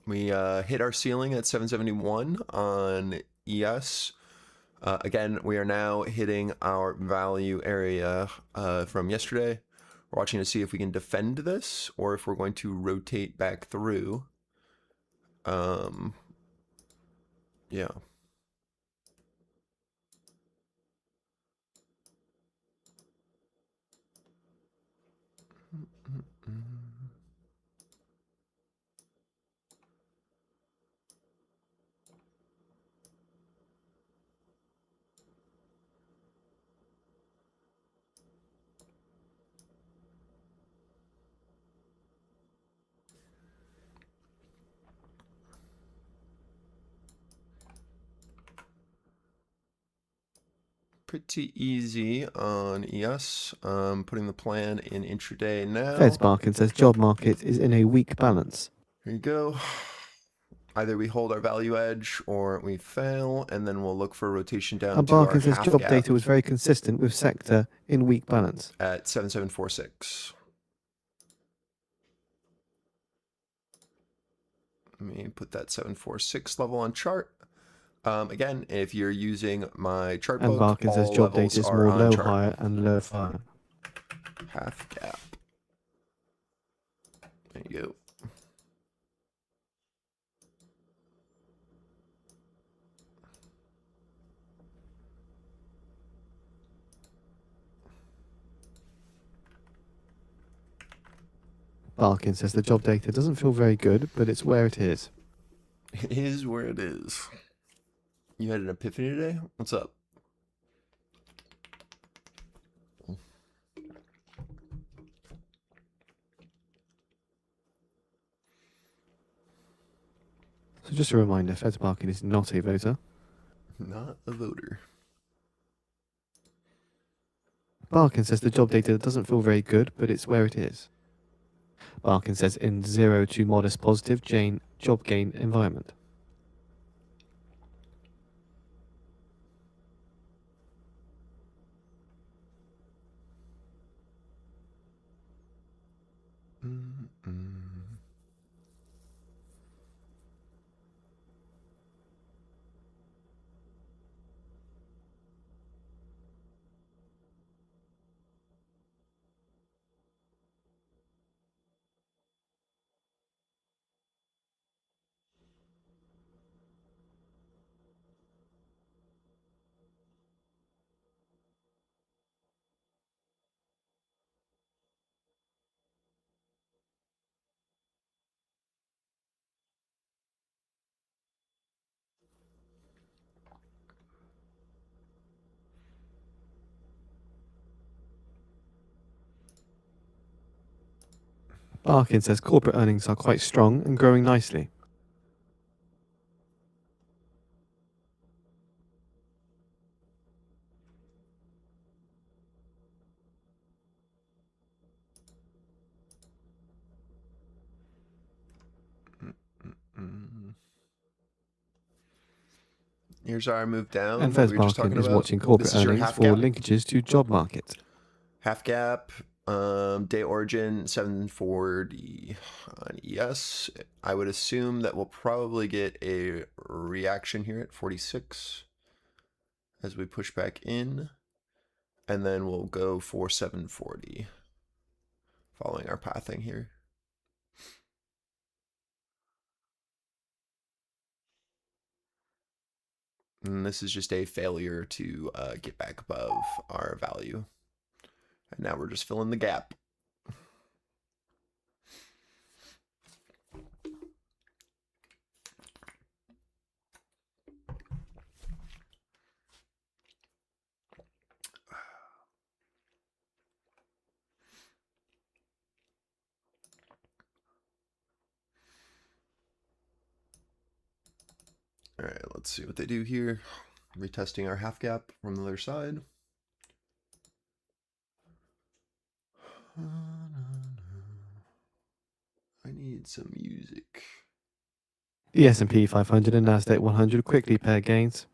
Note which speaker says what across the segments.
Speaker 1: We hit our ceiling at 771 on ES. Again, we are now hitting our value area from yesterday. We're watching to see if we can defend this or if we're going to rotate back through. Yeah. Pretty easy on ES. Putting the plan in intraday now.
Speaker 2: Fed's market says job market is in a weak balance.
Speaker 1: Here you go. Either we hold our value edge or we fail, and then we'll look for a rotation down
Speaker 2: And
Speaker 1: to our
Speaker 2: Barkin says
Speaker 1: half
Speaker 2: job
Speaker 1: gap
Speaker 2: data was very consistent with sector in weak balance.
Speaker 1: at 7746. Let me put that 746 level on chart. Again, if you're using my chart
Speaker 2: And
Speaker 1: book,
Speaker 2: Barkin says
Speaker 1: all
Speaker 2: job
Speaker 1: levels
Speaker 2: data is
Speaker 1: are
Speaker 2: more
Speaker 1: on
Speaker 2: low,
Speaker 1: chart.
Speaker 2: higher, and low, higher.
Speaker 1: Half gap. There you go.
Speaker 2: Barkin says the job data doesn't feel very good, but it's where it is.
Speaker 1: It is where it is. You had an epiphany today? What's up?
Speaker 2: So just a reminder, Fed's Barkin is not a voter.
Speaker 1: Not a voter.
Speaker 2: Barkin says the job data doesn't feel very good, but it's where it is. Barkin says in 0 to modest positive job gain environment. Barkin says corporate earnings are quite strong and growing nicely.
Speaker 1: Here's our move down.
Speaker 2: And
Speaker 1: That
Speaker 2: Fed's
Speaker 1: we were just
Speaker 2: Barkin
Speaker 1: talking
Speaker 2: is
Speaker 1: about.
Speaker 2: watching corporate
Speaker 1: This is your
Speaker 2: earnings
Speaker 1: half
Speaker 2: for
Speaker 1: gap.
Speaker 2: linkages to job market.
Speaker 1: Half gap, day origin 740 on ES. I would assume that we'll probably get a reaction here at 46 as we push back in, and then we'll go for 740 following our pathing here. And this is just a failure to get back above our value. And now we're just filling the gap. All right, let's see what they do here. Retesting our half gap from the other side. I need some music.
Speaker 2: The S&P 500 and Nasdaq 100 quickly pair gains.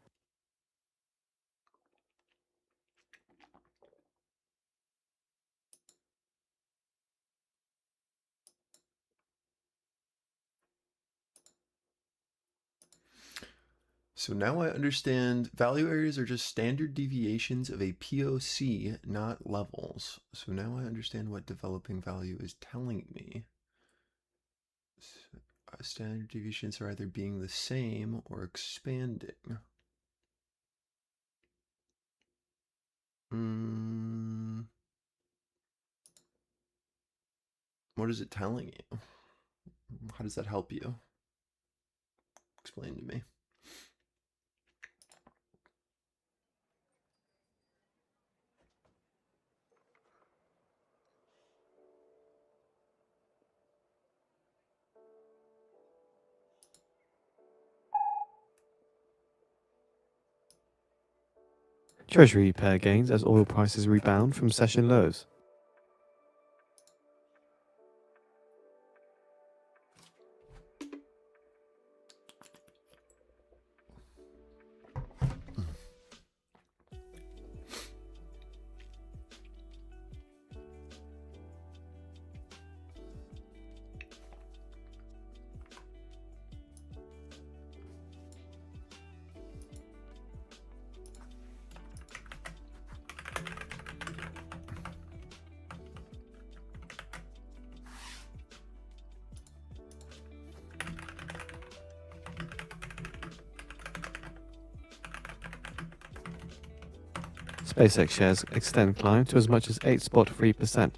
Speaker 1: So now I understand value areas are just standard deviations of a POC, not levels. So now I understand what developing value is telling me. Standard deviations are either being the same or expanding. What is it telling you? How does that help you? Explain to me.
Speaker 2: Treasury pair gains as oil prices rebound from session lows. SpaceX shares extend climb to as much as 8.3%.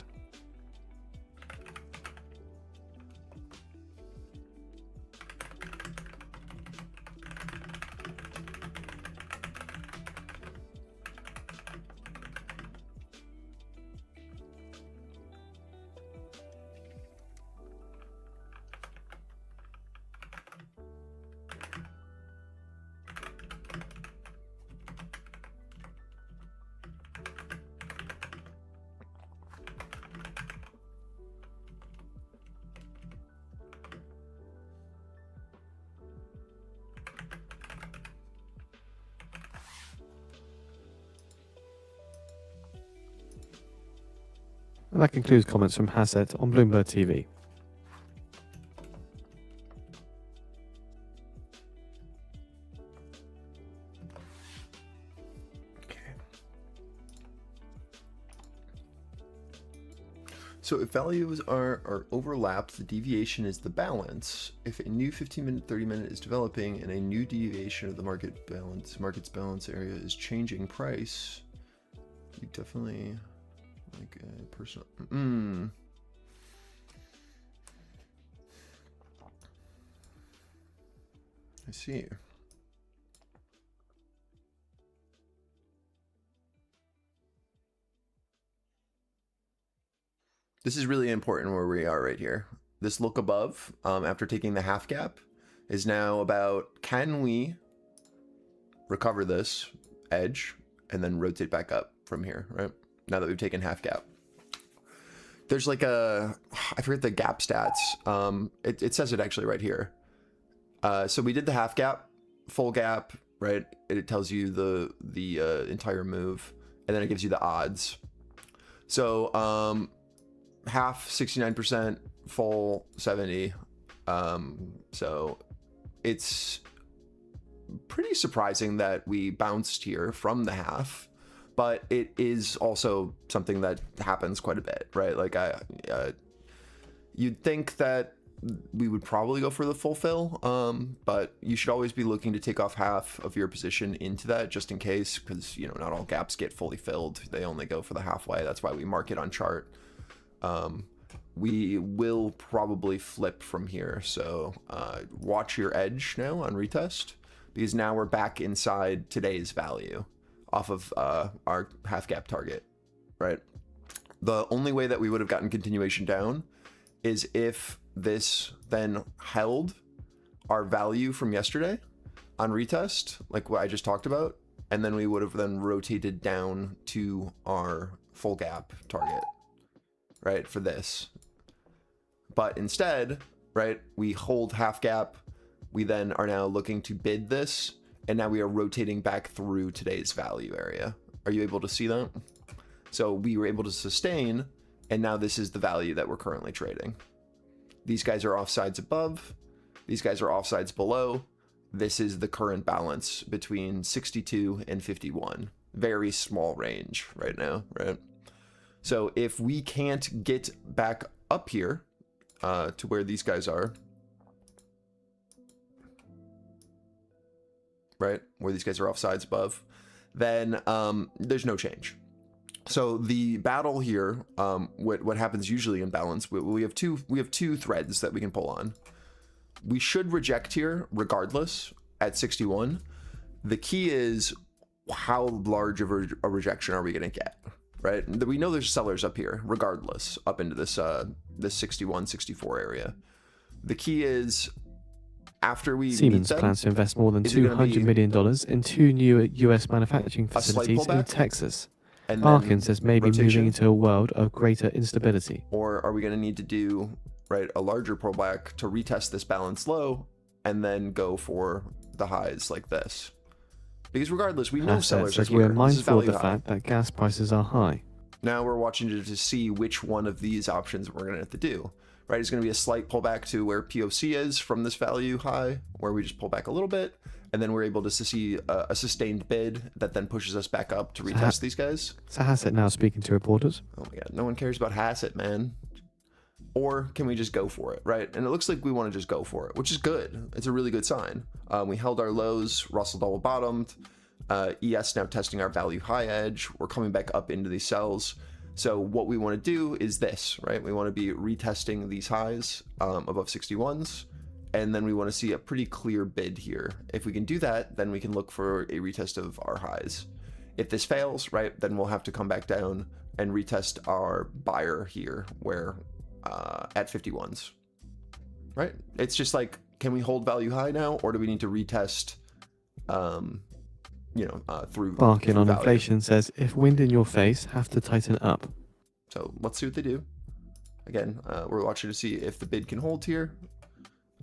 Speaker 2: And that concludes comments from Hassett on Bloomberg TV.
Speaker 1: So if values are overlapped, the deviation is the balance. If a new 15-minute, 30-minute is developing and a new deviation of the market's balance area is changing price, you definitely like a personal. I see. This is really important where we are right here. This look above, after taking the half gap, is now about, can we recover this edge and then rotate back up from here, right? Now that we've taken half gap. There's like I forget the gap stats. It says it actually right here. So we did the half gap, full gap, right? It tells you the entire move, and then it gives you the odds. So half 69%, full 70. So it's pretty surprising that we bounced here from the half, but it is also something that happens quite a bit, right? Like you'd think that we would probably go for the full fill, but you should always be looking to take off half of your position into that just in case, because you know not all gaps get fully filled. They only go for the halfway. That's why we mark it on chart. We will probably flip from here, so watch your edge now on retest, because now we're back inside today's value off of our half gap target, right? The only way that we would have gotten continuation down is if this then held our value from yesterday on retest, like what I just talked about, and then we would have then rotated down to our full gap target, right, for this. But instead, right, we hold half gap, we then are now looking to bid this, and now we are rotating back through today's value area. Are you able to see that? So we were able to sustain, and now this is the value that we're currently trading. These guys are offsides above, these guys are offsides below, this is the current balance between 62 and 51. Very small range right now, right? So if we can't get back up here to where these guys are, right, where these guys are offsides above, then there's no change. So the battle here, what happens usually in balance, we have two threads that we can pull on. We should reject here regardless at 61. The key is how large of a rejection are we going to get, right? We know there's sellers up here regardless, up into this 61, 64 area. The key is after we
Speaker 2: Siemens plans to invest more than $200 million in 2 new US manufacturing facilities in Texas. Barkin says maybe moving into a world of greater instability.
Speaker 1: Or are we going to need to do, right, a larger pullback to retest this balance low and then go for the highs like this? Because regardless, we know sellers are here.
Speaker 2: We're mindful of the fact that gas prices are high.
Speaker 1: Now we're watching to see which one of these options we're going to have to do. Right, it's going to be a slight pullback to where POC is from this value high, where we just pull back a little bit, and then we're able to see a sustained bid that then pushes us back up to retest these guys.
Speaker 2: So Hassett now speaking to reporters.
Speaker 1: Oh my god, no one cares about Hassett, man. Or can we just go for it, right? And it looks like we want to just go for it, which is good. It's a really good sign. We held our lows, Russell double bottomed, ES now testing our value high edge. We're coming back up into these cells. So what we want to do is this, right? We want to be retesting these highs above 61s, and then we want to see a pretty clear bid here. If we can do that, then we can look for a retest of our highs. If this fails, right, then we'll have to come back down and retest our buyer here, where at 51s, right? It's just like, can we hold value high now, or do we need to retest, through
Speaker 2: Barkin on
Speaker 1: value?
Speaker 2: Inflation says, if wind in your face, have to tighten up.
Speaker 1: So let's see what they do. Again, we're watching to see if the bid can hold here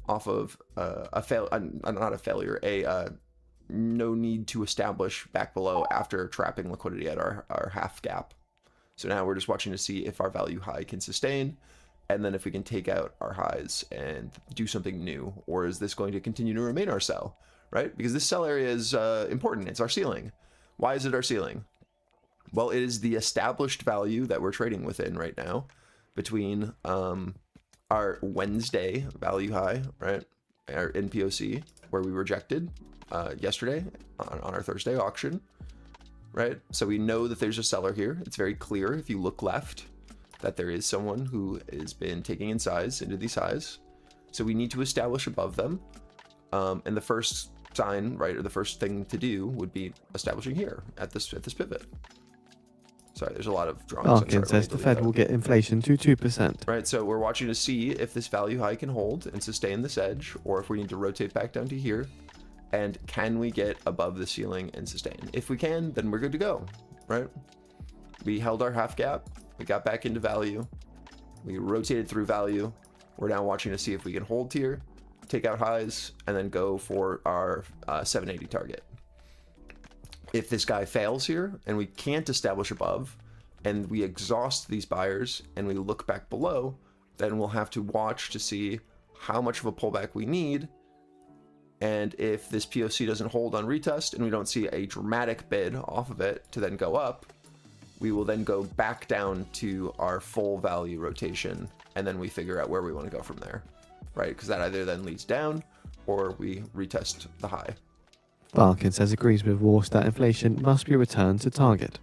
Speaker 1: off of not a failure, no need to establish back below after trapping liquidity at our half gap. So now we're just watching to see if our value high can sustain, and then if we can take out our highs and do something new, or is this going to continue to remain our sell? Right? Because this sell area is important. It's our ceiling. Why is it our ceiling? Well, it is the established value that we're trading within right now between our Wednesday value high, right? Our NPOC, where we rejected yesterday on our Thursday auction, right? So we know that there's a seller here. It's very clear if you look left that there is someone who has been taking in size into these highs. So we need to establish above them. And the first sign, right, or the first thing to do would be establishing here at this pivot. Sorry, there's a lot of drawings.
Speaker 2: Barkin says the Fed will get inflation to 2%.
Speaker 1: Right, so we're watching to see if this value high can hold and sustain this edge, or if we need to rotate back down to here. And can we get above the ceiling and sustain? If we can, then we're good to go, right? We held our half gap. We got back into value. We rotated through value. We're now watching to see if we can hold here, take out highs, and then go for our 780 target. If this guy fails here and we can't establish above, and we exhaust these buyers and we look back below, then we'll have to watch to see how much of a pullback we need. And if this POC doesn't hold on retest and we don't see a dramatic bid off of it to then go up, we will then go back down to our full value rotation, and then we figure out where we want to go from there, right? Because that either then leads down or we retest the high.
Speaker 2: Barkin says agrees with Walsh that inflation must be returned to target.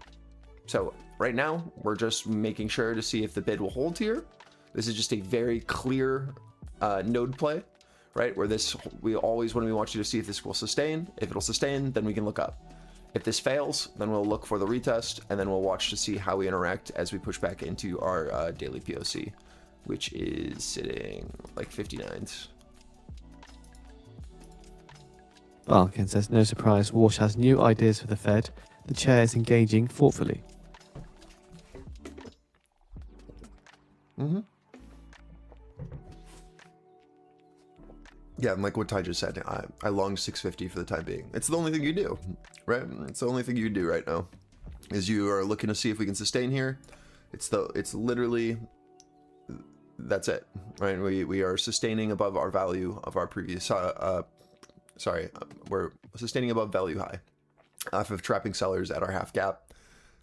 Speaker 1: So right now, we're just making sure to see if the bid will hold here. This is just a very clear node play, right? Where we always want to be watching to see if this will sustain. If it'll sustain, then we can look up. If this fails, then we'll look for the retest, and then we'll watch to see how we interact as we push back into our daily POC, which is sitting like 59s.
Speaker 2: Barkin says no surprise Walsh has new ideas for the Fed. The chair is engaging thoughtfully.
Speaker 1: Yeah, and like what Ty just said, I long 650 for the time being. It's the only thing you do, right? It's the only thing you do right now, is you are looking to see if we can sustain here. It's literally, that's it, right? We are sustaining above our value of our previous sorry, we're sustaining above value high off of trapping sellers at our half gap.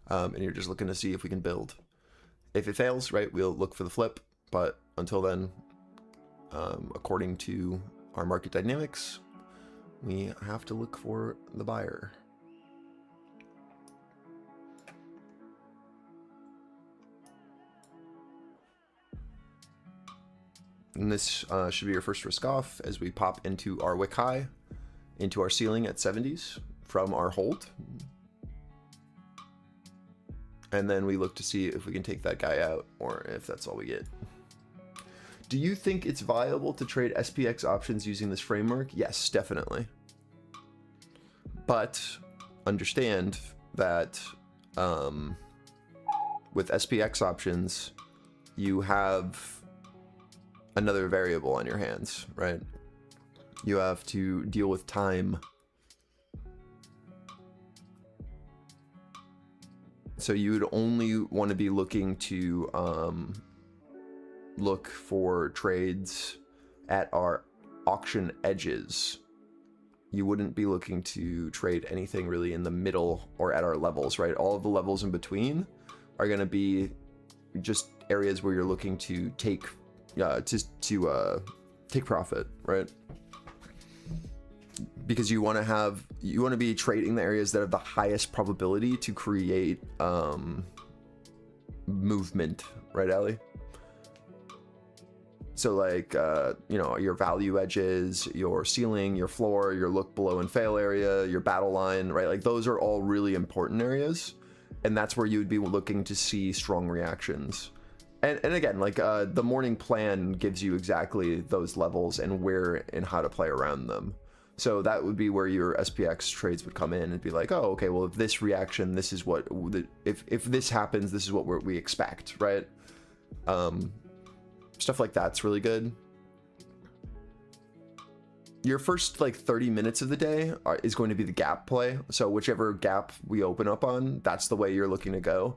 Speaker 1: And you're just looking to see if we can build. If it fails, right, we'll look for the flip. But until then, according to our market dynamics, we have to look for the buyer. And this should be your first risk off as we pop into our wick high, into our ceiling at 70s from our hold. And then we look to see if we can take that guy out or if that's all we get. Do you think it's viable to trade SPX options using this framework? Yes, definitely. But understand that with SPX options, you have another variable on your hands, right? You have to deal with time. So you would only want to be looking to look for trades at our auction edges. You wouldn't be looking to trade anything really in the middle or at our levels, right? All of the levels in between are going to be just areas where you're looking to take take profit, right? Because you want to be trading the areas that have the highest probability to create movement, right, Ali? So like, your value edges, your ceiling, your floor, your look below and fail area, your battle line, right? Like those are all really important areas. And that's where you would be looking to see strong reactions. And again, like the morning plan gives you exactly those levels and where and how to play around them. So that would be where your SPX trades would come in and be like, oh, okay, well, if this reaction, this is what, if this happens, this is what we expect, right? Stuff like that's really good. Your first like 30 minutes of the day is going to be the gap play. So whichever gap we open up on, that's the way you're looking to go.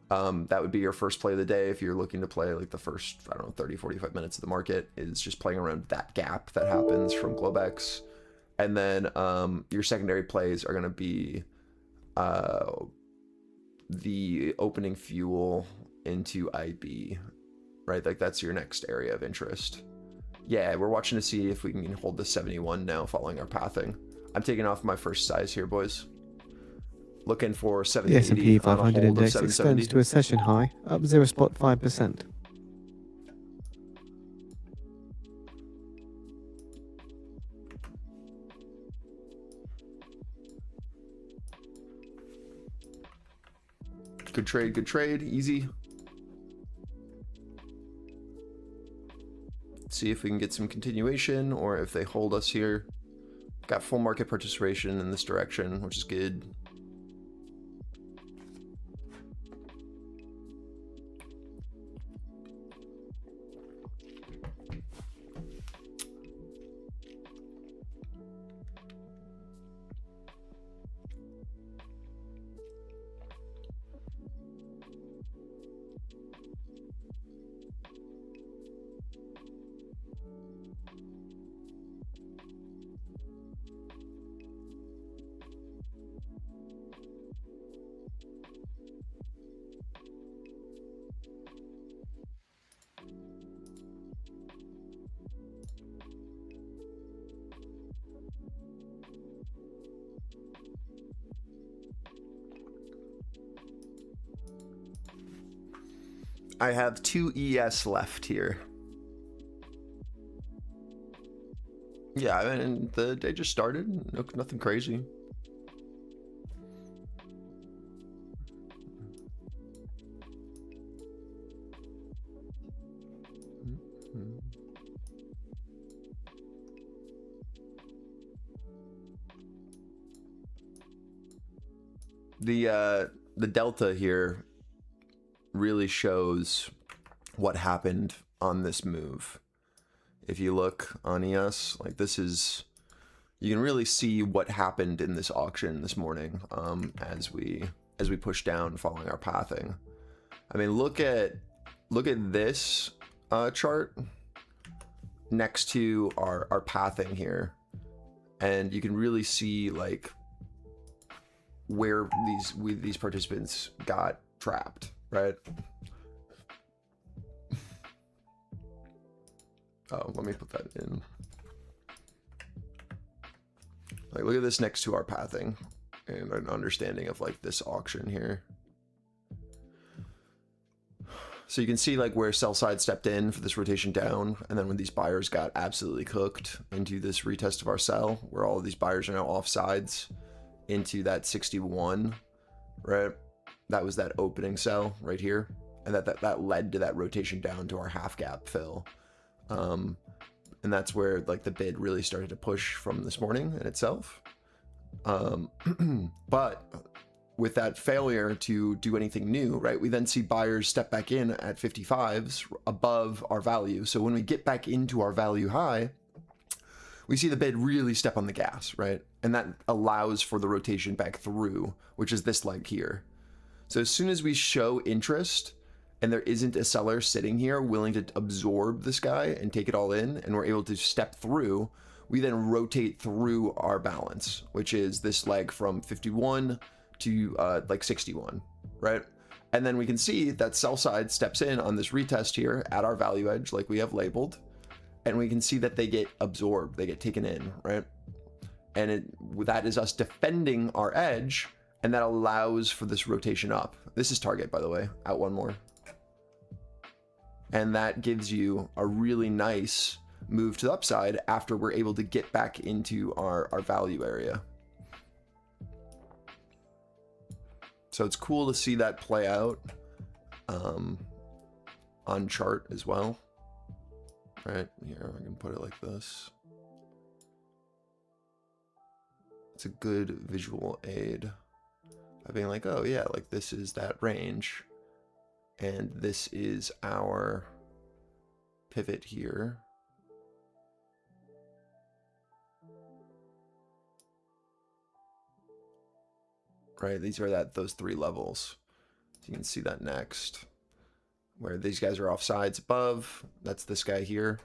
Speaker 1: That would be your first play of the day. If you're looking to play like the first, 30, 45 minutes of the market is just playing around that gap that happens from Globex. And then your secondary plays are going to be the opening fuel into IB, right? Like that's your next area of interest. Yeah, we're watching to see if we can hold the 71 now following our pathing. I'm taking off my first size here, boys. Looking for 780.
Speaker 2: The S&P 500 index extends to a session high, up 0.5%.
Speaker 1: Good trade, easy. See if we can get some continuation or if they hold us here. Got full market participation in this direction, which is good. I have 2 ES left here. Yeah, I mean, the day just started. Nothing crazy. The delta here really shows what happened on this move. If you look on ES, like this is, you can really see what happened in this auction this morning as we push down following our pathing. I mean, look at this chart next to our pathing here. And you can really see like where these participants got trapped, right? Oh, let me put that in. Like, look at this next to our pathing and an understanding of like this auction here. So you can see like where sell side stepped in for this rotation down, and then when these buyers got absolutely cooked into this retest of our sell, where all of these buyers are now off sides into that 61, right? That was that opening sell right here, and that led to that rotation down to our half gap fill. And that's where like the bid really started to push from this morning in itself. But with that failure to do anything new, right, we then see buyers step back in at 55s above our value. So when we get back into our value high, we see the bid really step on the gas, right? And that allows for the rotation back through, which is this leg here. So as soon as we show interest and there isn't a seller sitting here willing to absorb this guy and take it all in, and we're able to step through, we then rotate through our balance, which is this leg from 51 to like 61, right? And then we can see that sell side steps in on this retest here at our value edge, like we have labeled, and we can see that they get absorbed, they get taken in, right? And that is us defending our edge, and that allows for this rotation up. This is target, by the way, out one more. And that gives you a really nice move to the upside after we're able to get back into our value area. So it's cool to see that play out on chart as well. Right here, I can put it like this. It's a good visual aid of being like, oh yeah, like this is that range. And this is our pivot here. Right, these are those three levels. So you can see that next. Where these guys are off sides above. That's this guy here.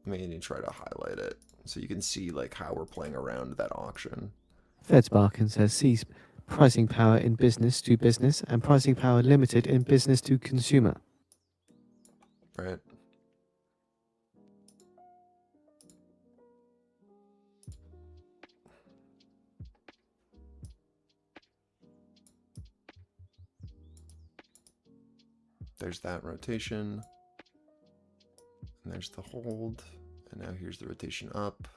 Speaker 1: Let me try to highlight it so you can see like how we're playing around that auction.
Speaker 2: Fed's Barkin says sees pricing power in business to business and pricing power limited in business to consumer.
Speaker 1: Right. There's that rotation. And there's the hold. And now here's the rotation up.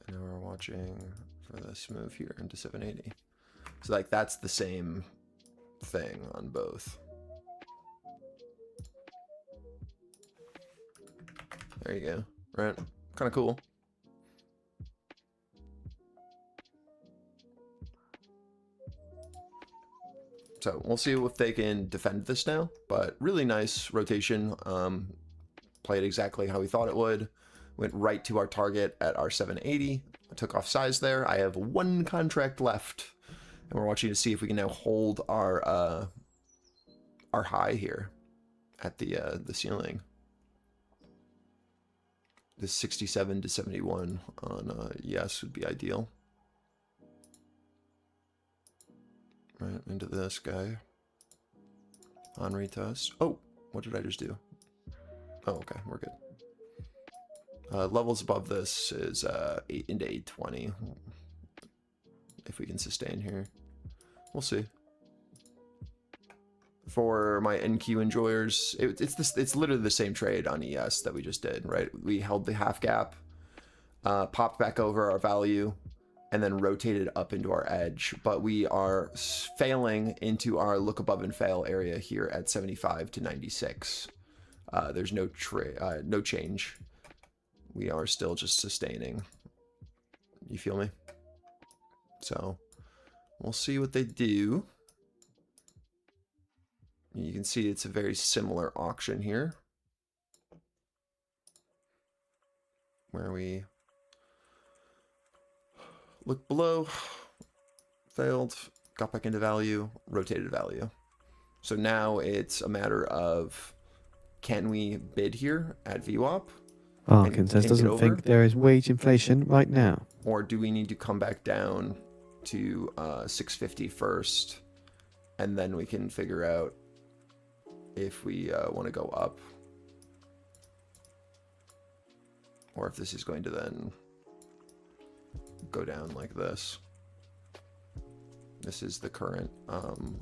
Speaker 1: And now we're watching for this move here into 780. So like that's the same thing on both. There you go. Right? Kind of cool. So we'll see if they can defend this now, but really nice rotation. Played exactly how we thought it would. Went right to our target at our 780. I took off size there. I have one contract left, and we're watching to see if we can now hold our high here at the ceiling. This 67 to 71 on yes would be ideal. Right into this guy on retest. Oh, what did I just do? Oh, okay, we're good. Levels above this is 8 into 820. If we can sustain here, we'll see. For my NQ enjoyers, it's literally the same trade on ES that we just did, right? We held the half gap, popped back over our value, and then rotated up into our edge, but we are failing into our look above and fail area here at 75 to 96. There's no change. We are still just sustaining. You feel me? So we'll see what they do. You can see it's a very similar auction here, where we look below, failed, got back into value, rotated value. So now it's a matter of, can we bid here at VWAP?
Speaker 2: Barkin says
Speaker 1: get
Speaker 2: doesn't
Speaker 1: over?
Speaker 2: think there is wage inflation right now.
Speaker 1: Or do we need to come back down to 650 first, and then we can figure out if we want to go up, or if this is going to then go down like this. This is the current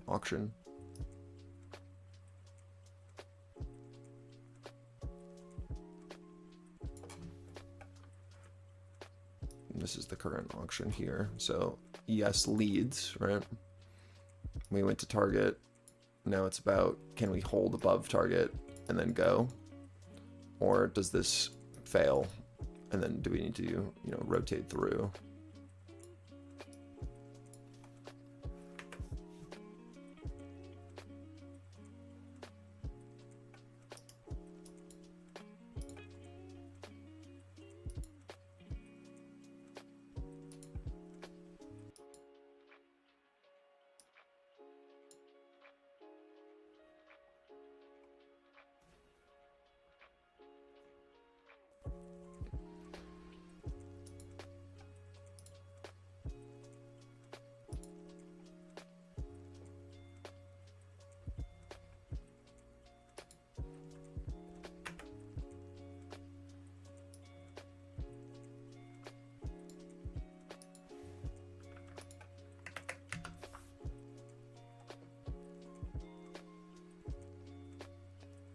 Speaker 1: auction. This is the current auction here. So ES leads, right? We went to target. Now it's about, can we hold above target and then go? Or does this fail? And then do we need to, you know, rotate through?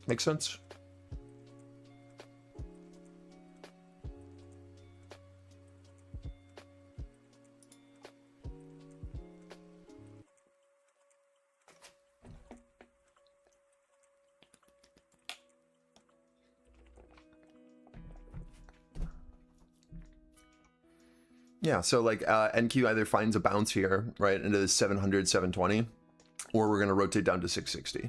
Speaker 1: Make sense? Yeah, so like NQ either finds a bounce here, right, into the 700, 720, or we're going to rotate down to 660.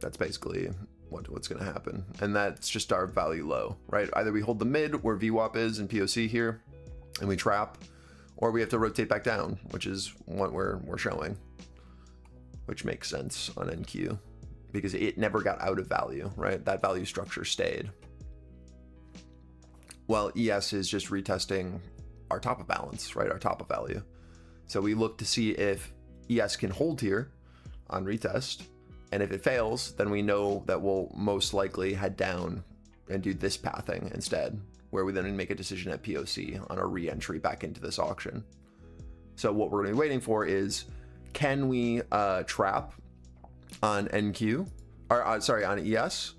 Speaker 1: That's basically what's going to happen. And that's just our value low, right? Either we hold the mid where VWAP is in POC here and we trap, or we have to rotate back down, which is what we're showing, which makes sense on NQ because it never got out of value, right? That value structure stayed. While ES is just retesting our top of balance, right? Our top of value. So we look to see if ES can hold here on retest. And if it fails, then we know that we'll most likely head down and do this pathing instead, where we then make a decision at POC on a re-entry back into this auction. So what we're going to be waiting for is, can we trap on NQ, or sorry, on ES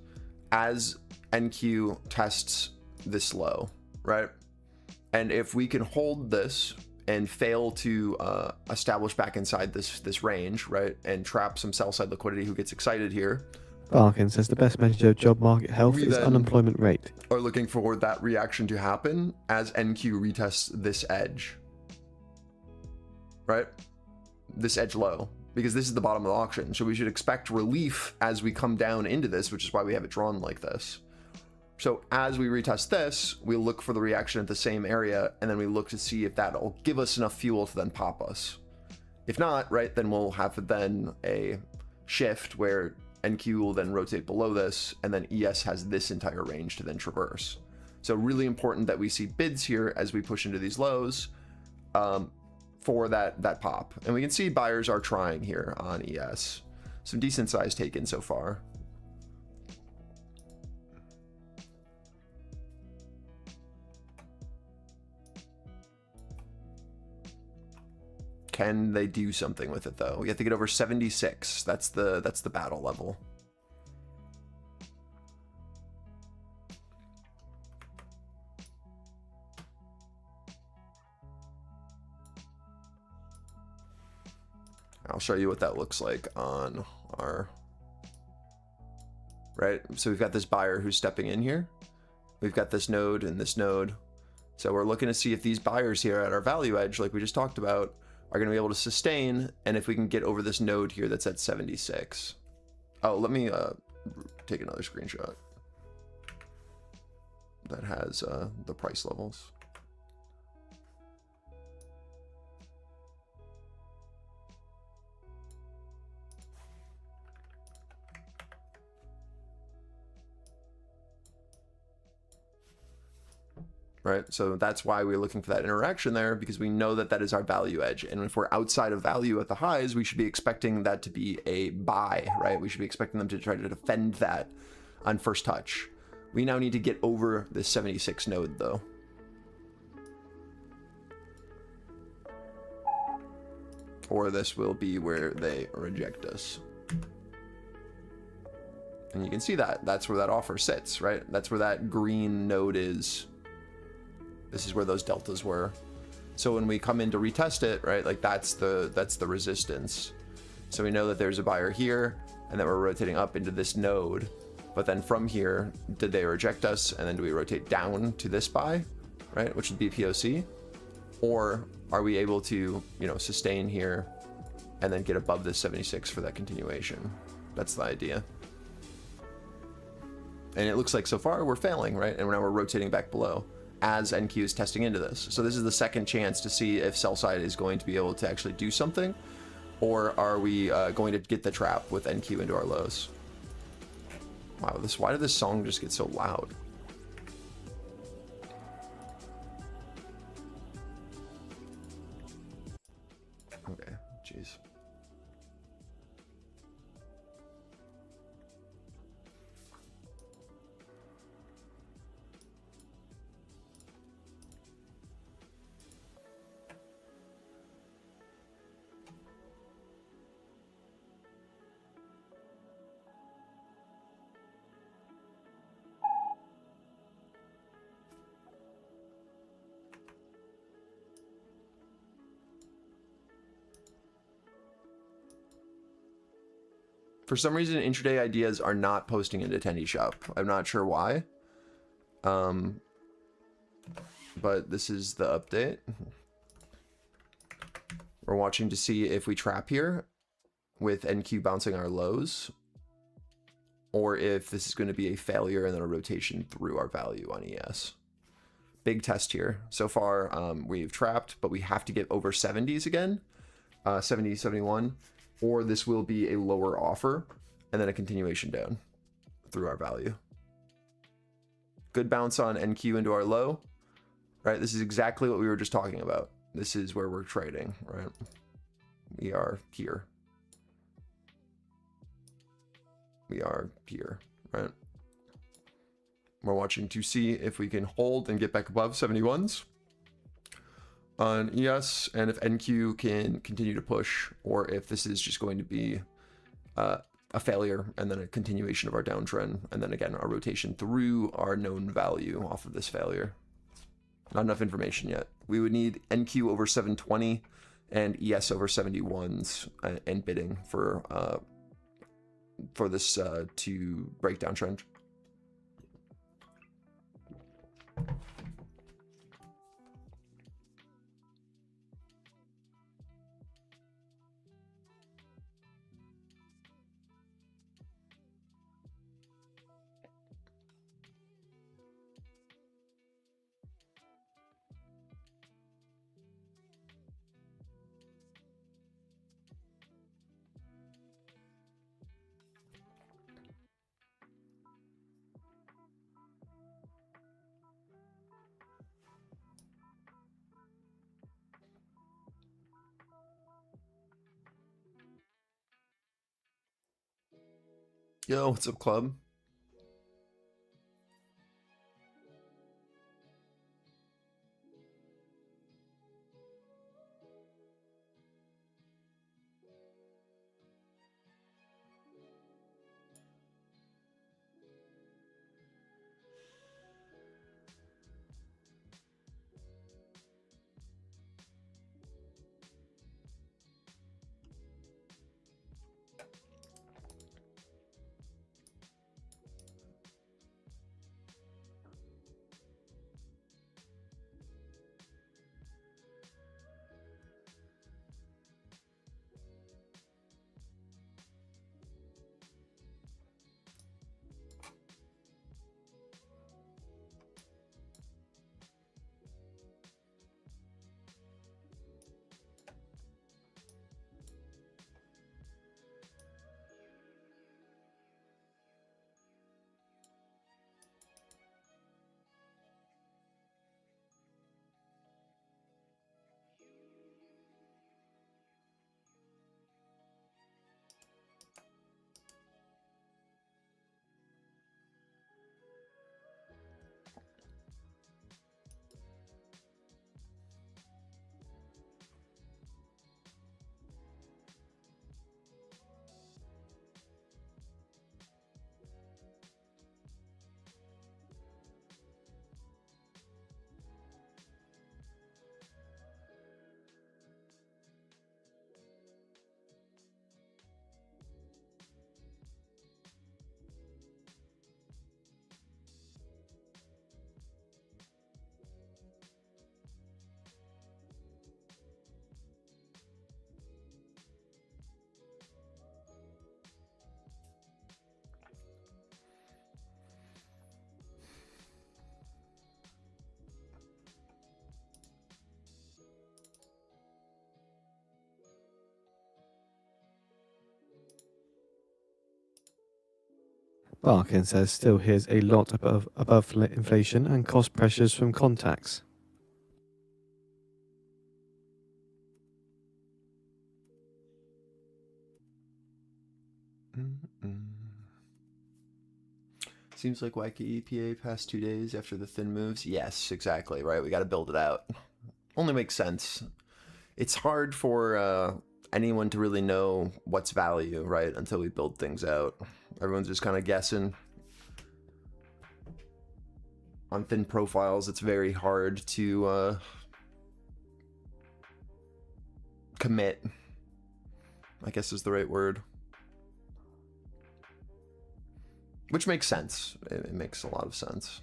Speaker 1: as NQ tests this low, right? And if we can hold this and fail to establish back inside this range, right, and trap some sell side liquidity who gets excited here.
Speaker 2: Barkin says the best measure of job market health is unemployment rate.
Speaker 1: Are looking for that reaction to happen as NQ retests this edge, right? This edge low, because this is the bottom of the auction. So we should expect relief as we come down into this, which is why we have it drawn like this. So as we retest this, we look for the reaction at the same area, and then we look to see if that'll give us enough fuel to then pop us. If not, right, then we'll have then a shift where NQ will then rotate below this, and then ES has this entire range to then traverse. So really important that we see bids here as we push into these lows for that pop. And we can see buyers are trying here on ES. Some decent size taken so far. Can they do something with it though? We have to get over 76. That's the battle level. I'll show you what that looks like on our, right? So we've got this buyer who's stepping in here. We've got this node and this node. So we're looking to see if these buyers here at our value edge, like we just talked about, are going to be able to sustain, and if we can get over this node here that's at 76. Oh, let me take another screenshot that has the price levels. right? So that's why we're looking for that interaction there, because we know that that is our value edge. And if we're outside of value at the highs, we should be expecting that to be a buy, right? We should be expecting them to try to defend that on first touch. We now need to get over this 76 node though. Or this will be where they reject us. And you can see that. That's where that offer sits, right? That's where that green node is. This is where those deltas were. So when we come in to retest it, right, like that's the resistance. So we know that there's a buyer here, and that we're rotating up into this node. But then from here, did they reject us? And then do we rotate down to this buy, right, which would be POC? Or are we able to, you know, sustain here and then get above this 76 for that continuation? That's the idea. And it looks like so far we're failing, right? And now we're rotating back below as NQ is testing into this. So this is the second chance to see if sell side is going to be able to actually do something, or are we going to get the trap with NQ into our lows? Wow, why did this song just get so loud? Okay, jeez. For some reason, intraday ideas are not posting into Tendy Shop. I'm not sure why. But this is the update. We're watching to see if we trap here with NQ bouncing our lows, or if this is going to be a failure and then a rotation through our value on ES. Big test here. So far, we've trapped, but we have to get over 70s again, 70, 71. Or this will be a lower offer and then a continuation down through our value. Good bounce on NQ into our low, right? This is exactly what we were just talking about. This is where we're trading, right? We are here. We are here, right? We're watching to see if we can hold and get back above 71s on ES, and if NQ can continue to push, or if this is just going to be a failure and then a continuation of our downtrend, and then again a rotation through our known value off of this failure. Not enough information yet. We would need NQ over 720 and ES over 71s and bidding for this to break downtrend. Yo, what's up, club?
Speaker 2: Barkin says still hears a lot above inflation and cost pressures from contacts.
Speaker 1: Seems like YKEPA past 2 days after the thin moves. Yes, exactly, right? We got to build it out. Only makes sense. It's hard for anyone to really know what's value, right? Until we build things out. Everyone's just kind of guessing. On thin profiles, it's very hard to commit, I guess is the right word. Which makes sense. It makes a lot of sense.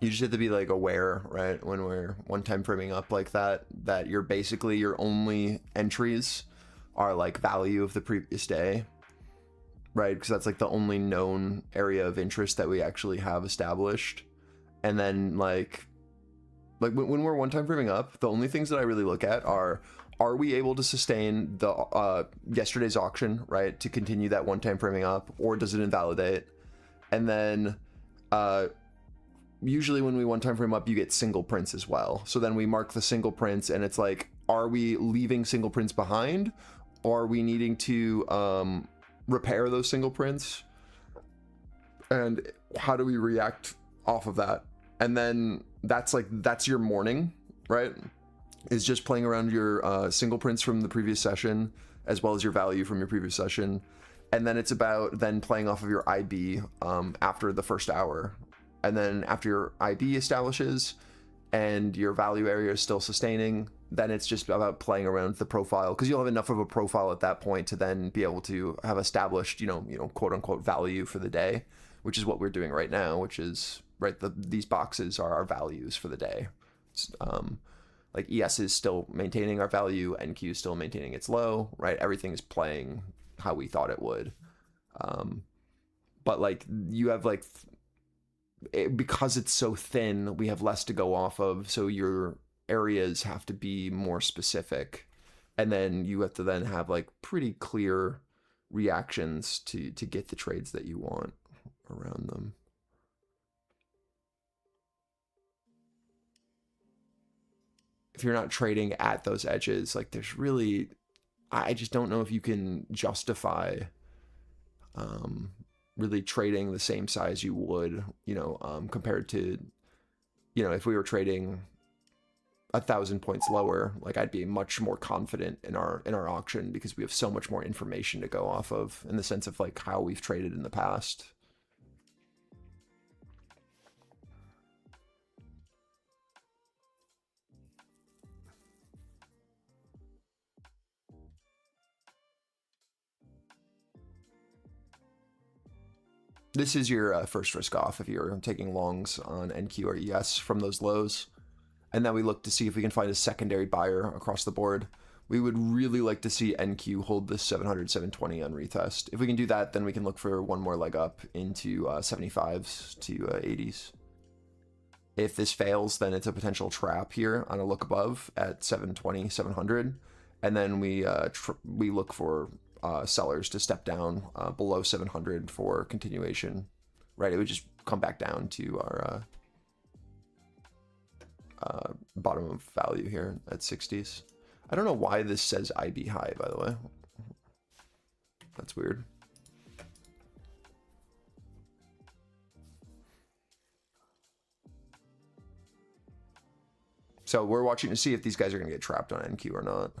Speaker 1: You just have to be like aware, right? When we're one time framing up like that, that you're basically your only entries are like value of the previous day, right? Because that's like the only known area of interest that we actually have established. And then like when we're one time framing up, the only things that I really look at are we able to sustain the yesterday's auction, right, to continue that one time framing up, or does it invalidate? And then usually when we one time frame up, you get single prints as well. So then we mark the single prints, and it's like, are we leaving single prints behind, or are we needing to repair those single prints? And how do we react off of that? And then that's your morning, right? Is just playing around your single prints from the previous session, as well as your value from your previous session. And then it's about then playing off of your IB after the first hour. And then after your IB establishes and your value area is still sustaining, then it's just about playing around the profile, because you'll have enough of a profile at that point to then be able to have established, you know, quote unquote value for the day, which is what we're doing right now, which is, right, these boxes are our values for the day. Like ES is still maintaining our value, NQ is still maintaining its low, right? Everything is playing how we thought it would. But like you have like, because it's so thin, we have less to go off of. So your areas have to be more specific. And then you have to then have like pretty clear reactions to get the trades that you want around them. If you're not trading at those edges, like there's really, I just don't know if you can justify really trading the same size you would, you know, compared to, you know, if we were trading 1,000 points lower, like I'd be much more confident in our auction, because we have so much more information to go off of in the sense of like how we've traded in the past. This is your first risk off if you're taking longs on NQ or ES from those lows. And then we look to see if we can find a secondary buyer across the board. We would really like to see NQ hold this 700, 720 on retest. If we can do that, then we can look for one more leg up into 75s to 80s. If this fails, then it's a potential trap here on a look above at 720, 700. And then we look for sellers to step down below 700 for continuation, right? It would just come back down to our bottom of value here at 60s. I don't know why this says IB high, by the way. That's weird. So we're watching to see if these guys are going to get trapped on NQ or not.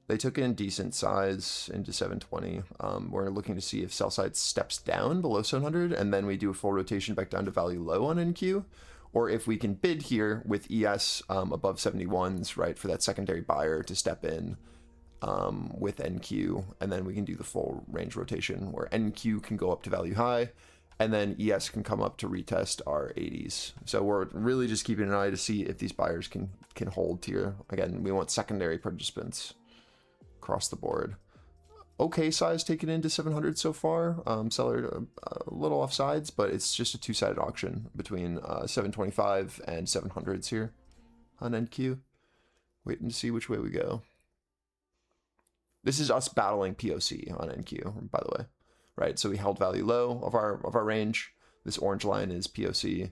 Speaker 1: They took in decent size into 720. We're looking to see if sell side steps down below 700, and then we do a full rotation back down to value low on NQ, or if we can bid here with ES above 71s, right, for that secondary buyer to step in with NQ, and then we can do the full range rotation where NQ can go up to value high, and then ES can come up to retest our 80s. So we're really just keeping an eye to see if these buyers can hold here. Again, we want secondary participants across the board. Okay size taken into 700 so far. Seller a little off sides, but it's just a two-sided auction between 725 and 700s here on NQ. Waiting to see which way we go. This is us battling POC on NQ, by the way, right? So we held value low of our range. This orange line is POC.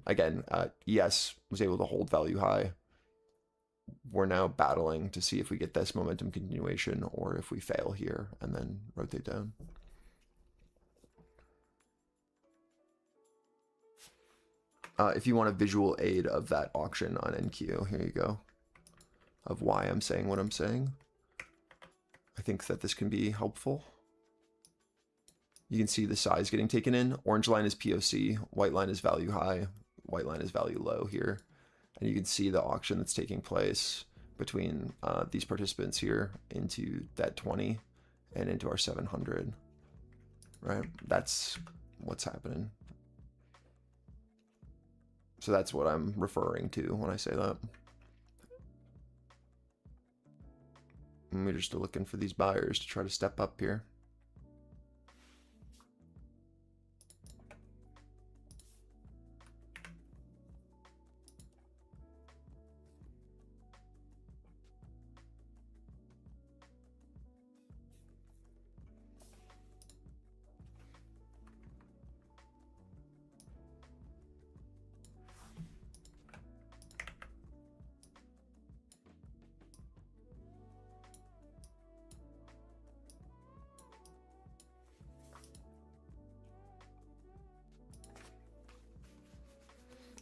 Speaker 1: Again, ES was able to hold value high. We're now battling to see if we get this momentum continuation or if we fail here and then rotate down. If you want a visual aid of that auction on NQ, here you go, of why I'm saying what I'm saying. I think that this can be helpful. You can see the size getting taken in. Orange line is POC, white line is value high, white line is value low here. And you can see the auction that's taking place between these participants here into that 20 and into our 700, right? That's what's happening. So that's what I'm referring to when I say that. And we're just looking for these buyers to try to step up here.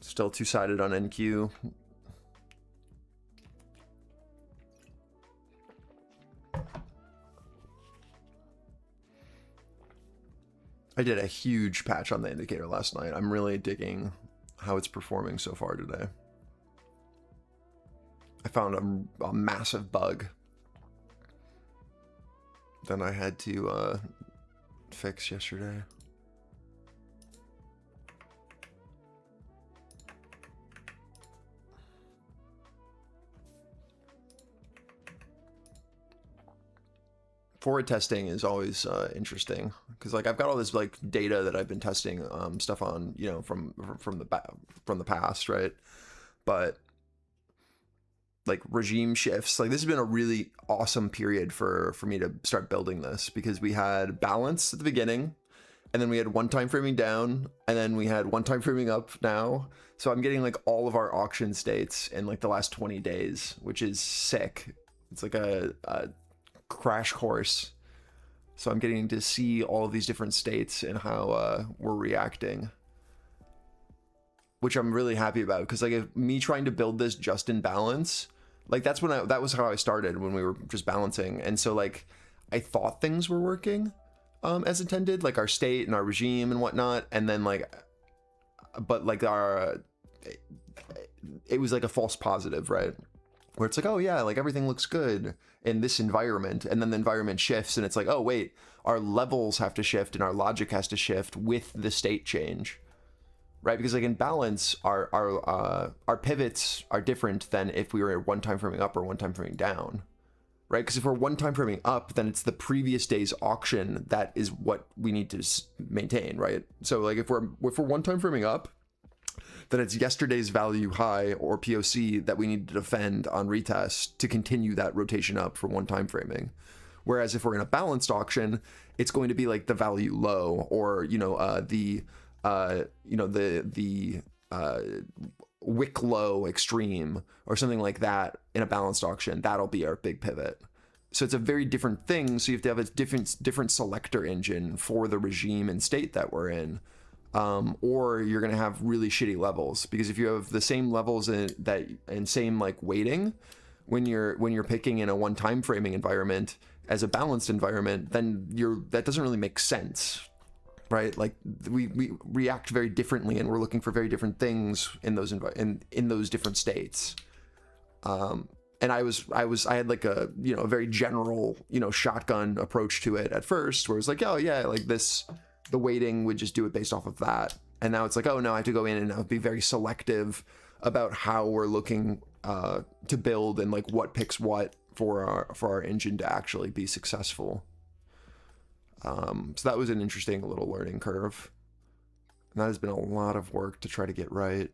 Speaker 1: Still two-sided on NQ. I did a huge patch on the indicator last night. I'm really digging how it's performing so far today. I found a massive bug. Then I had to fix yesterday. Forward testing is always interesting because like I've got all this like data that I've been testing stuff on, you know, from the past, right? But like regime shifts, like this has been a really awesome period for me to start building this because we had balance at the beginning and then we had one time framing down and then we had one time framing up now. So I'm getting like all of our auction states in like the last 20 days, which is sick. It's like a crash course. So I'm getting to see all of these different states and how we're reacting, which I'm really happy about because like if me trying to build this just in balance, like that was how I started when we were just balancing. And so like I thought things were working as intended, like our state and our regime and whatnot, and then like but like it was like a false positive, right? Where it's like, oh yeah, like everything looks good in this environment, and then the environment shifts and it's like, oh wait, our levels have to shift and our logic has to shift with the state change, right? Because like in balance, our pivots are different than if we were one time framing up or one time framing down, right? Because if we're one time framing up, then it's the previous day's auction that is what we need to maintain, right? So like if we're one time framing up, then it's yesterday's value high or POC that we need to defend on retest to continue that rotation up for one time framing. Whereas if we're in a balanced auction, it's going to be like the value low or, you know, the wick low extreme or something like that in a balanced auction. That'll be our big pivot. So it's a very different thing. So you have to have a different selector engine for the regime and state that we're in. Or you're going to have really shitty levels, because if you have the same levels and same like weighting when you're picking in a one time framing environment as a balanced environment, then that doesn't really make sense, right? Like we react very differently and we're looking for very different things in those in those different states. And I had like a, you know, a very general, you know, shotgun approach to it at first, where it's like, oh yeah, like this, the weighting would just do it based off of that. And now it's like, oh no, I have to go in and I'll be very selective about how we're looking to build and like what picks what for our engine to actually be successful. So that was an interesting little learning curve. And that has been a lot of work to try to get right.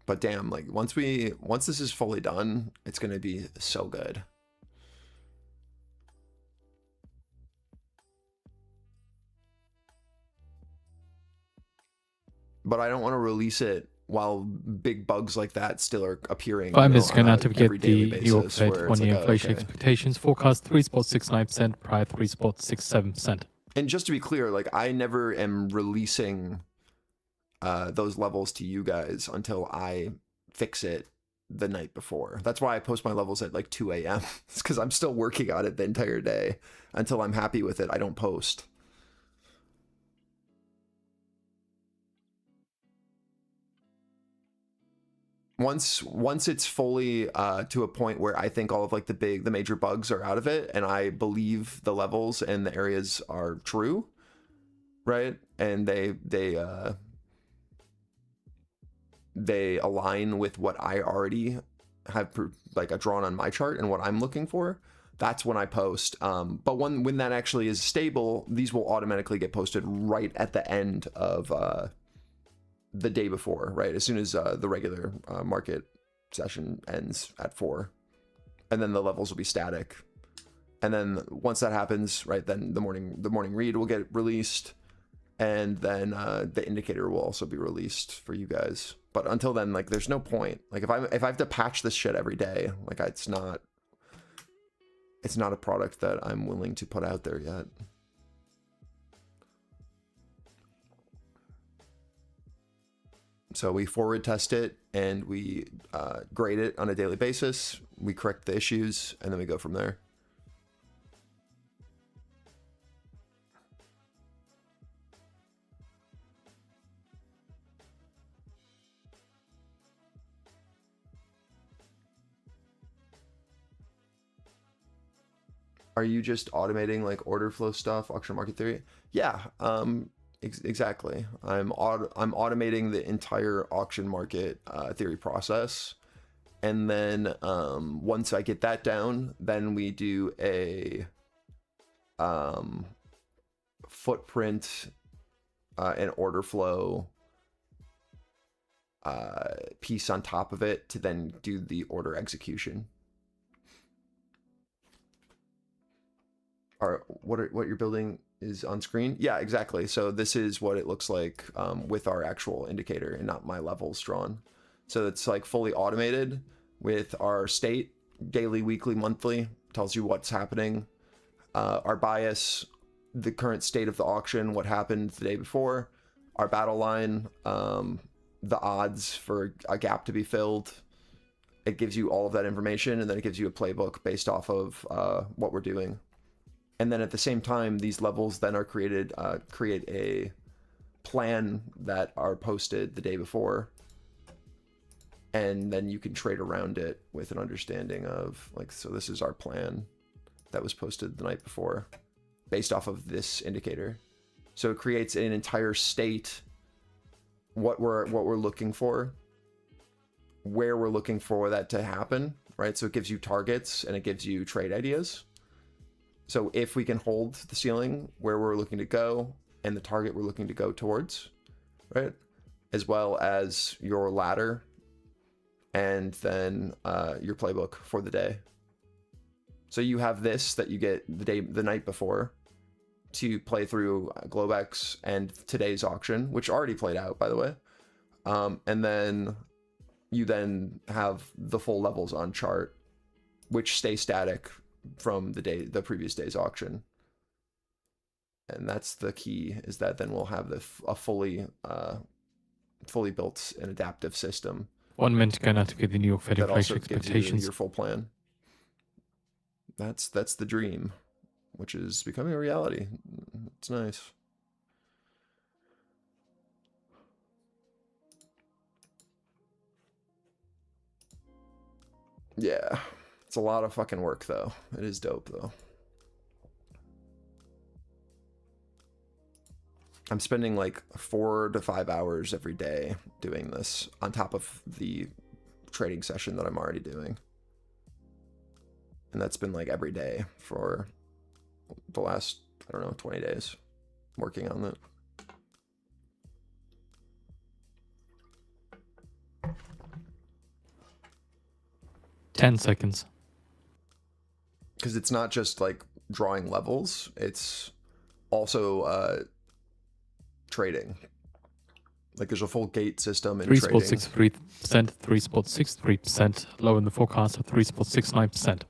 Speaker 1: But damn, like once this is fully done, it's going to be so good. But I don't want to release it while big bugs like that still are appearing.
Speaker 2: 5 minutes ago now to
Speaker 1: every
Speaker 2: get
Speaker 1: daily
Speaker 2: the New York
Speaker 1: basis
Speaker 2: Fed
Speaker 1: where it's
Speaker 2: 1-year
Speaker 1: like, oh,
Speaker 2: inflation
Speaker 1: okay.
Speaker 2: expectations forecast 3.69%, prior 3.67%.
Speaker 1: And just to be clear, like I never am releasing those levels to you guys until I fix it the night before. That's why I post my levels at like 2 a.m. It's because I'm still working on it the entire day. Until I'm happy with it, I don't post. Once it's fully to a point where I think all of like the major bugs are out of it, and I believe the levels and the areas are true, right? And they align with what I already have like drawn on my chart and what I'm looking for. That's when I post. But when that actually is stable, these will automatically get posted right at the end of the day before, right? As soon as the regular market session ends at 4, and then the levels will be static. And then once that happens, right, then the morning read will get released, and then the indicator will also be released for you guys. But until then, like, there's no point. Like, if I have to patch this shit every day, like, it's not a product that I'm willing to put out there yet. So we forward test it, and we grade it on a daily basis. We correct the issues, and then we go from there. Are you just automating like order flow stuff, auction market theory? Yeah, exactly. I'm automating the entire auction market theory process, and then once I get that down, then we do a footprint and order flow piece on top of it to then do the order execution. What you're building is on screen? Yeah, exactly. So this is what it looks like with our actual indicator and not my levels drawn. So it's like fully automated with our state, daily, weekly, monthly, tells you what's happening, our bias, the current state of the auction, what happened the day before, our battle line, the odds for a gap to be filled. It gives you all of that information, and then it gives you a playbook based off of what we're doing. And then at the same time, these levels then are created, create a plan that are posted the day before. And then you can trade around it with an understanding of like, so this is our plan that was posted the night before based off of this indicator. So it creates an entire state, what we're looking for, where we're looking for that to happen, right? So it gives you targets and it gives you trade ideas. So if we can hold the ceiling where we're looking to go and the target we're looking to go towards, right? As well as your ladder and then your playbook for the day. So you have this that you get the night before to play through Globex and today's auction, which already played out, by the way. And then you then have the full levels on chart, which stay static from the previous day's auction. And that's the key, is that then we'll have a fully built and adaptive system.
Speaker 2: 1 minute ago now to get the New York Fed
Speaker 1: that
Speaker 2: inflation
Speaker 1: also gives you
Speaker 2: expectations.
Speaker 1: your full plan. That's the dream, which is becoming a reality. It's nice. Yeah, it's a lot of fucking work though. It is dope though. I'm spending like 4 to 5 hours every day doing this on top of the trading session that I'm already doing. And that's been like every day for the last, I don't know, 20 days working on it.
Speaker 3: 10 seconds.
Speaker 1: Because it's not just like drawing levels, it's also trading. Like there's a full gate system in trading.
Speaker 3: 3.63%, 3.63%, low in the forecast of 3.69%.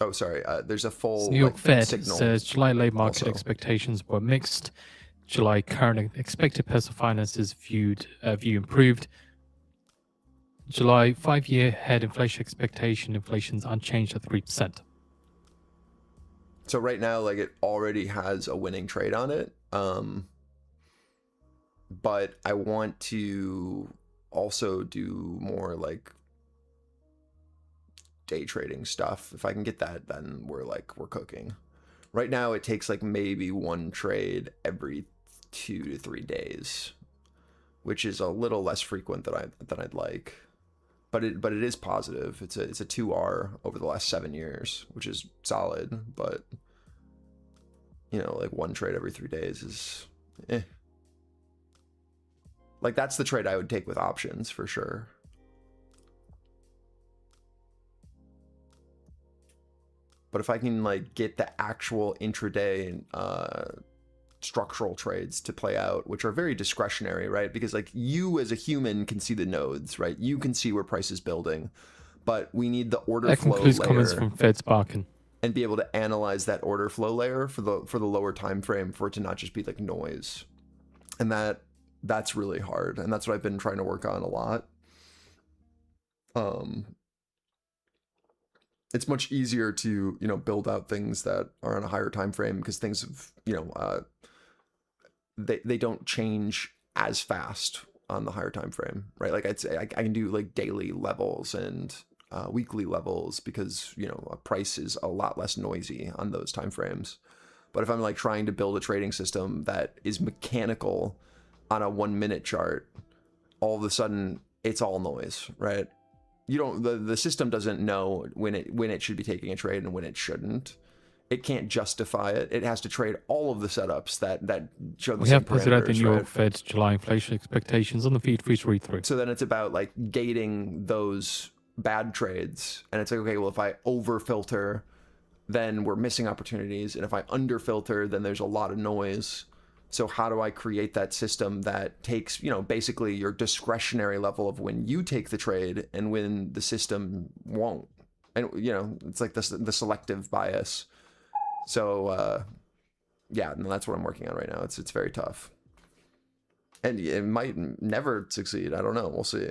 Speaker 1: Oh, sorry. There's a full
Speaker 3: New York
Speaker 1: like,
Speaker 3: Fed
Speaker 1: signal
Speaker 3: says July labor market
Speaker 1: also.
Speaker 3: expectations were mixed. July current expected personal finances view improved. July 5-year head inflation expectation, inflation's unchanged at 3%.
Speaker 1: So right now, like it already has a winning trade on it. But I want to also do more like day trading stuff. If I can get that, then we're cooking. Right now it takes like maybe one trade every 2 to 3 days, which is a little less frequent than I'd like. But it is positive. It's a 2R over the last 7 years, which is solid, but you know, like one trade every 3 days is like that's the trade I would take with options for sure. But if I can like get the actual intraday structural trades to play out, which are very discretionary, right? Because like you as a human can see the nodes, right? You can see where price is building, but we need the order
Speaker 3: That
Speaker 1: flow
Speaker 3: concludes
Speaker 1: layer
Speaker 3: comments from Fed's Barkin.
Speaker 1: and be able to analyze that order flow layer for the lower time frame for it to not just be like noise. And that's really hard, and that's what I've been trying to work on a lot. It's much easier to, you know, build out things that are on a higher time frame because things have, you know, they don't change as fast on the higher time frame, right? Like I'd say I can do like daily levels and weekly levels because, you know, a price is a lot less noisy on those time frames. But if I'm like trying to build a trading system that is mechanical on a 1 minute chart, all of a sudden it's all noise, right? You don't, the system doesn't know when it should be taking a trade and when it shouldn't. It can't justify it. It has to trade all of the setups that show the
Speaker 3: We
Speaker 1: same
Speaker 3: have posted out the
Speaker 1: parameters,
Speaker 3: New York
Speaker 1: right?
Speaker 3: Fed's July inflation expectations on the feed. Please read through.
Speaker 1: So then it's about like gating those bad trades, and it's like, okay, well, if I over filter, then we're missing opportunities, and if I under filter, then there's a lot of noise. So how do I create that system that takes, you know, basically your discretionary level of when you take the trade and when the system won't? And, you know, it's like the selective bias. So, yeah, no, that's what I'm working on right now. It's very tough. And it might never succeed. I don't know. We'll see.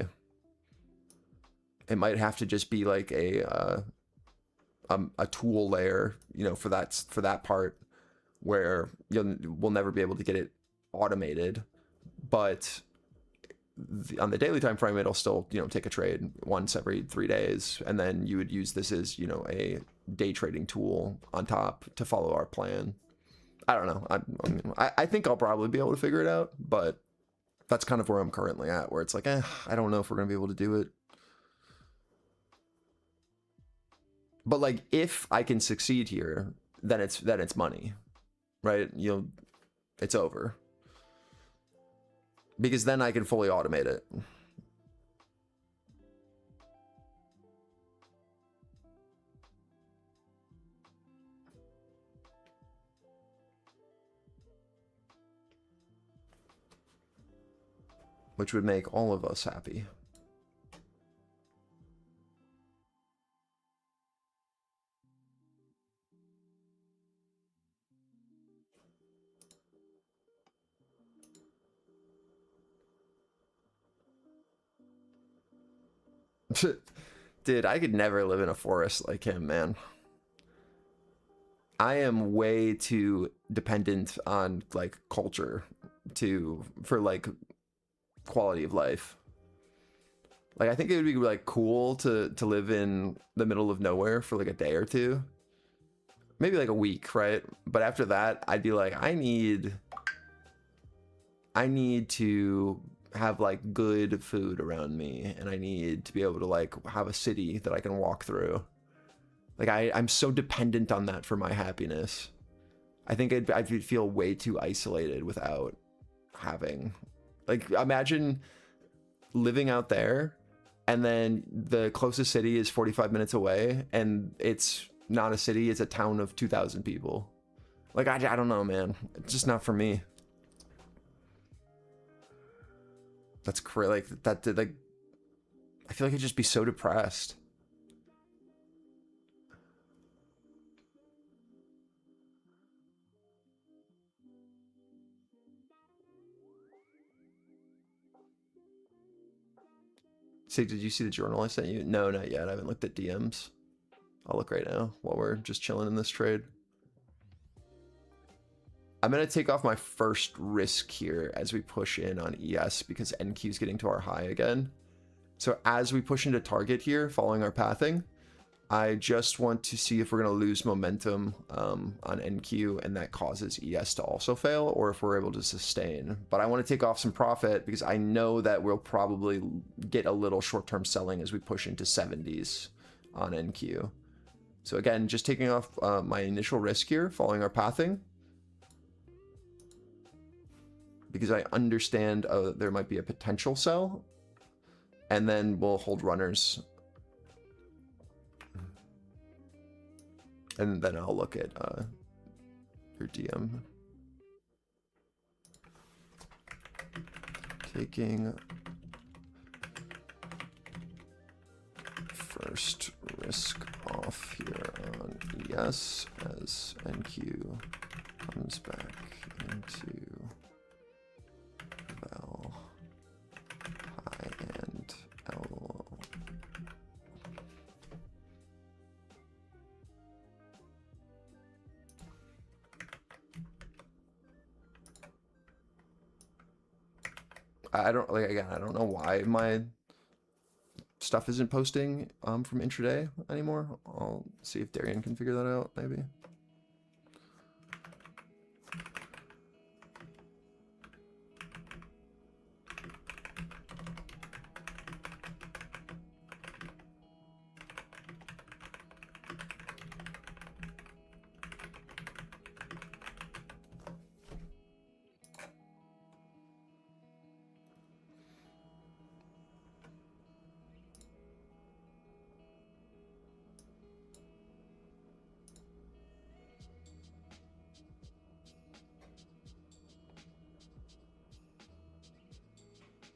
Speaker 1: It might have to just be like a tool layer, you know, for that part, where we'll never be able to get it automated, but on the daily time frame, it'll still, you know, take a trade once every 3 days, and then you would use this as, you know, a day trading tool on top to follow our plan. I don't know. I think I'll probably be able to figure it out, but that's kind of where I'm currently at, where it's like, I don't know if we're gonna be able to do it. But like, if I can succeed here, then it's money. Right? It's over. Because then I can fully automate it. Which would make all of us happy. Dude, I could never live in a forest like him, man. I am way too dependent on like culture for like quality of life. Like, I think it would be like cool to live in the middle of nowhere for like a day or two, maybe like a week, right? But after that, I'd be like, I need to have like good food around me, and I need to be able to like have a city that I can walk through. Like I'm so dependent on that for my happiness. I think I'd feel way too isolated without having, like, imagine living out there and then the closest city is 45 minutes away, and it's not a city, it's a town of 2,000 people. Like, I don't know, man. It's just not for me. That's crazy. Like, that did, like, I feel like I'd just be so depressed. Say, did you see the journal I sent you? No, not yet. I haven't looked at DMs. I'll look right now while we're just chilling in this trade. I'm going to take off my first risk here as we push in on ES because NQ is getting to our high again. So as we push into target here, following our pathing, I just want to see if we're going to lose momentum on NQ and that causes ES to also fail, or if we're able to sustain. But I want to take off some profit because I know that we'll probably get a little short-term selling as we push into 70s on NQ. So again, just taking off my initial risk here, following our pathing, because I understand there might be a potential sell, and then we'll hold runners. And then I'll look at your DM. Taking first risk off here on ES as NQ comes back into Val high and L. I don't, like, again, I don't know why my stuff isn't posting from intraday anymore. I'll see if Darian can figure that out, maybe.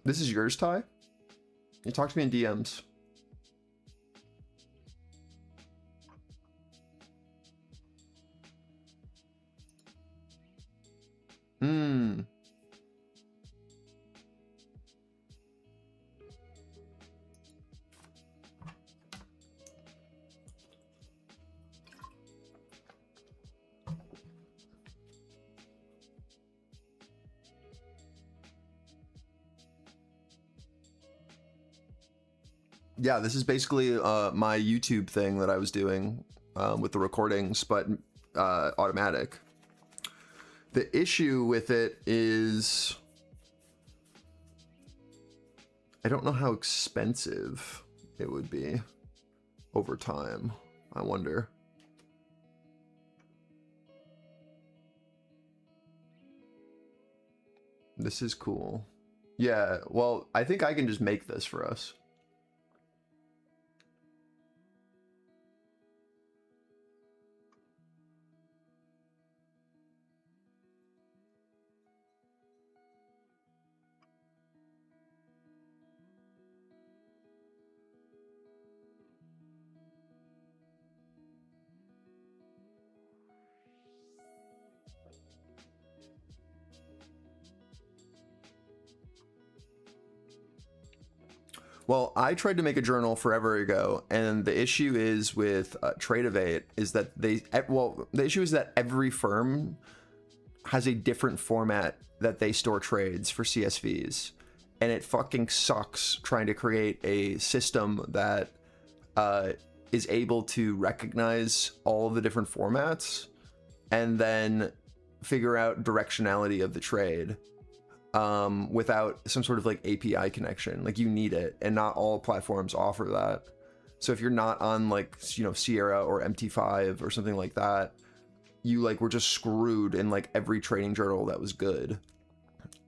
Speaker 1: This is yours, Ty? You talk to me in DMs. Yeah, this is basically my YouTube thing that I was doing with the recordings, but automatic. The issue with it is I don't know how expensive it would be over time. I wonder. This is cool. Yeah, well, I think I can just make this for us. Well, I tried to make a journal forever ago, and the issue is with Tradeify is that the issue is that every firm has a different format that they store trades for CSVs, and it fucking sucks trying to create a system that is able to recognize all of the different formats and then figure out directionality of the trade. Without some sort of like API connection. Like, you need it, and not all platforms offer that. So if you're not on, like, you know, Sierra or MT5 or something like that, you like were just screwed in like every trading journal that was good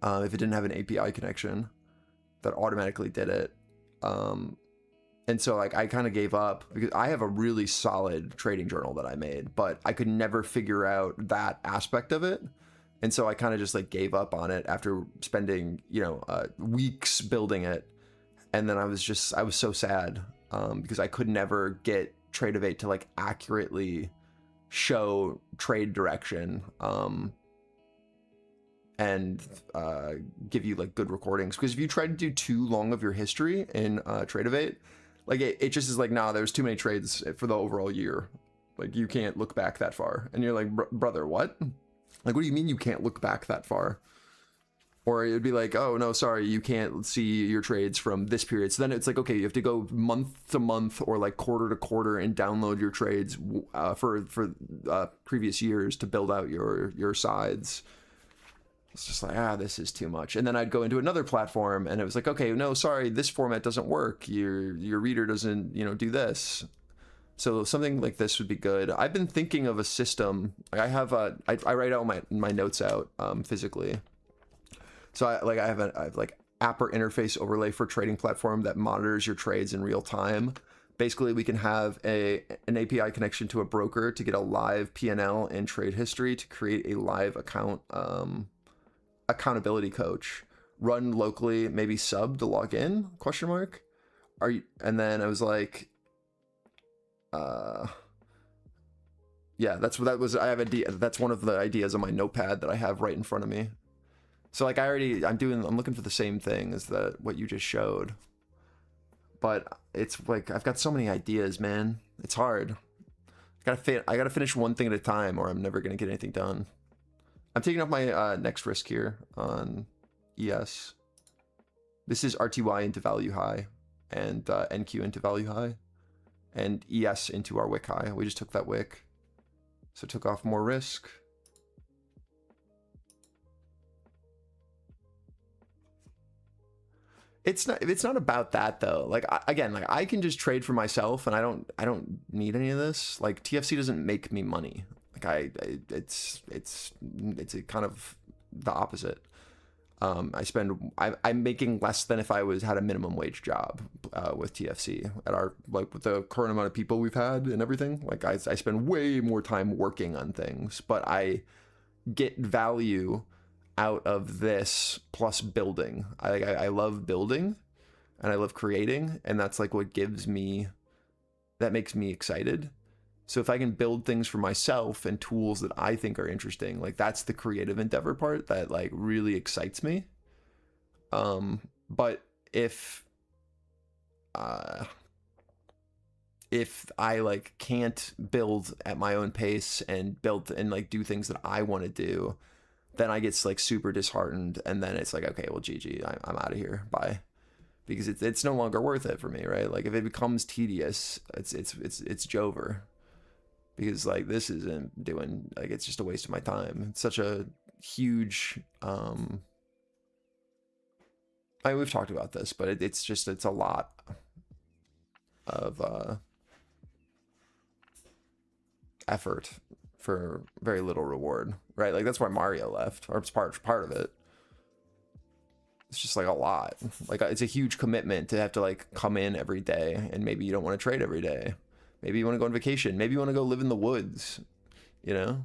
Speaker 1: if it didn't have an API connection that automatically did it. And so like I kind of gave up because I have a really solid trading journal that I made, but I could never figure out that aspect of it. And so I kind of just like gave up on it after spending, you know, weeks building it. And then I was so sad because I could never get Tradeify to like accurately show trade direction and give you like good recordings. Because if you try to do too long of your history in Tradeify, like it just is like, nah, there's too many trades for the overall year. Like you can't look back that far. And you're like, brother, what? Like, what do you mean you can't look back that far? Or it'd be like, oh, no, sorry, you can't see your trades from this period. So then it's like, okay, you have to go month to month or like quarter to quarter and download your trades for previous years to build out your sides. It's just like, this is too much. And then I'd go into another platform and it was like, okay, no, sorry, this format doesn't work. Your reader doesn't, you know, do this. So something like this would be good. I've been thinking of a system. I have I write out my notes out physically. So I have like app or interface overlay for trading platform that monitors your trades in real time. Basically, we can have an API connection to a broker to get a live P&L and trade history to create a live account accountability coach. Run locally, maybe sub to log in? Question mark. Are you? And then I was like, yeah, that's one of the ideas on my notepad that I have right in front of me. So like I'm looking for the same thing as what you just showed. But it's like, I've got so many ideas, man. It's hard. I gotta finish one thing at a time or I'm never gonna get anything done. I'm taking up my next risk here on ES. This is RTY into value high and NQ into value high and ES into our wick high. We just took that wick. So took off more risk. It's not about that though. Like again, like I can just trade for myself and I don't need any of this. Like TFC doesn't make me money. Like it's a kind of the opposite. I'm making less than if I had a minimum wage job with TFC at our, like with the current amount of people we've had and everything. Like I spend way more time working on things, but I get value out of this plus building. I love building and I love creating, and that's like what makes me excited. So if I can build things for myself and tools that I think are interesting, like that's the creative endeavor part that like really excites me. But if I like can't build at my own pace and build and like do things that I want to do, then I get like super disheartened, and then it's like, okay, well, GG, I'm out of here, bye, because it's no longer worth it for me, right? Like if it becomes tedious, it's Jover, because like this isn't doing, like it's just a waste of my time. It's such a huge I mean, we've talked about this, but it's a lot of effort for very little reward, right? Like that's why Mario left, or it's part of it. It's just like a lot. Like it's a huge commitment to have to like come in every day, and maybe you don't want to trade every day. Maybe you want to go on vacation. Maybe you want to go live in the woods, you know?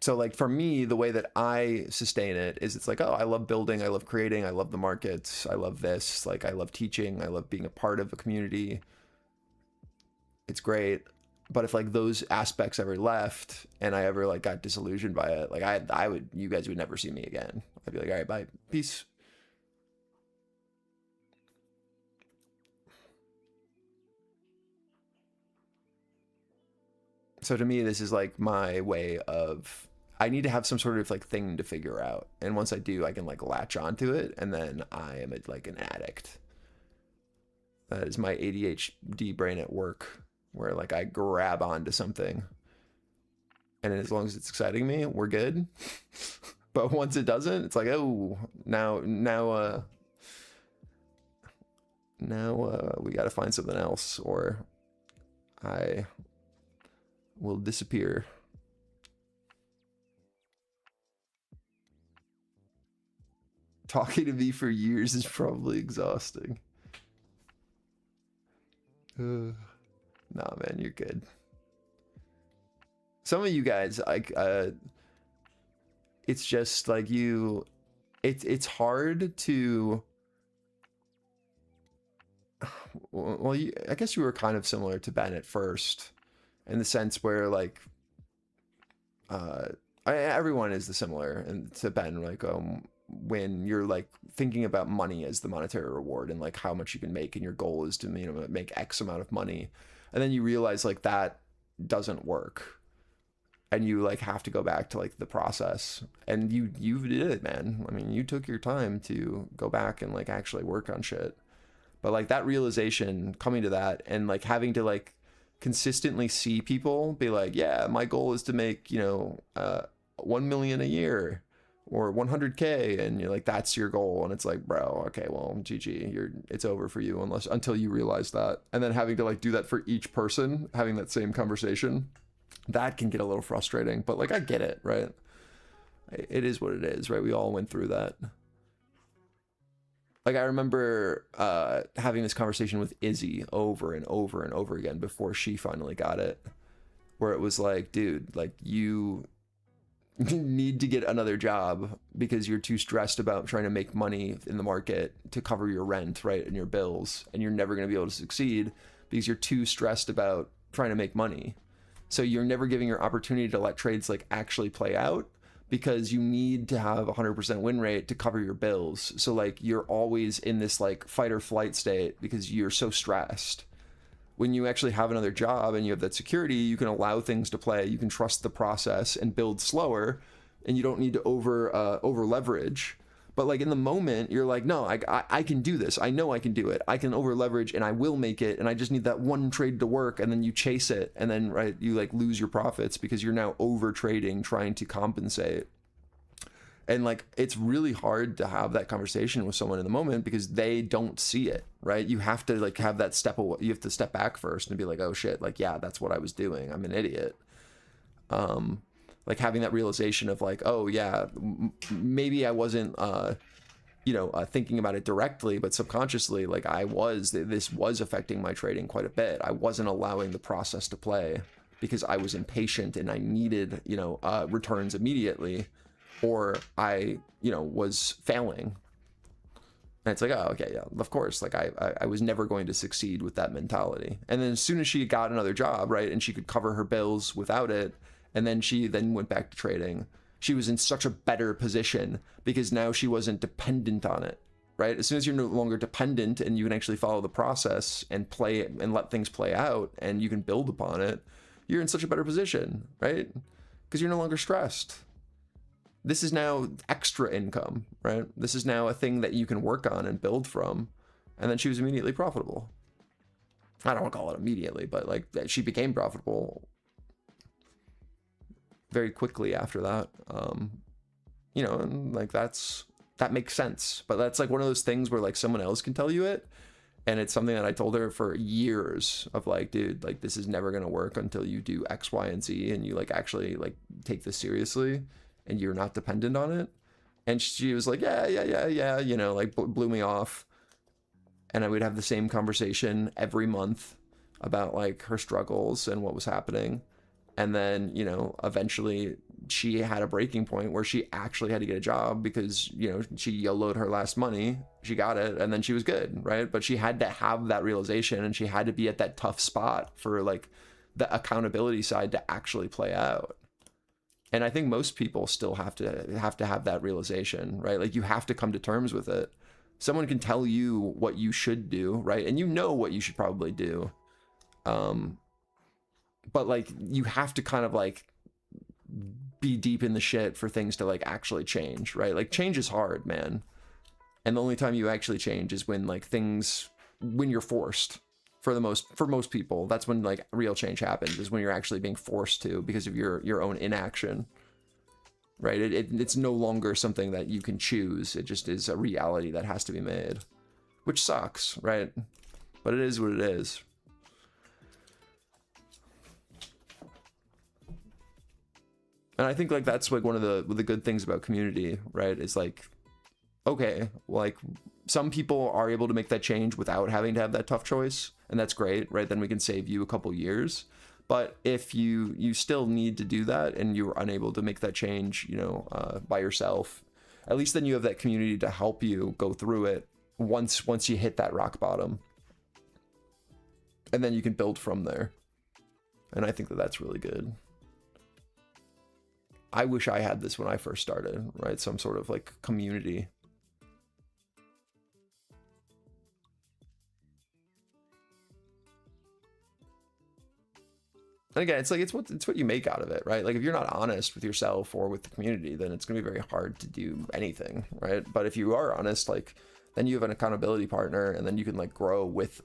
Speaker 1: So like for me, the way that I sustain it is it's like, oh, I love building, I love creating, I love the markets, I love this, like I love teaching, I love being a part of a community. It's great. But if like those aspects ever left and I ever like got disillusioned by it, like you guys would never see me again. I'd be like, all right, bye, peace. So to me, this is like my way of, I need to have some sort of like thing to figure out. And once I do, I can like latch onto it, and then I am like an addict. That is my ADHD brain at work, where like I grab onto something, and as long as it's exciting me, we're good. But once it doesn't, it's like, oh, now we got to find something else, or I will disappear. Talking to me for years is probably exhausting. Nah, man, you're good. Some of you guys, like, it's just like it's hard to, well, I guess you were kind of similar to Ben at first, in the sense where, like, everyone is similar, and to Ben, like, when you're like thinking about money as the monetary reward and like how much you can make, and your goal is to, you know, make X amount of money, and then you realize like that doesn't work, and you like have to go back to like the process, and you did it, man. I mean, you took your time to go back and like actually work on shit. But like that realization, coming to that, and like having to like consistently see people be like, yeah, my goal is to make, you know, 1 million a year or 100K, and you're like, that's your goal, and it's like, bro, okay, well, GG, it's over for you until you realize that. And then having to like do that for each person, having that same conversation, that can get a little frustrating. But like, I get it, right? It is what it is, right? We all went through that. Like, I remember having this conversation with Izzy over and over and over again before she finally got it, where it was like, dude, like, you need to get another job because you're too stressed about trying to make money in the market to cover your rent, right, and your bills, and you're never going to be able to succeed because you're too stressed about trying to make money. So you're never giving your opportunity to let trades like actually play out, because you need to have a 100% win rate to cover your bills. So like, you're always in this like fight or flight state because you're so stressed. When you actually have another job and you have that security, you can allow things to play. You can trust the process and build slower, and you don't need to over leverage. But like in the moment, you're like, no, I can do this. I know I can do it. I can over leverage, and I will make it. And I just need that one trade to work. And then you chase it, and then right, you like lose your profits because you're now over trading, trying to compensate. And like, it's really hard to have that conversation with someone in the moment because they don't see it, right? You have to like have that step away. You have to step back first and be like, oh shit, like, yeah, that's what I was doing. I'm an idiot. Like having that realization of like, oh yeah, maybe I wasn't, thinking about it directly, but subconsciously, like this was affecting my trading quite a bit. I wasn't allowing the process to play because I was impatient and I needed, returns immediately, or I, was failing. And it's like, oh, okay, yeah, of course. Like I was never going to succeed with that mentality. And then as soon as she got another job, right, and she could cover her bills without it, and then she then went back to trading, she was in such a better position because now she wasn't dependent on it, right? As soon as you're no longer dependent and you can actually follow the process and play it and let things play out and you can build upon it, you're in such a better position, right? Because you're no longer stressed. This is now extra income, right? This is now a thing that you can work on and build from. And then she was immediately profitable. I don't want to call it immediately, but like she became profitable very quickly after that. And like that makes sense. But that's like one of those things where like someone else can tell you it. And it's something that I told her for years of like, dude, like this is never going to work until you do X, Y, and Z. And you like actually like take this seriously and you're not dependent on it. And she was like, yeah, like blew me off. And I would have the same conversation every month about like her struggles and what was happening. And then, eventually she had a breaking point where she actually had to get a job because, she YOLO'd her last money. She got it and then she was good, right? But she had to have that realization and she had to be at that tough spot for like the accountability side to actually play out. And I think most people still have to have that realization, right? Like you have to come to terms with it. Someone can tell you what you should do, right? And you know what you should probably do. But like you have to kind of like be deep in the shit for things to like actually change, right? Like change is hard, man. And the only time you actually change is when like when you're forced. For most people, that's when like real change happens, is when you're actually being forced to because of your own inaction, right? It's no longer something that you can choose. It just is a reality that has to be made, which sucks, right? But it is what it is. And I think like that's like one of the good things about community, right? Is like, okay, like some people are able to make that change without having to have that tough choice. and that's great, right? Then we can save you a couple years. But if you still need to do that and you're unable to make that change, you know, by yourself, at least then you have that community to help you go through it once you hit that rock bottom, and then you can build from there. And I think that that's really good. I wish I had this when I first started, right? Some sort of like community. And again, it's like it's what you make out of it, right? Like if you're not honest with yourself or with the community, then it's gonna be very hard to do anything, right? But if you are honest, like then you have an accountability partner, and then you can like grow with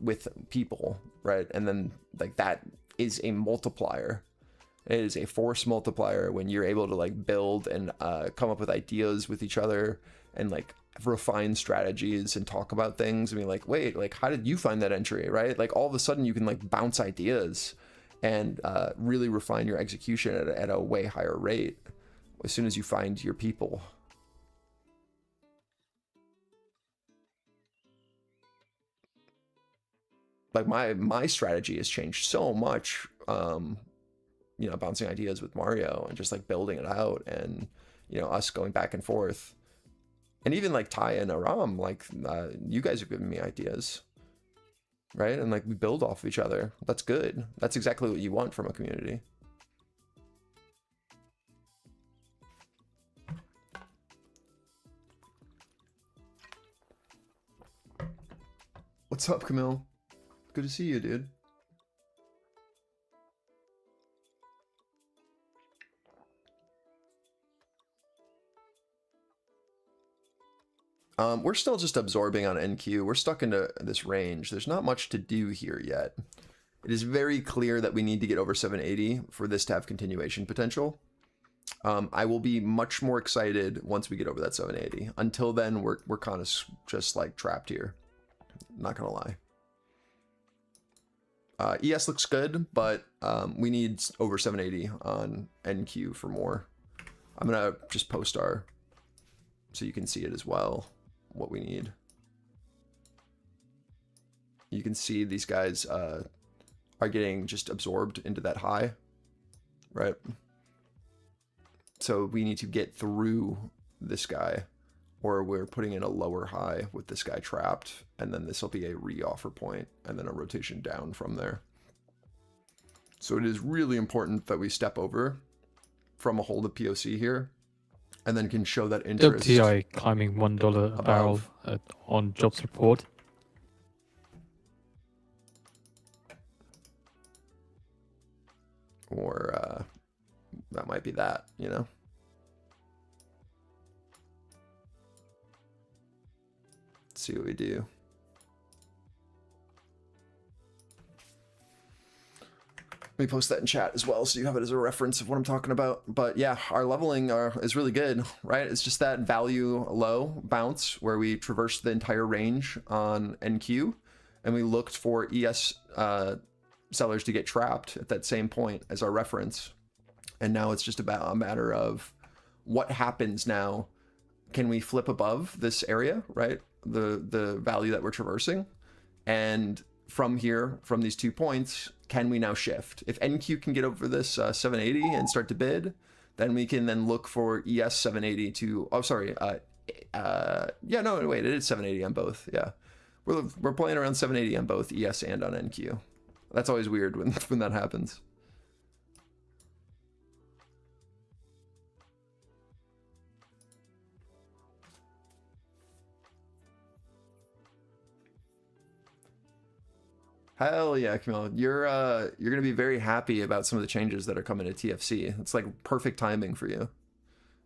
Speaker 1: people, right? And then like that is a multiplier. It is a force multiplier when you're able to like build and come up with ideas with each other and like refine strategies and talk about things and be like, wait, like how did you find that entry, right? Like all of a sudden you can like bounce ideas and really refine your execution at a way higher rate as soon as you find your people. Like my strategy has changed so much, you know, bouncing ideas with Mario and just like building it out, and you know, us going back and forth, and even like Ty and Aram, like you guys have given me ideas, right? And like we build off of each other. That's good. That's exactly what you want from a community. What's up, Camille? Good to see you, dude. We're still just absorbing on NQ. We're stuck into this range. There's not much to do here yet. It is very clear that we need to get over 780 for this to have continuation potential. I will be much more excited once we get over that 780. Until then, we're kind of just like trapped here. Not gonna lie. ES looks good, but we need over 780 on NQ for more. I'm gonna just post our so you can see it as well, what we need. You can see these guys are getting just absorbed into that high, right? So we need to get through this guy, or we're putting in a lower high with this guy trapped, and then this will be a re-offer point and then a rotation down from there. So it is really important that we step over from a hold of POC here, and then can show that interest.
Speaker 3: WTI climbing $1 a barrel on jobs report.
Speaker 1: Or that might be that, you know. Let's see what we do. Let me post that in chat as well so you have it as a reference of what I'm talking about. But yeah, our leveling is really good, right? It's just that value low bounce where we traversed the entire range on NQ, and we looked for ES sellers to get trapped at that same point as our reference. And now it's just about a matter of what happens now. Can we flip above this area, right? The value that we're traversing, and from here, from these 2 points, can we now shift? If NQ can get over this 780 and start to bid, then we can then look for ES 780 to, oh, sorry. Yeah, no, wait, it is 780 on both. Yeah. We're playing around 780 on both ES and on NQ. That's always weird when that happens. Hell yeah, Camille. You're gonna be very happy about some of the changes that are coming to TFC. It's like perfect timing for you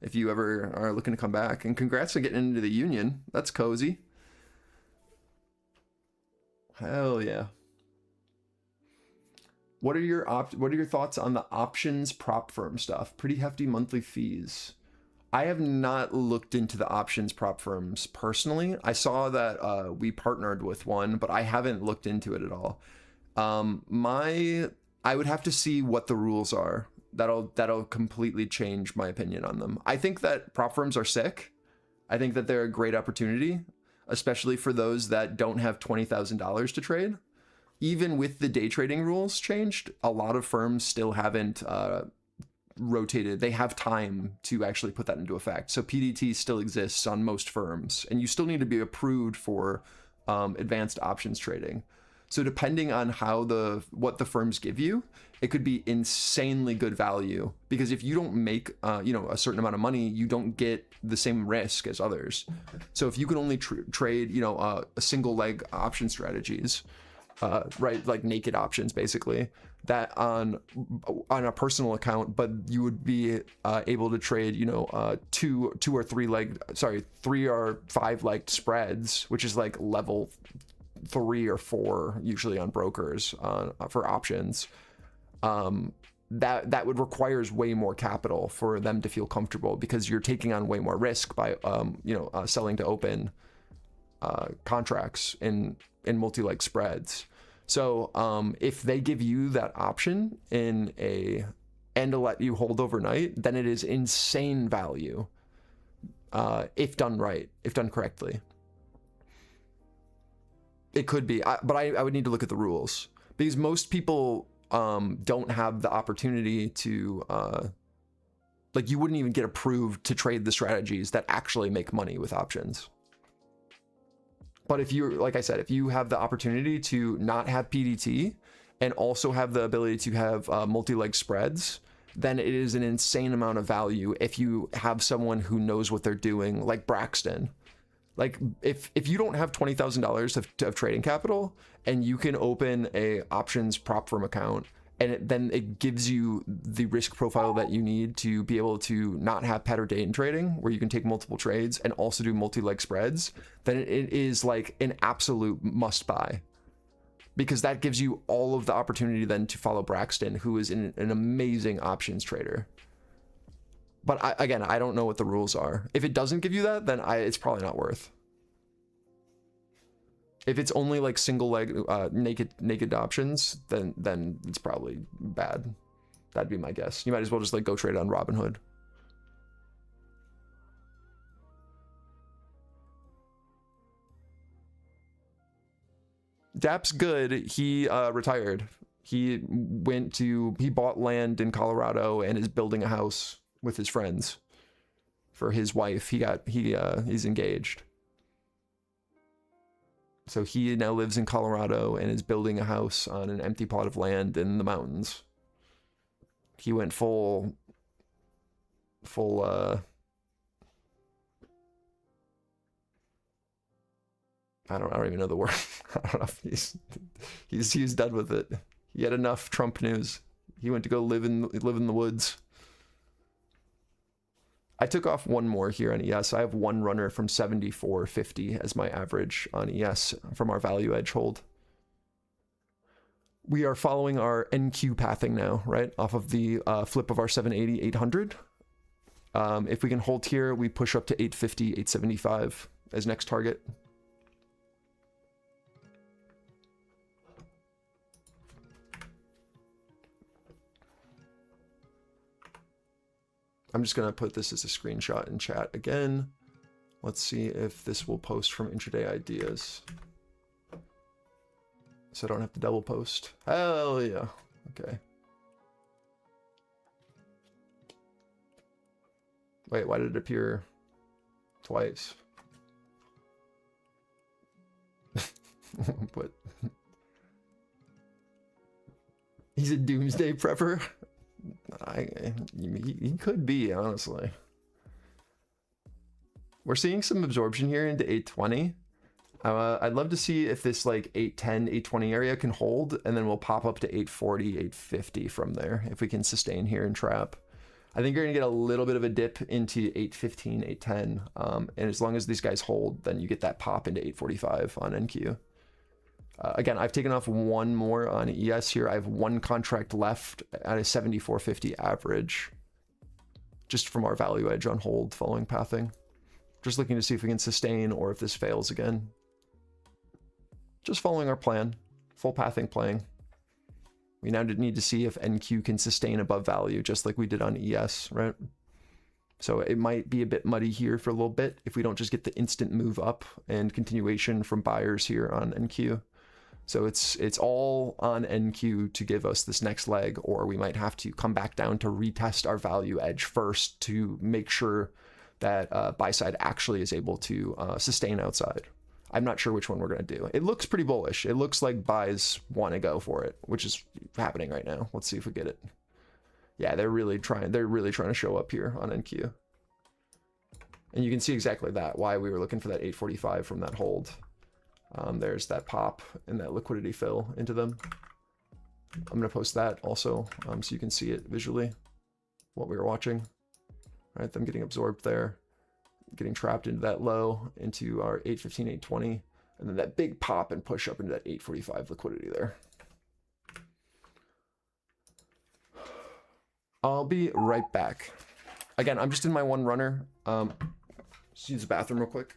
Speaker 1: if you ever are looking to come back. And congrats on getting into the union. That's cozy. Hell yeah. What are your thoughts on the options prop firm stuff? Pretty hefty monthly fees. I have not looked into the options prop firms personally. I saw that we partnered with one, but I haven't looked into it at all. I would have to see what the rules are. That'll completely change my opinion on them. I think that prop firms are sick. I think that they're a great opportunity, especially for those that don't have $20,000 to trade. even with the day trading rules changed, a lot of firms still haven't rotated. They have time to actually put that into effect. So PDT still exists on most firms, and you still need to be approved for advanced options trading. So depending on what the firms give you, it could be insanely good value, because if you don't make a certain amount of money, you don't get the same risk as others. So if you can only trade a single leg option strategies, right, like naked options basically, that on a personal account, but you would be able to trade two or three or five legged spreads, which is like level 3 or 4 usually on brokers for options. That would requires way more capital for them to feel comfortable, because you're taking on way more risk by selling to open contracts in multi-leg spreads. So if they give you that option and to let you hold overnight, then it is insane value if done right, if done correctly. It could be, but I would need to look at the rules, because most people don't have the opportunity to you wouldn't even get approved to trade the strategies that actually make money with options. But if you're, like I said, if you have the opportunity to not have PDT and also have the ability to have multi-leg spreads, then it is an insane amount of value if you have someone who knows what they're doing, like Braxton. Like if you don't have $20,000 of trading capital and you can open a options prop firm account, and then it gives you the risk profile that you need to be able to not have pet or day trading, where you can take multiple trades and also do multi-leg spreads, then it is like an absolute must buy, because that gives you all of the opportunity then to follow Braxton, who is an amazing options trader. But I don't know what the rules are. If it doesn't give you that, then it's probably not worth. If it's only like single leg naked options, then it's probably bad. That'd be my guess. You might as well just like go trade on Robinhood. Dap's good. He retired. He bought land in Colorado and is building a house with his friends for his wife. He's engaged. So he now lives in Colorado and is building a house on an empty plot of land in the mountains. He went full I don't even know the word. I don't know if he's done with it. He had enough Trump news. He went to go live in the woods. I took off one more here on ES. I have one runner from 74.50 as my average on ES from our value edge hold. We are following our NQ pathing now, right? Off of the flip of our 780, 800. If we can hold here, we push up to 850, 875 as next target. I'm just going to put this as a screenshot in chat again. Let's see if this will post from intraday ideas. So I don't have to double post. Hell yeah. Okay. Wait, why did it appear twice? What? He's a doomsday prepper? He could be, honestly. We're seeing some absorption here into 820. I'd love to see if this like 810, 820 area can hold, and then we'll pop up to 840, 850 from there if we can sustain here and trap. I think you're gonna get a little bit of a dip into 815, 810, and as long as these guys hold, then you get that pop into 845 on NQ. Again, I've taken off one more on ES here. I have one contract left at a 74.50 average, just from our value edge on hold following pathing. Just looking to see if we can sustain or if this fails again. Just following our plan, full pathing playing. We now need to see if NQ can sustain above value, just like we did on ES, right? So it might be a bit muddy here for a little bit if we don't just get the instant move up and continuation from buyers here on NQ. So it's all on NQ to give us this next leg, or we might have to come back down to retest our value edge first to make sure that buy side actually is able to sustain outside. I'm not sure which one we're going to do. It looks pretty bullish. It looks like buys want to go for it, which is happening right now. Let's see if we get it. Yeah, they're really trying to show up here on NQ. And you can see exactly that, why we were looking for that 845 from that hold. There's that pop and that liquidity fill into them. I'm going to post that also so you can see it visually, what we were watching. All right, them getting absorbed there, getting trapped into that low, into our 815, 820, and then that big pop and push up into that 845 liquidity there. I'll be right back. Again, I'm just in my one runner. Just use the bathroom real quick.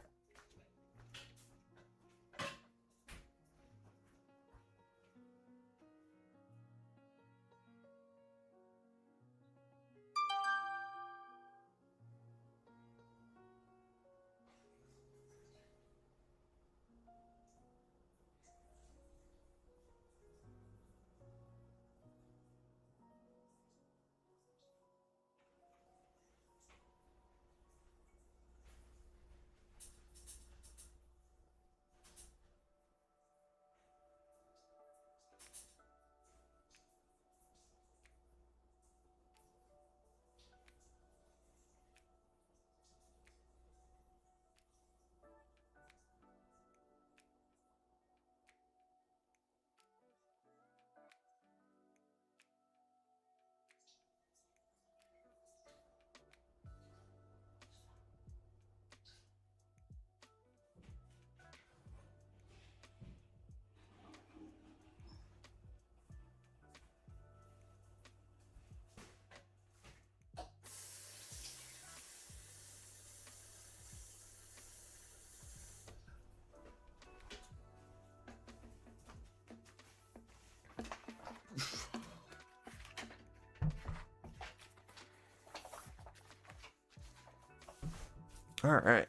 Speaker 1: All right.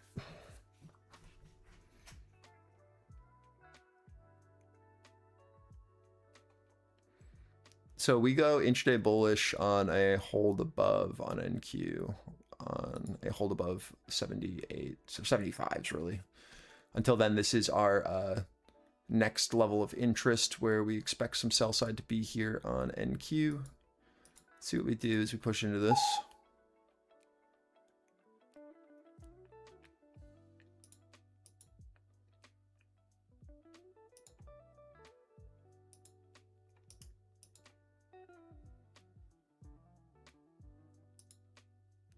Speaker 1: So we go intraday bullish on a hold above on NQ, on a hold above 78, so 75s really. Until then, this is our next level of interest where we expect some sell side to be here on NQ. Let's see what we do as we push into this.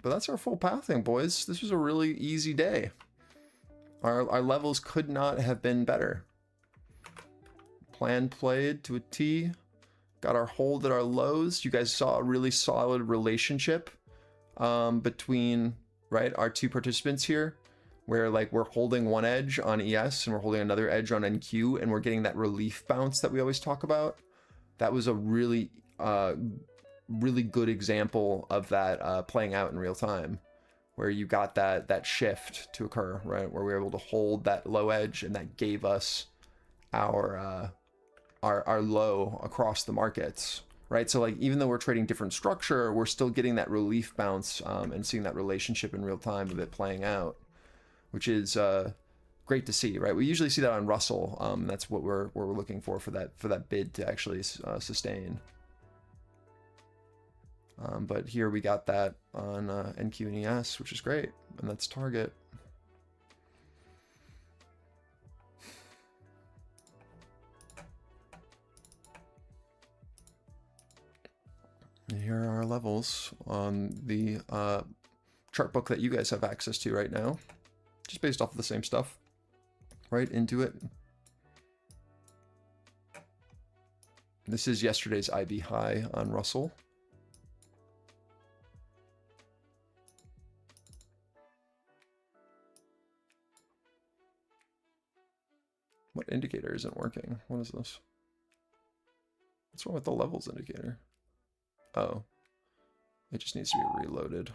Speaker 1: But that's our full pathing, boys. This was a really easy day. Our levels could not have been better. Plan played to a T. Got our hold at our lows. You guys saw a really solid relationship between, right, our two participants here, where like we're holding one edge on ES and we're holding another edge on NQ, and we're getting that relief bounce that we always talk about. That was a really good example of that playing out in real time, where you got that shift to occur, right, where we were able to hold that low edge, and that gave us our low across the markets, right? So like even though we're trading different structure, we're still getting that relief bounce and seeing that relationship in real time of it playing out, which is great to see, right? We usually see that on Russell. That's what we're looking for that bid to actually sustain. But here we got that on NQ and ES, which is great, and that's target. And here are our levels on the chart book that you guys have access to right now, just based off of the same stuff, right into it. This is yesterday's IB high on Russell. What indicator isn't working? What is this? What's wrong with the levels indicator? Oh, it just needs to be reloaded.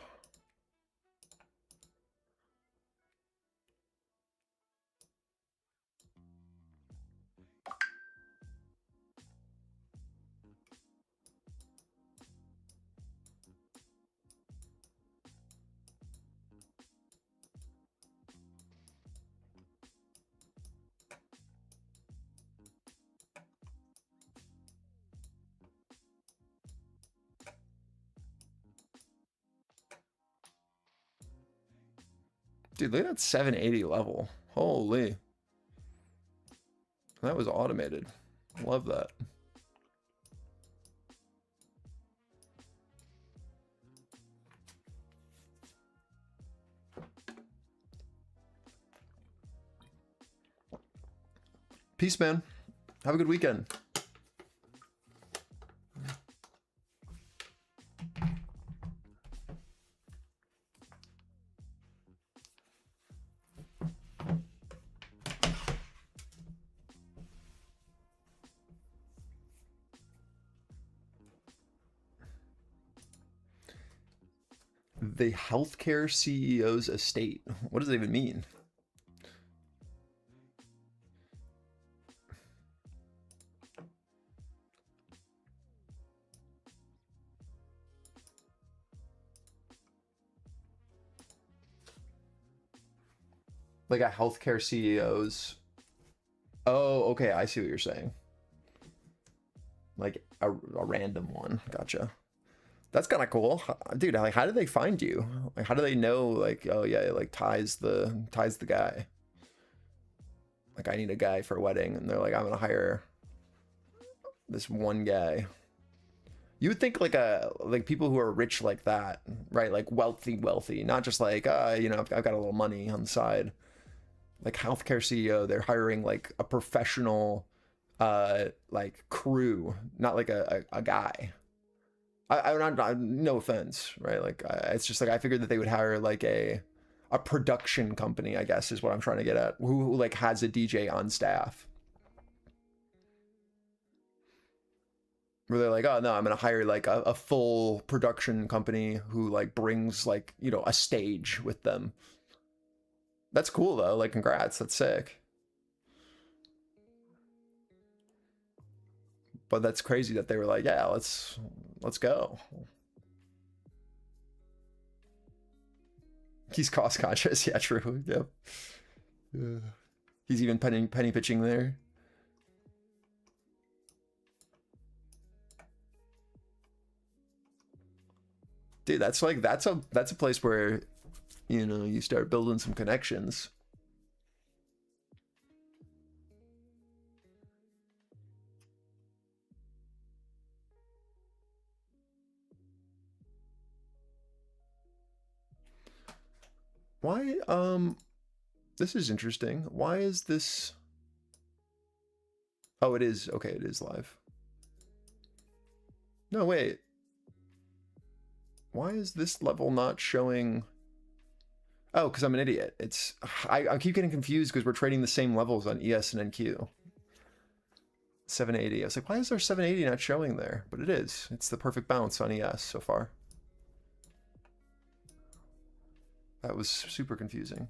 Speaker 1: Dude, look at that 780 level. Holy. That was automated. Love that. Peace, man. Have a good weekend. The healthcare CEO's estate. What does that even mean? Like a healthcare CEO's. Oh, okay. I see what you're saying. Like a random one. Gotcha. That's kind of cool, dude. Like, how do they find you? Like, how do they know? Like, oh yeah, like ties the guy. Like, I need a guy for a wedding, and they're like, I'm gonna hire this one guy. You would think like people who are rich like that, right? Like wealthy, not just like you know, I've got a little money on the side. Like healthcare CEO, they're hiring like a professional, like crew, not like a guy. I'm not, no offense, right? Like, it's just like I figured that they would hire like a production company, I guess is what I'm trying to get at, who like has a DJ on staff. Where they're like, oh no, I'm gonna hire like a full production company who like brings like, you know, a stage with them. That's cool though, like congrats, that's sick. But that's crazy that they were like, yeah, let's go. He's cost conscious. Yeah, true. Yep. Yeah. He's even penny pitching there. Dude, that's like that's a place where, you know, you start building some connections. Why this is interesting. Why is this? Oh, it is. Okay, it is live. No, wait. Why is this level not showing? Oh, because I'm an idiot. It's I keep getting confused because we're trading the same levels on ES and NQ. 780. I was like, why is there 780 not showing there? But it is. It's the perfect bounce on ES so far. That was super confusing.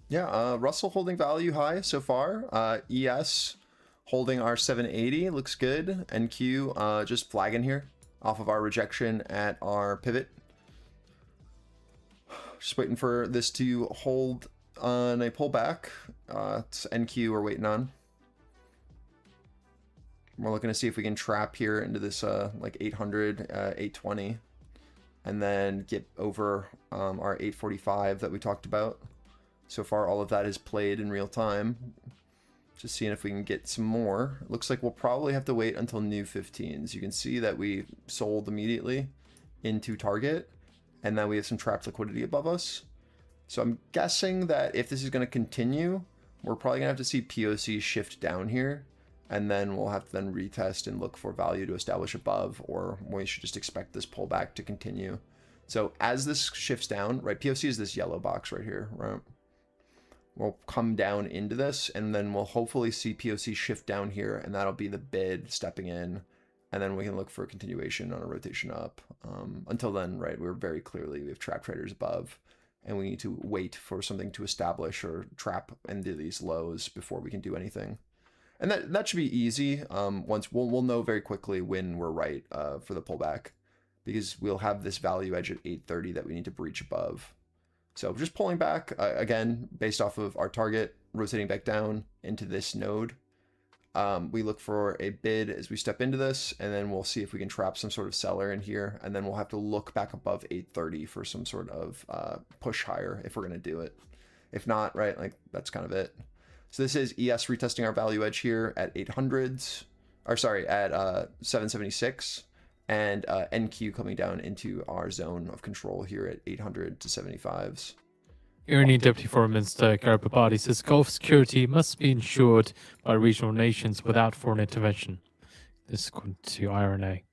Speaker 1: Yeah, Russell holding value high so far. ES holding our 780 looks good. NQ just flagging here off of our rejection at our pivot. Just waiting for this to hold on a pullback. It's NQ we're waiting on. We're looking to see if we can trap here into this like 800, 820, and then get over our 845 that we talked about. So far, all of that is played in real time. Just seeing if we can get some more. It looks like we'll probably have to wait until new 15s. You can see that we sold immediately into target, and then we have some trapped liquidity above us. So I'm guessing that if this is going to continue, we're probably going to have to see POC shift down here, and then we'll have to then retest and look for value to establish above, or we should just expect this pullback to continue. So as this shifts down, right, POC is this yellow box right here, right? We'll come down into this, and then we'll hopefully see POC shift down here, and that'll be the bid stepping in, and then we can look for a continuation on a rotation up. Until then, right, we have trap traders above, and we need to wait for something to establish or trap into these lows before we can do anything. And that should be easy. Once we'll know very quickly when we're right for the pullback, because we'll have this value edge at 830 that we need to breach above. So just pulling back, again, based off of our target, rotating back down into this node. We look for a bid as we step into this, and then we'll see if we can trap some sort of seller in here, and then we'll have to look back above 830 for some sort of push higher if we're going to do it. If not, right, like that's kind of it. So this is ES retesting our value edge here at 800s, or sorry, at 776. And NQ coming down into our zone of control here at 800 to 75s.
Speaker 3: Iranian Deputy Foreign Minister Garibabadi says Gulf security must be ensured by regional nations without foreign intervention. This is according to IRNA.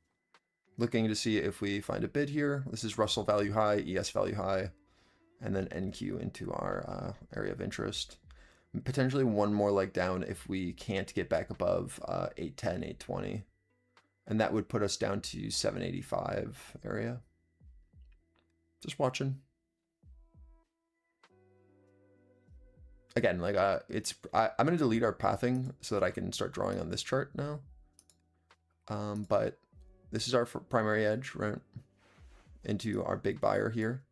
Speaker 1: Looking to see if we find a bid here. This is Russell value high, ES value high, and then NQ into our area of interest. Potentially one more leg down if we can't get back above 810, 820. And that would put us down to 785 area. Just watching. Again, like I'm going to delete our pathing so that I can start drawing on this chart now. But this is our primary edge, right? Into our big buyer here.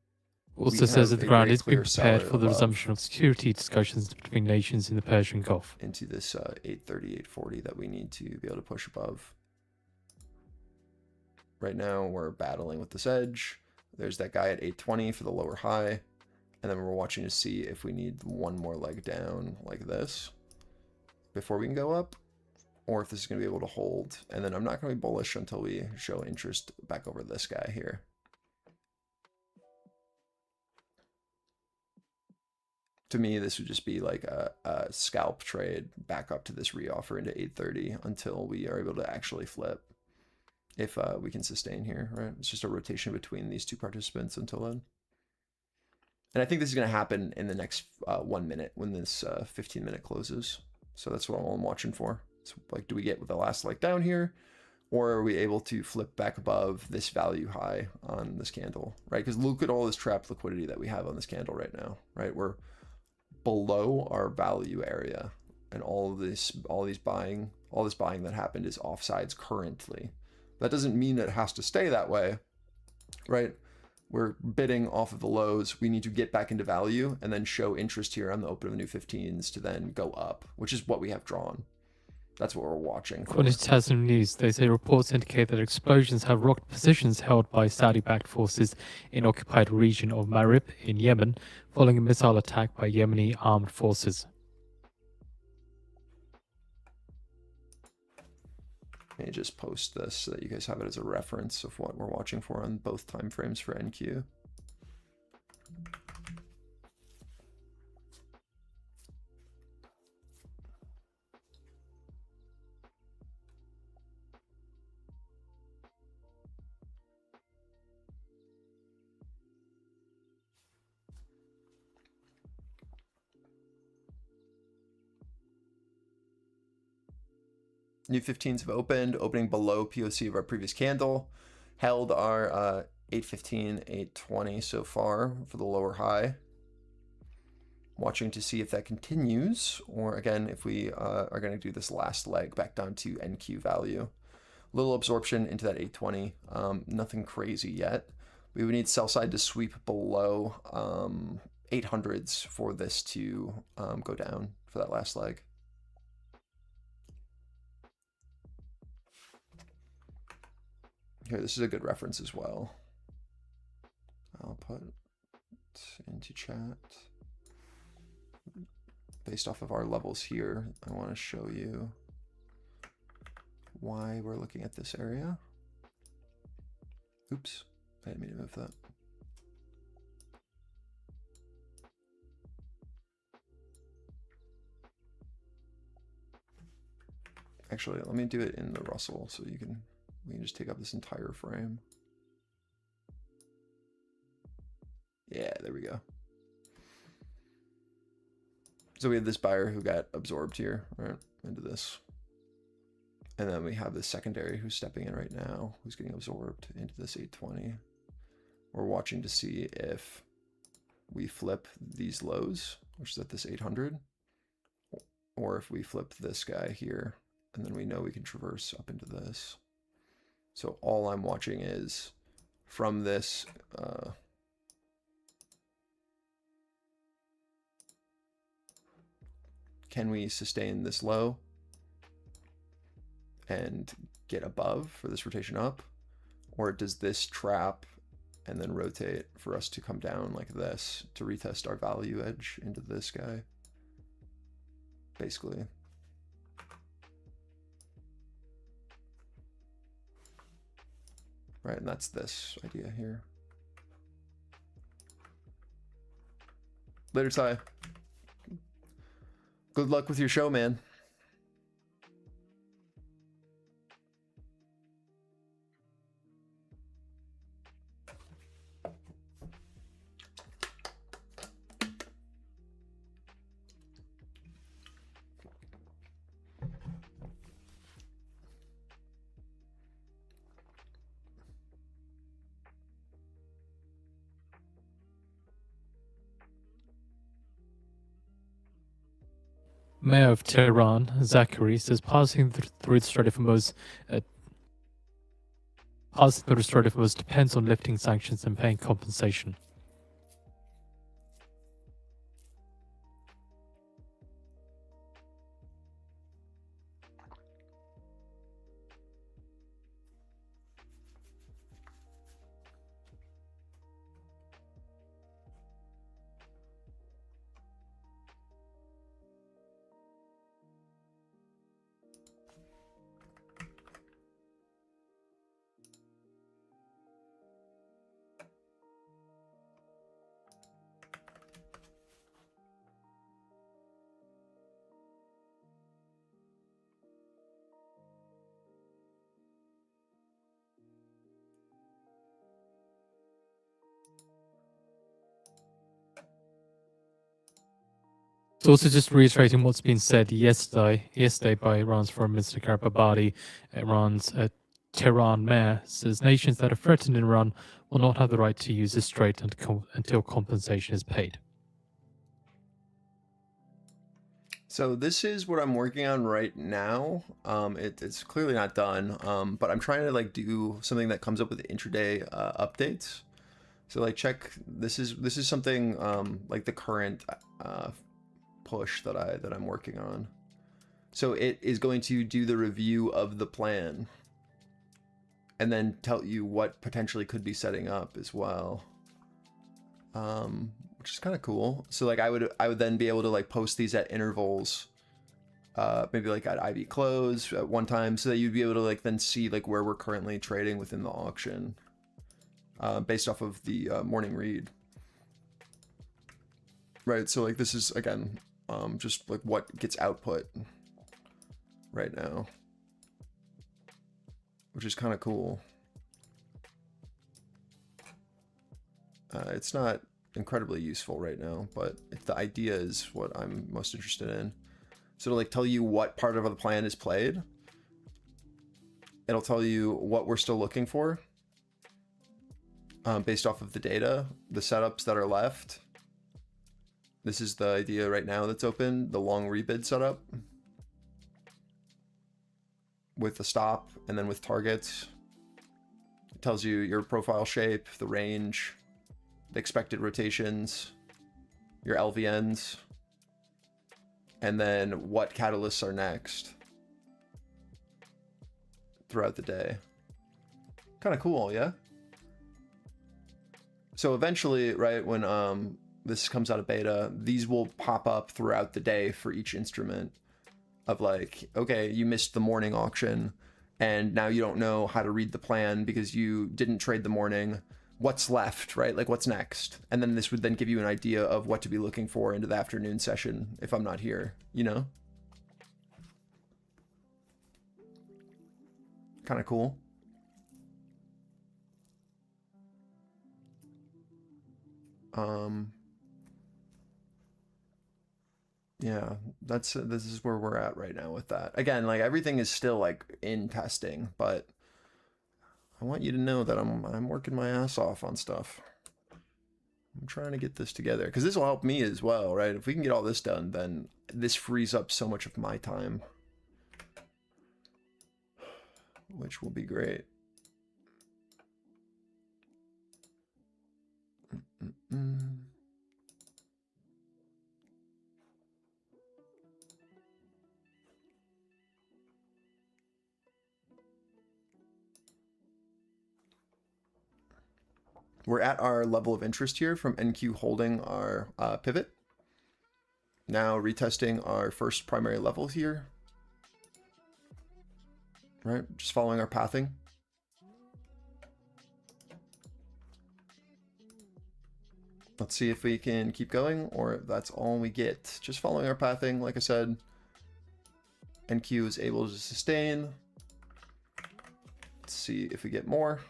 Speaker 3: Also says that the ground is being prepared for the resumption of security discussions between nations in the Persian Gulf.
Speaker 1: Into this 830, 840 that we need to be able to push above. Right now, we're battling with this edge. There's that guy at 820 for the lower high. And then we're watching to see if we need one more leg down like this before we can go up, or if this is going to be able to hold. And then I'm not going to be bullish until we show interest back over this guy here. To me, this would just be like a scalp trade back up to this reoffer into 830 until we are able to actually flip. If we can sustain here, right? It's just a rotation between these two participants until then. And I think this is going to happen in the next 1 minute when this 15-minute closes. So that's what I'm watching for. So like, do we get with the last leg down here? Or are we able to flip back above this value high on this candle, right? Because look at all this trapped liquidity that we have on this candle right now, right? We're below our value area, and all this buying that happened is offsides currently. That doesn't mean it has to stay that way, right? We're bidding off of the lows. We need to get back into value and then show interest here on the open of new 15s to then go up, which is what we have drawn. That's what we're watching for.
Speaker 3: According to Tasnim News, they say reports indicate that explosions have rocked positions held by Saudi-backed forces in occupied region of Marib in Yemen following a missile attack by Yemeni armed forces.
Speaker 1: Let me just post this so that you guys have it as a reference of what we're watching for on both time frames for NQ. New 15s have opened, opening below POC of our previous candle. Held our 815, 820 so far for the lower high. watching to see if that continues, or again, if we are going to do this last leg back down to NQ value. Little absorption into that 820, nothing crazy yet. We would need sell side to sweep below 800s for this to go down for that last leg. Here, this is a good reference as well. I'll put it into chat. Based off of our levels here, I want to show you why we're looking at this area. Oops, I didn't mean to move that. Actually, let me do it in the Russell so we can just take up this entire frame. Yeah, there we go. So we have this buyer who got absorbed here, right, into this. And then we have this secondary who's stepping in right now, who's getting absorbed into this 820. We're watching to see if we flip these lows, which is at this 800, or if we flip this guy here, and then we know we can traverse up into this. So all I'm watching is from this, can we sustain this low and get above for this rotation up? Or does this trap and then rotate for us to come down like this to retest our value edge into this guy? Basically. Right, and that's this idea here. Later, Ty. Good luck with your show, man.
Speaker 3: Mayor of Tehran, Zachary, says passing through the Strait of Hormuz depends on lifting sanctions and paying compensation. It's also just reiterating what's been said yesterday by Iran's Foreign Minister Karababadi. Iran's Tehran mayor says nations that are threatened in Iran will not have the right to use this strait until compensation is paid.
Speaker 1: So this is what I'm working on right now. It's clearly not done, but I'm trying to like do something that comes up with intraday updates. So like check, this is something like the current push that I'm working on. So it is going to do the review of the plan and then tell you what potentially could be setting up as well, which is kind of cool. So like I would then be able to like post these at intervals, maybe like at IB close at one time, so that you'd be able to like then see like where we're currently trading within the auction, based off of the morning read. Right, so like this is again just like what gets output right now, which is kind of cool. It's not incredibly useful right now, but the idea is what I'm most interested in. So to like tell you what part of the plan is played, it'll tell you what we're still looking for, based off of the data, the setups that are left, This is the idea right now that's open, the long rebid setup with the stop and then with targets. It tells you your profile shape, the range, the expected rotations, your LVNs, and then what catalysts are next throughout the day. Kind of cool, yeah? So eventually, right, when this comes out of beta, these will pop up throughout the day for each instrument of like, okay, you missed the morning auction and now you don't know how to read the plan because you didn't trade the morning. What's left, right? Like what's next? And then this would then give you an idea of what to be looking for into the afternoon session if I'm not here, you know? Kind of cool. Yeah, this is where we're at right now with that. Again, like everything is still like in testing, but I want you to know that I'm working my ass off on stuff. I'm trying to get this together because this will help me as well, right? If we can get all this done, then this frees up so much of my time, which will be great. We're at our level of interest here from NQ holding our pivot. Now retesting our first primary level here. Right, just following our pathing. Let's see if we can keep going or if that's all we get. Just following our pathing, like I said. NQ is able to sustain. Let's see if we get more.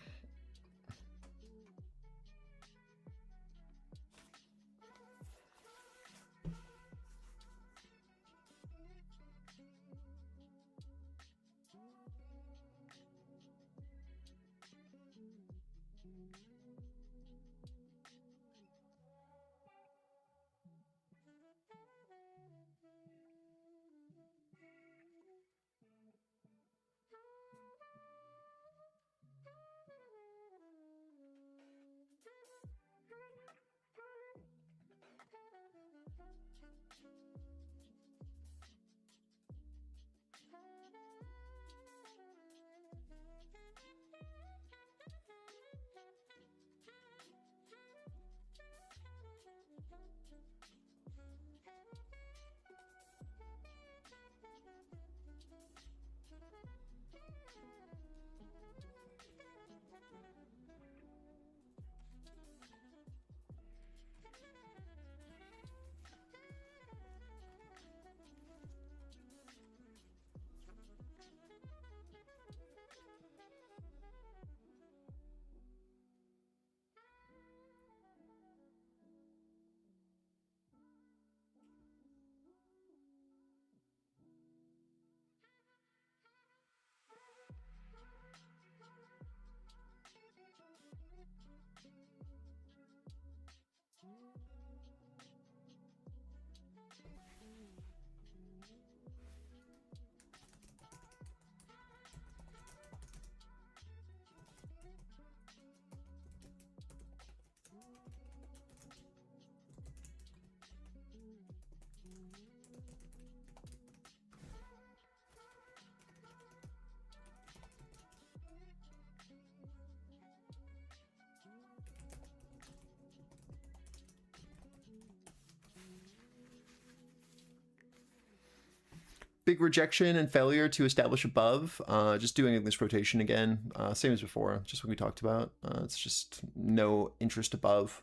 Speaker 1: Big rejection and failure to establish above. Just doing this rotation again, same as before, just what we talked about. It's just no interest above.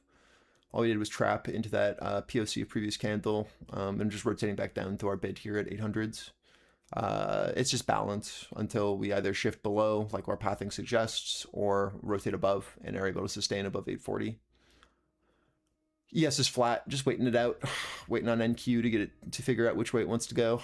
Speaker 1: All we did was trap into that POC of previous candle and just rotating back down to our bid here at 800s. It's just balance until we either shift below, like our pathing suggests, or rotate above and are able to sustain above 840. ES is flat, just waiting it out, waiting on NQ to get it to figure out which way it wants to go.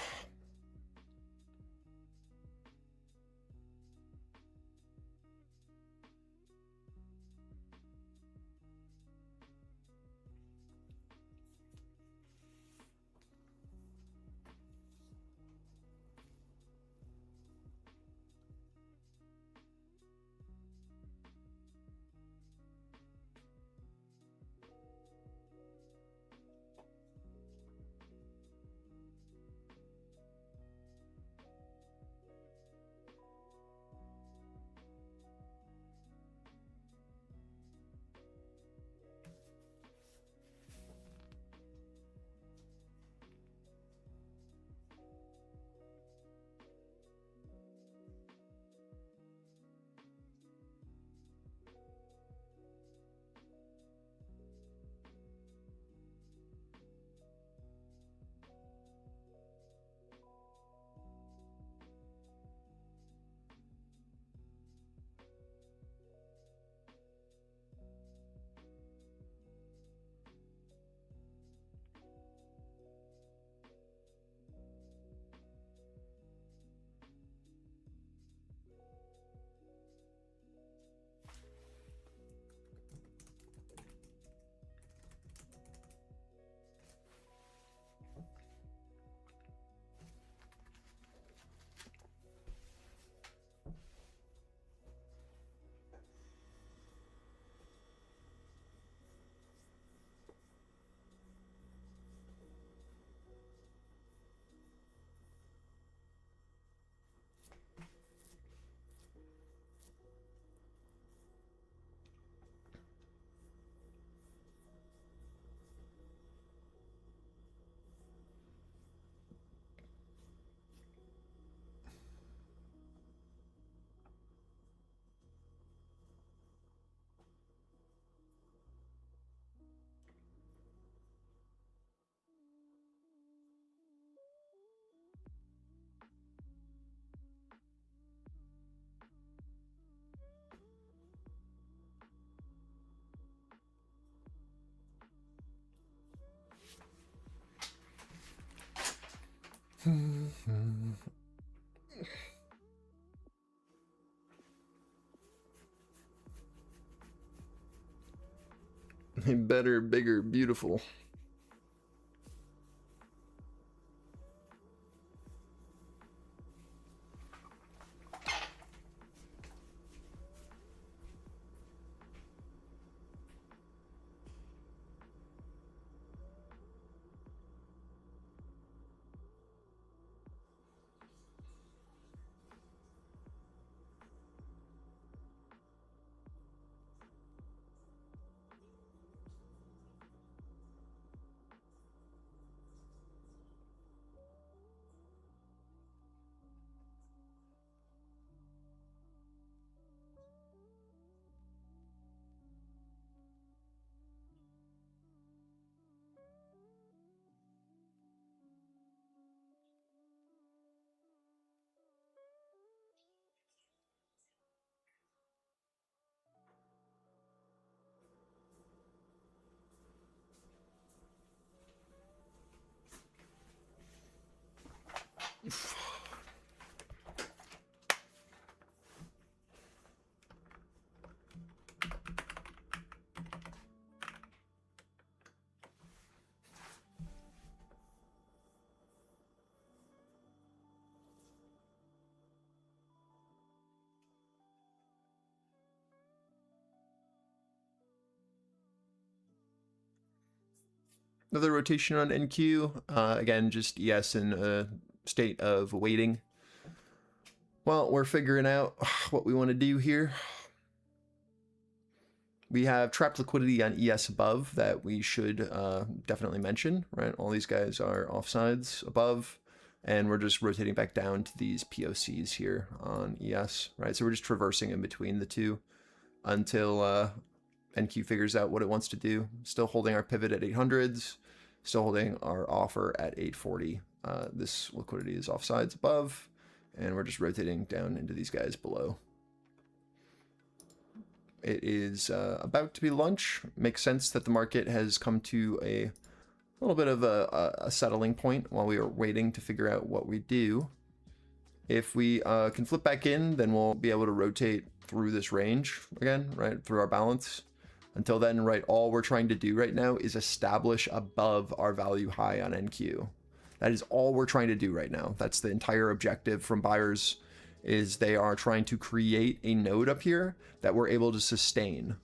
Speaker 1: Better, bigger, beautiful. Another rotation on NQ. Again, just ES in a state of waiting. Well, we're figuring out what we want to do here. We have trapped liquidity on ES above that we should definitely mention, right? All these guys are offsides above, and we're just rotating back down to these POCs here on ES, right? So we're just traversing in between the two until NQ figures out what it wants to do. Still holding our pivot at 800s, still holding our offer at 840. This liquidity is offsides above, and we're just rotating down into these guys below. It is about to be lunch. Makes sense that the market has come to a little bit of a settling point while we are waiting to figure out what we do. If we can flip back in, then we'll be able to rotate through this range again, right, through our balance. Until then, right, all we're trying to do right now is establish above our value high on NQ. That is all we're trying to do right now. That's the entire objective from buyers, is they are trying to create a node up here that we're able to sustain.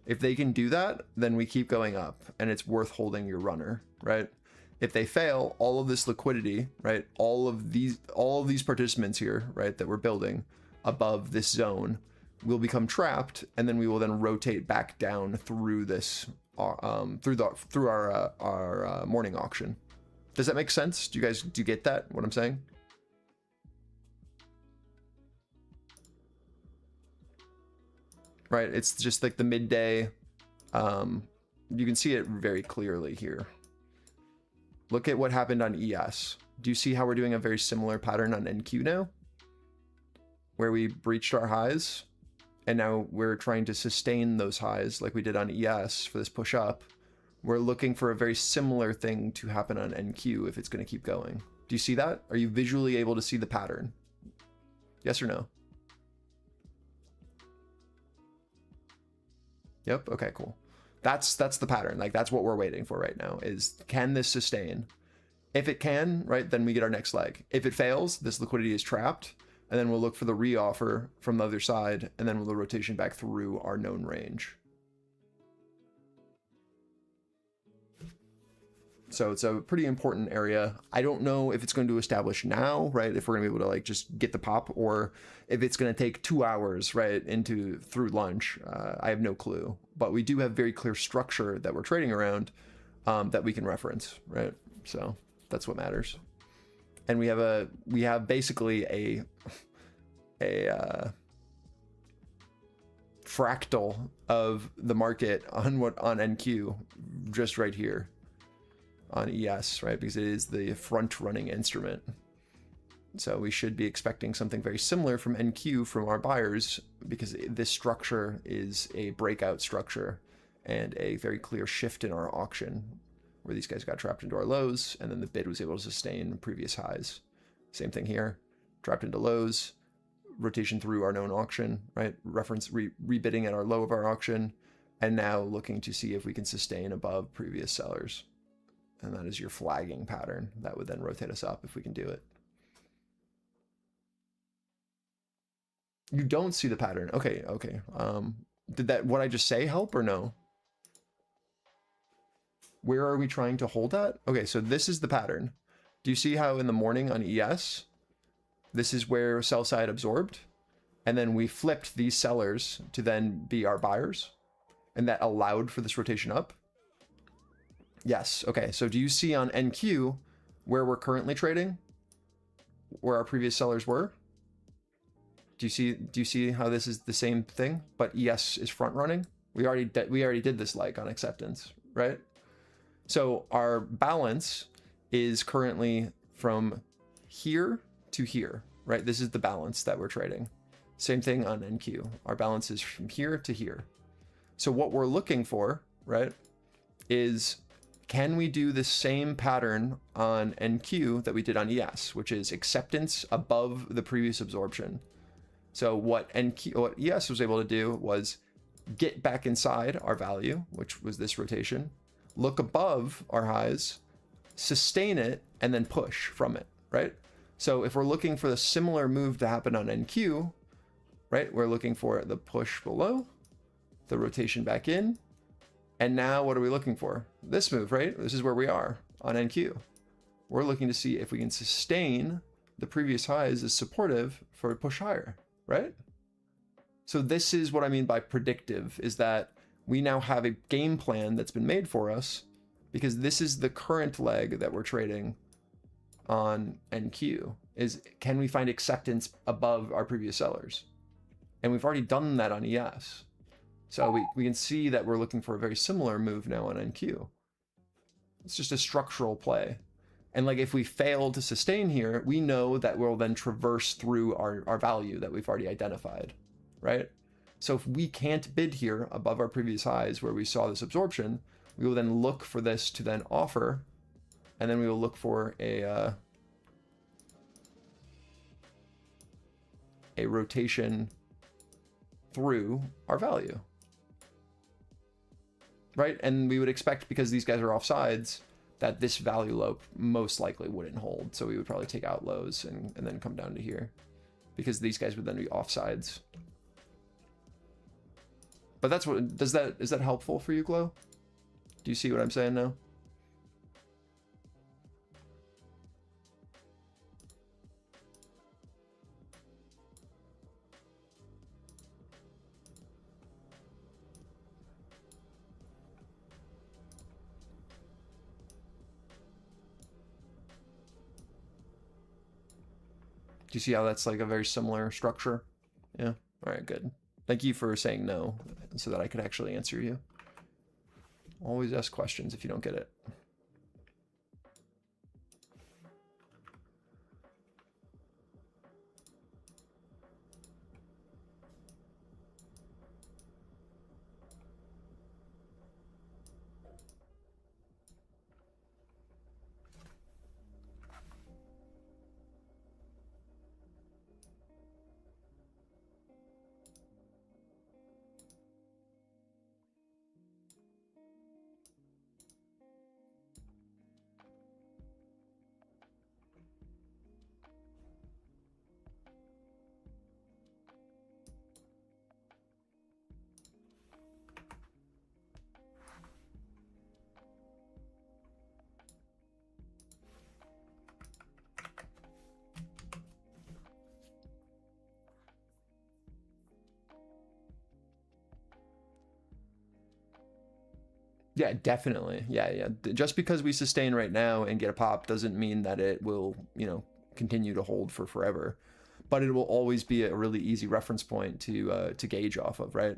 Speaker 1: If they can do that, then we keep going up, and it's worth holding your runner, right? If they fail, all of this liquidity, right, all of these participants here, right, that we're building above this zone will become trapped, and then we will then rotate back down through this through our morning auction. Does that make sense? Do you get that, what I'm saying? Right, it's just like the midday. You can see it very clearly here. Look at what happened on ES. Do you see how we're doing a very similar pattern on NQ now? Where we breached our highs, and now we're trying to sustain those highs like we did on ES for this push up. We're looking for a very similar thing to happen on NQ if it's going to keep going. Do you see that? Are you visually able to see the pattern? Yes or no? Yep. Okay, cool. That's the pattern. Like, that's what we're waiting for right now, is can this sustain? If it can, right, then we get our next leg. If it fails, this liquidity is trapped, and then we'll look for the reoffer from the other side, and then we'll rotation back through our known range. So it's a pretty important area. I don't know if it's going to establish now, right? If we're gonna be able to like just get the pop, or if it's gonna take 2 hours, right, through lunch. I have no clue. But we do have very clear structure that we're trading around that we can reference, right? So that's what matters. And we have basically a fractal of the market on NQ just right here on ES, right? Because it is the front running instrument. So we should be expecting something very similar from NQ from our buyers, because this structure is a breakout structure and a very clear shift in our auction where these guys got trapped into our lows, and then the bid was able to sustain previous highs. Same thing here, dropped into lows, rotation through our known auction, right? Reference rebidding at our low of our auction, and now looking to see if we can sustain above previous sellers. And that is your flagging pattern. That would then rotate us up if we can do it. You don't see the pattern. Okay, okay. Did that, what I just say, help or no? Where are we trying to hold at? Okay, so this is the pattern. Do you see how in the morning on ES, this is where sell side absorbed, and then we flipped these sellers to then be our buyers, and that allowed for this rotation up? Yes. Okay, so do you see on NQ where we're currently trading, where our previous sellers were? Do you see how this is the same thing, but ES is front running? We already did this like on acceptance, right? So our balance is currently from here to here, right? This is the balance that we're trading. Same thing on NQ. Our balance is from here to here. So what we're looking for, right, is can we do the same pattern on NQ that we did on ES, which is acceptance above the previous absorption? So what ES was able to do was get back inside our value, which was this rotation, look above our highs, sustain it, and then push from it, right? So if we're looking for the similar move to happen on NQ, right, we're looking for the push below, the rotation back in, and now what are we looking for? This move, right? This is where we are on NQ. We're looking to see if we can sustain the previous highs as supportive for a push higher, right? So this is what I mean by predictive, is that we now have a game plan that's been made for us because this is the current leg that we're trading on NQ, is can we find acceptance above our previous sellers? And we've already done that on ES. So we can see that we're looking for a very similar move now on NQ. It's just a structural play. And like if we fail to sustain here, we know that we'll then traverse through our value that we've already identified, right? So if we can't bid here above our previous highs where we saw this absorption, we will then look for this to then offer, and then we will look for a rotation through our value, right? And we would expect, because these guys are off sides, that this value low most likely wouldn't hold. So we would probably take out lows and then come down to here, because these guys would then be off sides. But that's what, is that helpful for you, Glow? Do you see what I'm saying now? Do you see how that's like a very similar structure? Yeah. All right, good. Thank you for saying no so that I could actually answer you. Always ask questions if you don't get it. Yeah, definitely. Yeah. Just because we sustain right now and get a pop doesn't mean that it will, continue to hold for forever. But it will always be a really easy reference point to gauge off of, right?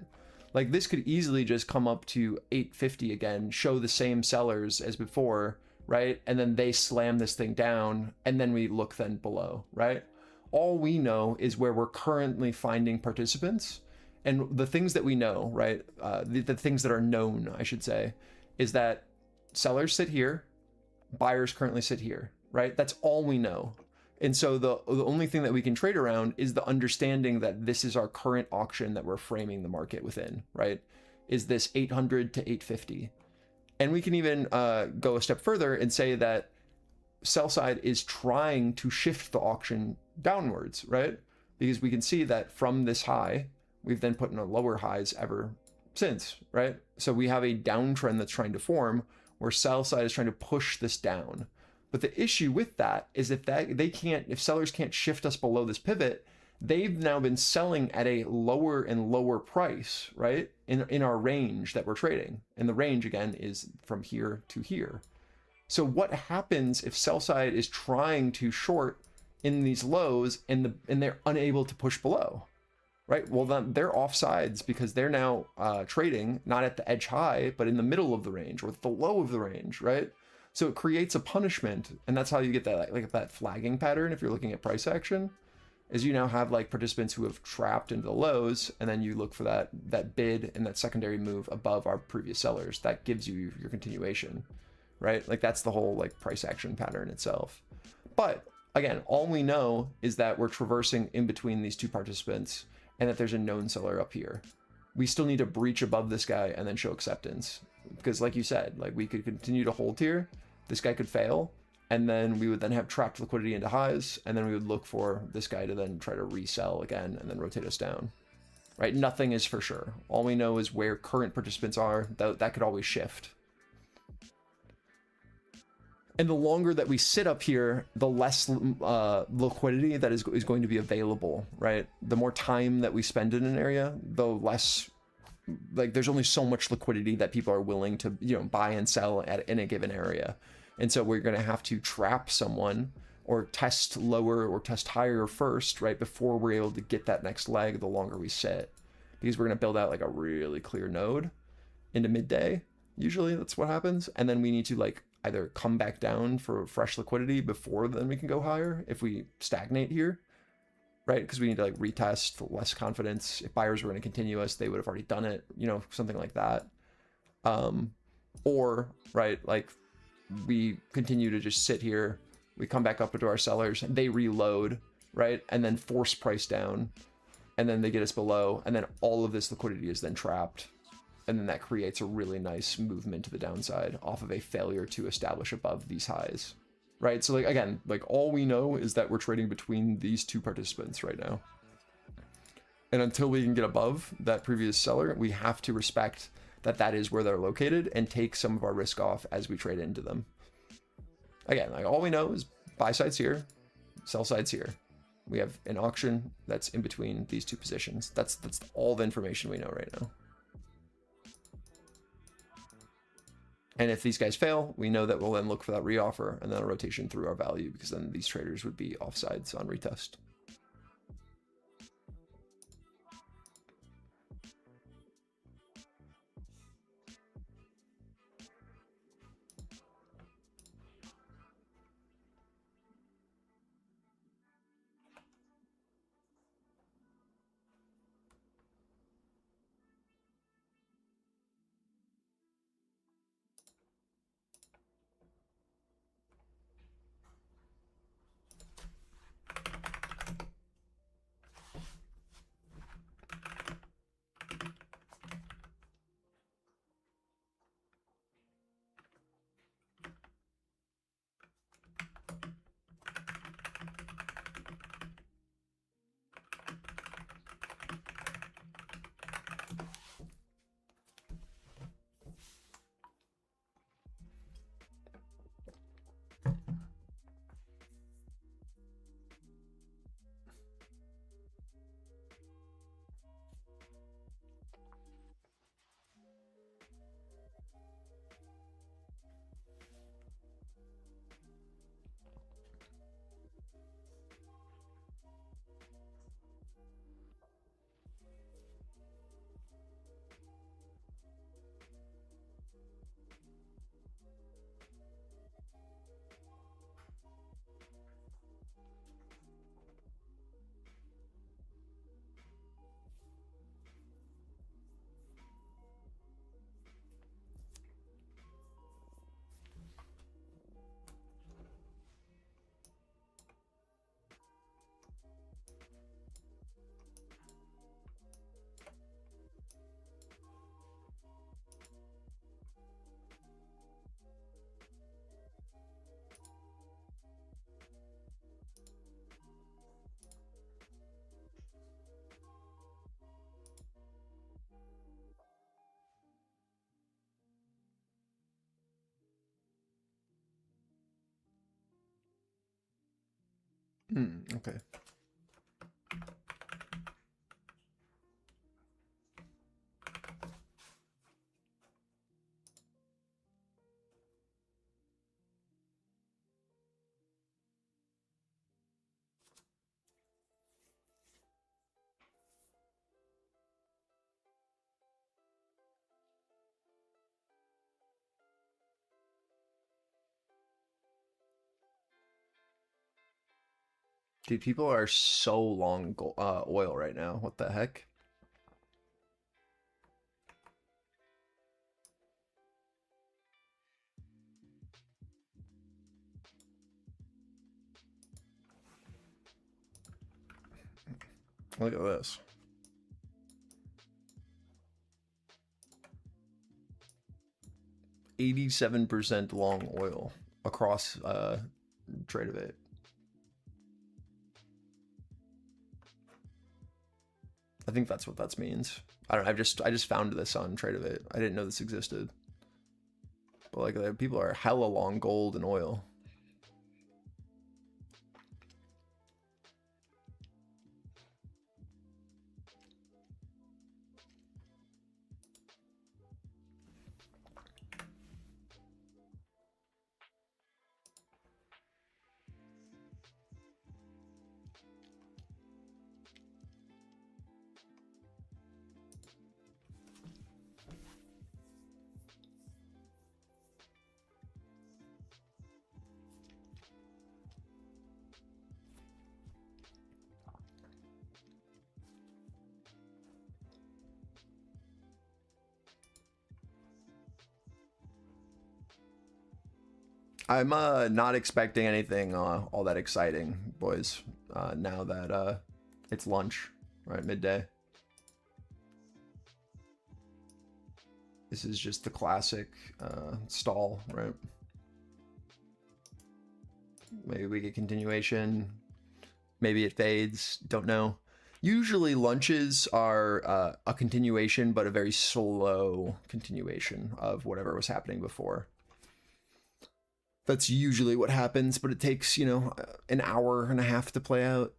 Speaker 1: Like this could easily just come up to 850 again, show the same sellers as before, right? And then they slam this thing down, and then we look then below, right? All we know is where we're currently finding participants. And the things that we know, right, the things that are known, I should say, is that sellers sit here, buyers currently sit here, right? That's all we know. And so the only thing that we can trade around is the understanding that this is our current auction that we're framing the market within, right? Is this 800 to 850? And we can even go a step further and say that sell side is trying to shift the auction downwards, right? Because we can see that from this high, we've then put in our lower highs ever since, right? So we have a downtrend that's trying to form where sell side is trying to push this down. But the issue with that is if sellers can't shift us below this pivot, they've now been selling at a lower and lower price, right? In our range that we're trading. And the range again is from here to here. So what happens if sell side is trying to short in these lows and they're unable to push below, right? Well, then they're offsides because they're now trading not at the edge high, but in the middle of the range or at the low of the range, right? So it creates a punishment, and that's how you get that like that flagging pattern if you're looking at price action, is you now have like participants who have trapped into the lows, and then you look for that bid and that secondary move above our previous sellers. That gives you your continuation, right? Like that's the whole like price action pattern itself. But again, all we know is that we're traversing in between these two participants and that there's a known seller up here. We still need to breach above this guy and then show acceptance. Because like you said, like we could continue to hold here, this guy could fail, and then we would then have trapped liquidity into highs, and then we would look for this guy to then try to resell again and then rotate us down, right? Nothing is for sure. All we know is where current participants are. That could always shift. And the longer that we sit up here, the less liquidity that is going to be available, right? The more time that we spend in an area, the less, like there's only so much liquidity that people are willing to, buy and sell in a given area. And so we're going to have to trap someone or test lower or test higher first, right? Before we're able to get that next leg, the longer we sit, because we're going to build out like a really clear node into midday. Usually that's what happens. And then we need to like either come back down for fresh liquidity before then we can go higher if we stagnate here, right? Because we need to like retest less confidence. If buyers were going to continue us, they would have already done it, something like that. Or, right, like we continue to just sit here, we come back up into our sellers, they reload, right? And then force price down, and then they get us below, and then all of this liquidity is then trapped. And then that creates a really nice movement to the downside off of a failure to establish above these highs, right? So like, again, like all we know is that we're trading between these two participants right now. And until we can get above that previous seller, we have to respect that that is where they're located and take some of our risk off as we trade into them. Again, like all we know is buy side's here, sell side's here. We have an auction that's in between these two positions. That's all the information we know right now. And if these guys fail, we know that we'll then look for that reoffer and then a rotation through our value, because then these traders would be offsides on retest. Okay. Dude, people are so long oil right now. What the heck? Look at this. $87% long oil across Tradeify. I think that's what that means. I don't know. I just found this on Tradeify. I didn't know this existed. But like people are hella long gold and oil. I'm not expecting anything all that exciting, boys. Now that it's lunch, right, midday. This is just the classic stall, right? Maybe we get continuation. Maybe it fades. Don't know. Usually lunches are a continuation, but a very slow continuation of whatever was happening before. That's usually what happens, but it takes, you know, an hour and a half to play out.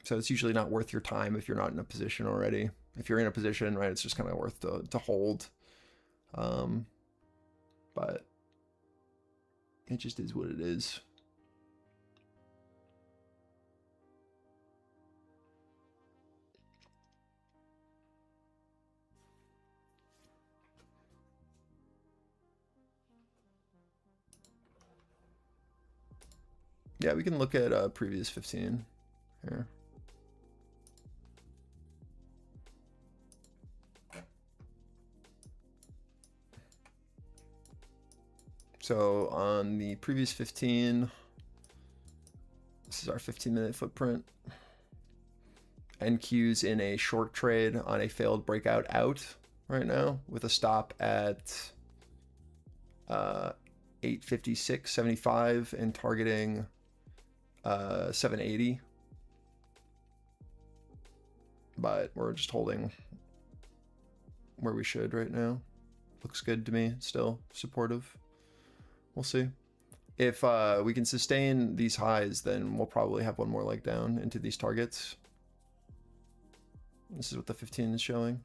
Speaker 1: So it's usually not worth your time if you're not in a position already. If you're in a position, right, it's just kind of worth to hold. But it just is what it is. Yeah, we can look at previous 15 here. So on the previous 15, this is our 15-minute footprint. NQ's in a short trade on a failed breakout out right now with a stop at 856.75 and targeting 780. But we're just holding where we should right now. Looks good to me, still supportive. We'll see. If we can sustain these highs, then we'll probably have one more leg down into these targets. This is what the 15 is showing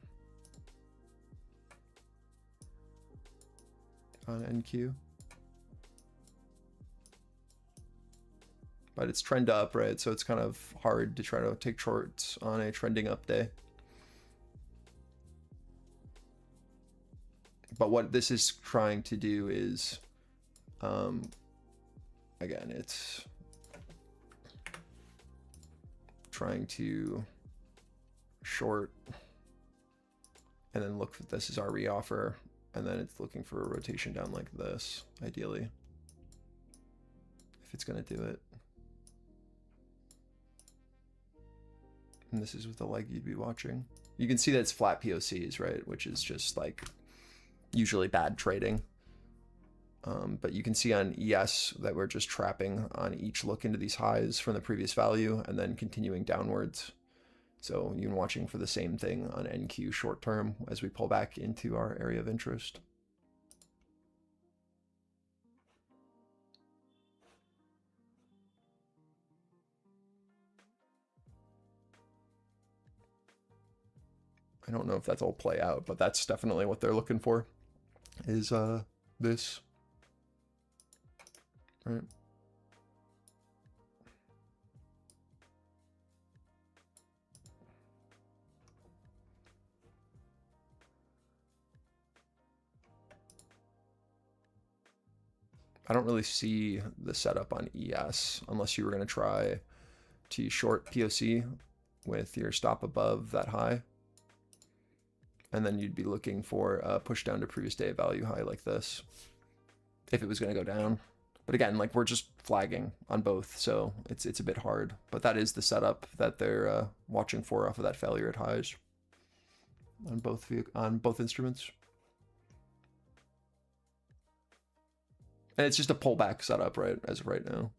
Speaker 1: on NQ. But it's trend up, right? So it's kind of hard to try to take shorts on a trending up day. But what this is trying to do is, again, it's trying to short and then look at this as our reoffer, and then it's looking for a rotation down like this, ideally, if it's going to do it. And this is with the leg you'd be watching. You can see that it's flat POCs, right? Which is just like usually bad trading. But you can see on ES that we're just trapping on each look into these highs from the previous value and then continuing downwards. So you're watching for the same thing on NQ short term as we pull back into our area of interest. I don't know if that'll play out, but that's definitely what they're looking for, is this. Right. I don't really see the setup on ES unless you were going to try to short POC with your stop above that high. And then you'd be looking for a push down to previous day value high like this if it was going to go down. But again, like we're just flagging on both, so it's a bit hard. But that is the setup that they're watching for off of that failure at highs on both instruments. And it's just a pullback setup, right, as of right now.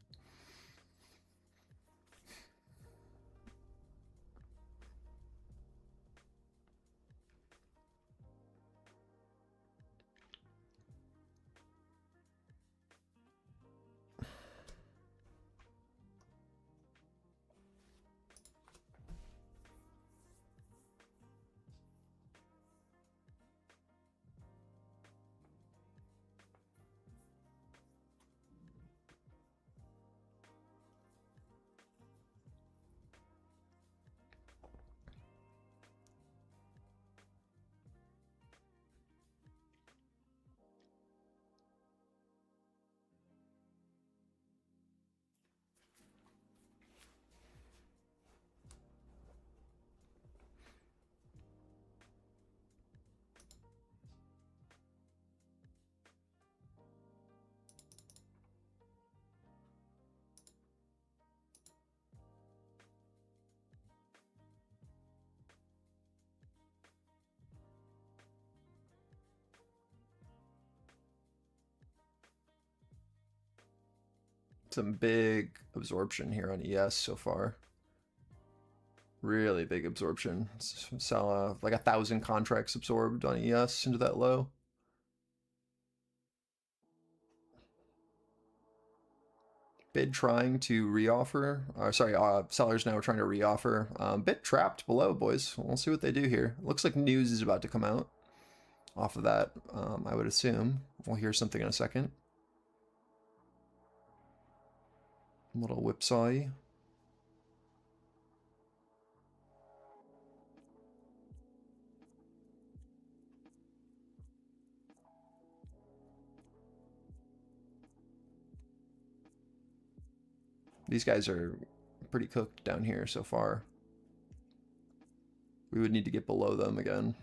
Speaker 1: Some big absorption here on ES so far. Really big absorption. So, like 1,000 contracts absorbed on ES into that low. Bid trying to reoffer. Sorry, sellers now trying to reoffer. Bit trapped below, boys. We'll see what they do here. Looks like news is about to come out off of that, I would assume. We'll hear something in a second. A little whipsaw-y. These guys are pretty cooked down here so far. We would need to get below them again.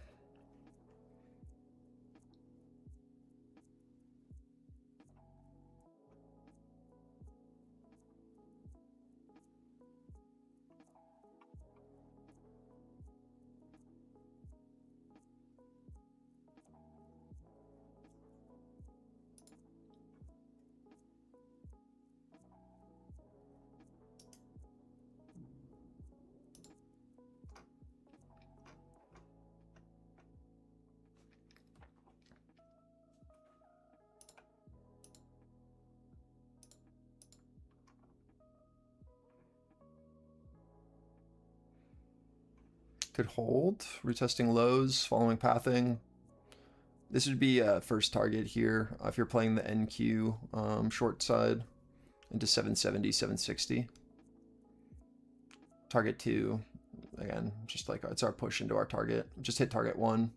Speaker 1: Could hold, retesting lows, following pathing. This would be a first target here if you're playing the NQ short side into 770, 760. Target 2, again, just like it's our push into our target. Just hit target 1.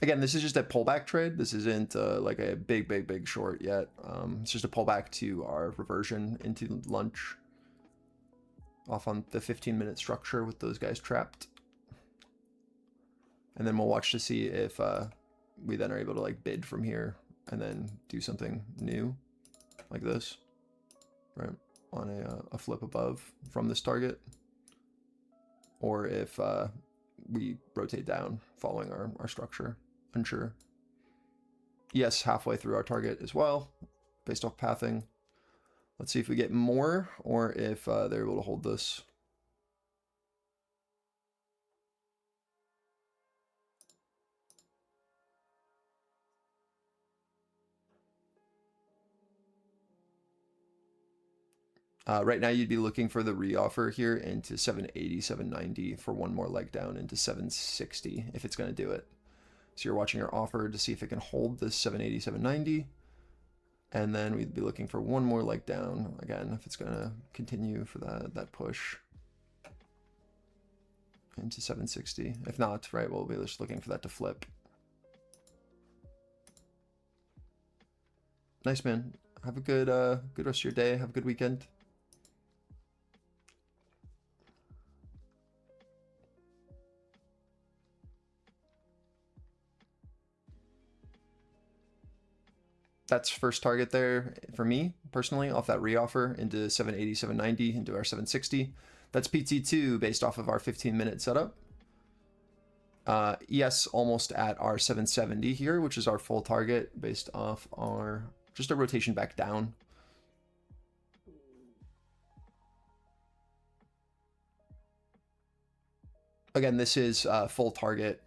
Speaker 1: Again, this is just a pullback trade. This isn't like a big short yet. It's just a pullback to our reversion into lunch. Off on the 15-minute structure with those guys trapped. And then we'll watch to see if we then are able to like bid from here and then do something new like this, right? On a flip above from this target. Or if we rotate down following our structure, unsure. Yes, halfway through our target as well, based off pathing. Let's see if we get more or if they're able to hold this. Right now, you'd be looking for the reoffer here into 780, 790 for one more leg down into 760 if it's going to do it. So you're watching your offer to see if it can hold this 780, 790. And then we'd be looking for one more leg down again if it's going to continue for that push into 760. If not, right, we'll be just looking for that to flip. Nice, man. Have a good good rest of your day. Have a good weekend. That's first target there for me personally off that reoffer into 780, 790 into our 760. That's PT2 based off of our 15-minute setup. ES almost at our 770 here, which is our full target based off our just a rotation back down. Again, this is full target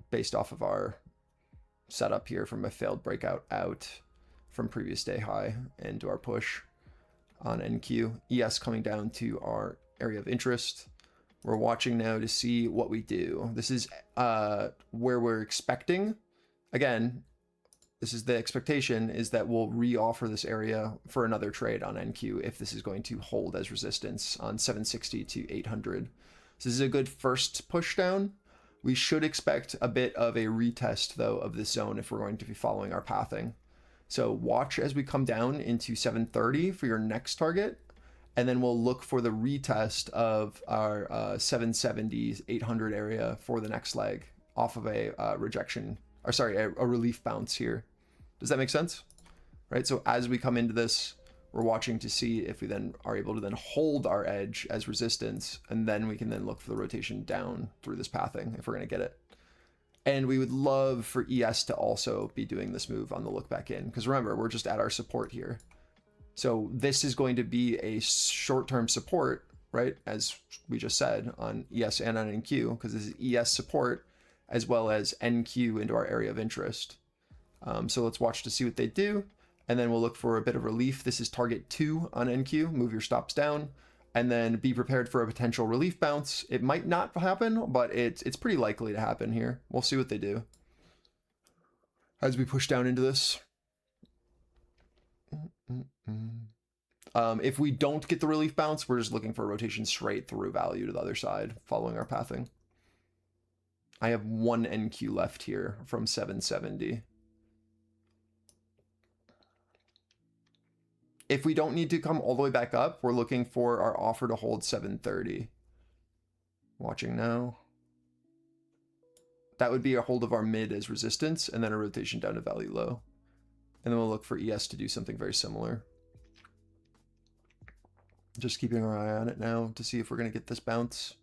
Speaker 1: based off of our setup here from a failed breakout out from previous day high into our push on NQ. ES coming down to our area of interest. We're watching now to see what we do. This is where we're expecting. Again, this is the expectation is that we'll reoffer this area for another trade on NQ if this is going to hold as resistance on 760 to 800. So this is a good first push down. We should expect a bit of a retest, though, of this zone if we're going to be following our pathing. So watch as we come down into 730 for your next target, and then we'll look for the retest of our 770s, 800 area for the next leg off of a rejection, or sorry, a relief bounce here. Does that make sense? Right, so as we come into this, we're watching to see if we then are able to then hold our edge as resistance, and then we can then look for the rotation down through this pathing if we're going to get it. And we would love for ES to also be doing this move on the look back in, because remember, we're just at our support here. So this is going to be a short-term support, right, as we just said, on ES and on NQ, because this is ES support as well as NQ into our area of interest. So let's watch to see what they do. And then we'll look for a bit of relief. This is target 2 on NQ. Move your stops down, and then be prepared for a potential relief bounce. It might not happen, but it's pretty likely to happen here. We'll see what they do as we push down into this. If we don't get the relief bounce, we're just looking for a rotation straight through value to the other side, following our pathing. I have 1 NQ left here from 770. If we don't need to come all the way back up, we're looking for our offer to hold 730. Watching now. That would be a hold of our mid as resistance, and then a rotation down to value low. And then we'll look for ES to do something very similar. Just keeping our eye on it now to see if we're going to get this bounce.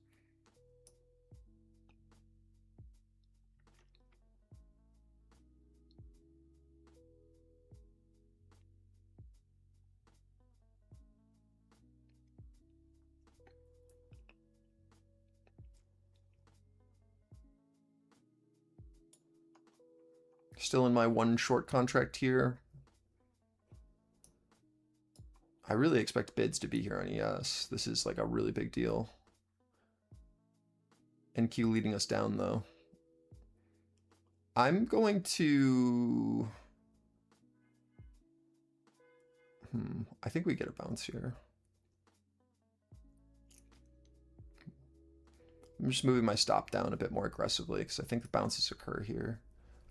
Speaker 1: Still in my 1 short contract here. I really expect bids to be here on ES. This is like a really big deal. NQ leading us down though. I'm going to... I think we get a bounce here. I'm just moving my stop down a bit more aggressively because I think the bounces occur here.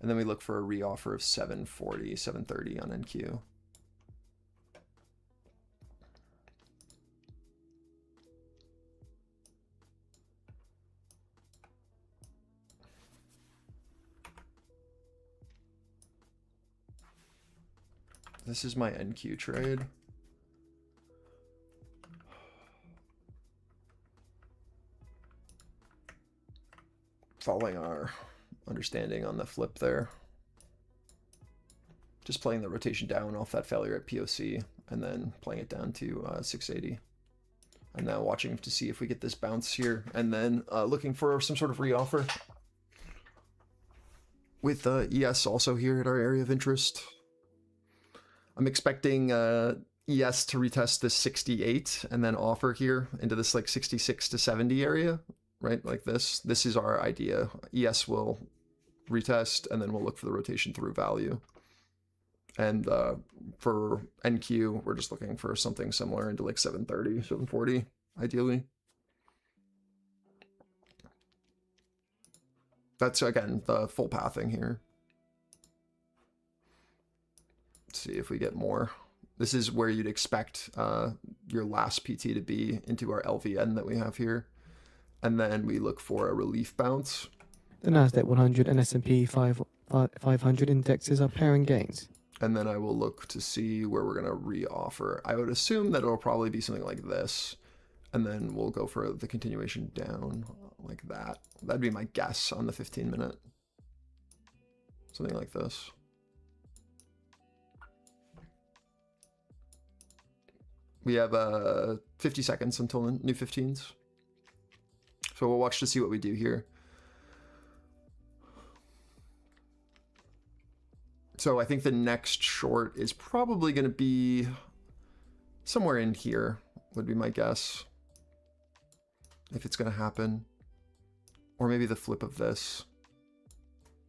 Speaker 1: And then we look for a reoffer of 740, 730 on NQ. This is my NQ trade. Following our understanding on the flip there. Just playing the rotation down off that failure at POC and then playing it down to 680. And now watching to see if we get this bounce here and then looking for some sort of reoffer. With ES also here at our area of interest. I'm expecting ES to retest this 68 and then offer here into this like 66 to 70 area, right? Like this. This is our idea. ES will retest and then we'll look for the rotation through value. And for NQ, we're just looking for something similar into like 730, 740, ideally. That's, again, the full pathing here. Let's see if we get more. This is where you'd expect your last PT to be into our LVN that we have here. And then we look for a relief bounce.
Speaker 2: The Nasdaq 100 and S&P 500 indexes are pairing gains.
Speaker 1: And then I will look to see where we're going to re-offer. I would assume that it'll probably be something like this. And then we'll go for the continuation down like that. That'd be my guess on the 15-minute. Something like this. We have 50 seconds until the new 15s. So we'll watch to see what we do here. So I think the next short is probably going to be somewhere in here, would be my guess. If it's going to happen. Or maybe the flip of this.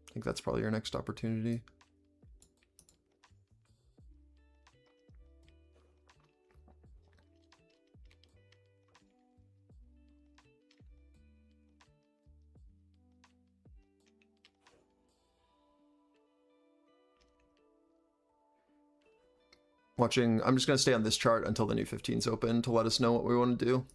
Speaker 1: I think that's probably your next opportunity. Watching, I'm just going to stay on this chart until the new 15's open to let us know what we want to do.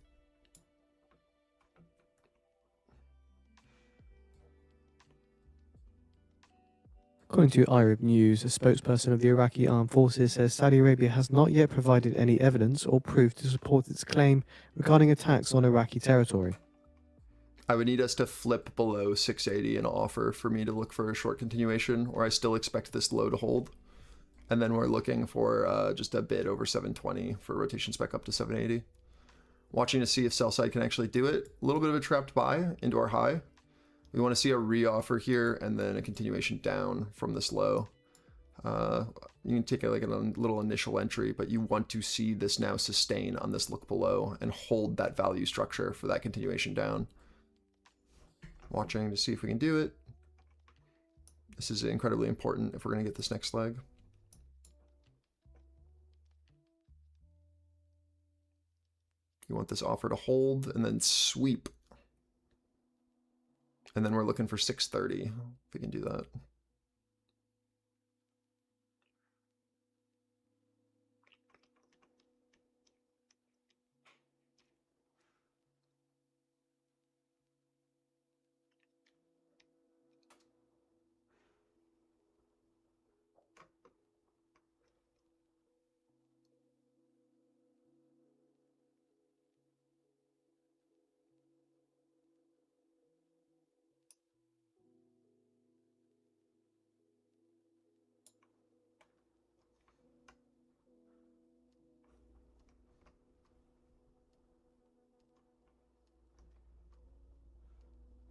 Speaker 2: According to Arab News, a spokesperson of the Iraqi Armed Forces says Saudi Arabia has not yet provided any evidence or proof to support its claim regarding attacks on Iraqi territory.
Speaker 1: I would need us to flip below 680 and offer for me to look for a short continuation, or I still expect this low to hold. And then we're looking for just a bid over 720 for rotations back up to 780. Watching to see if sell side can actually do it. A little bit of a trapped buy into our high. We want to see a re-offer here and then a continuation down from this low. You can take like a little initial entry, but you want to see this now sustain on this look below and hold that value structure for that continuation down. Watching to see if we can do it. This is incredibly important if we're going to get this next leg. You want this offer to hold and then sweep. And then we're looking for 630, if we can do that.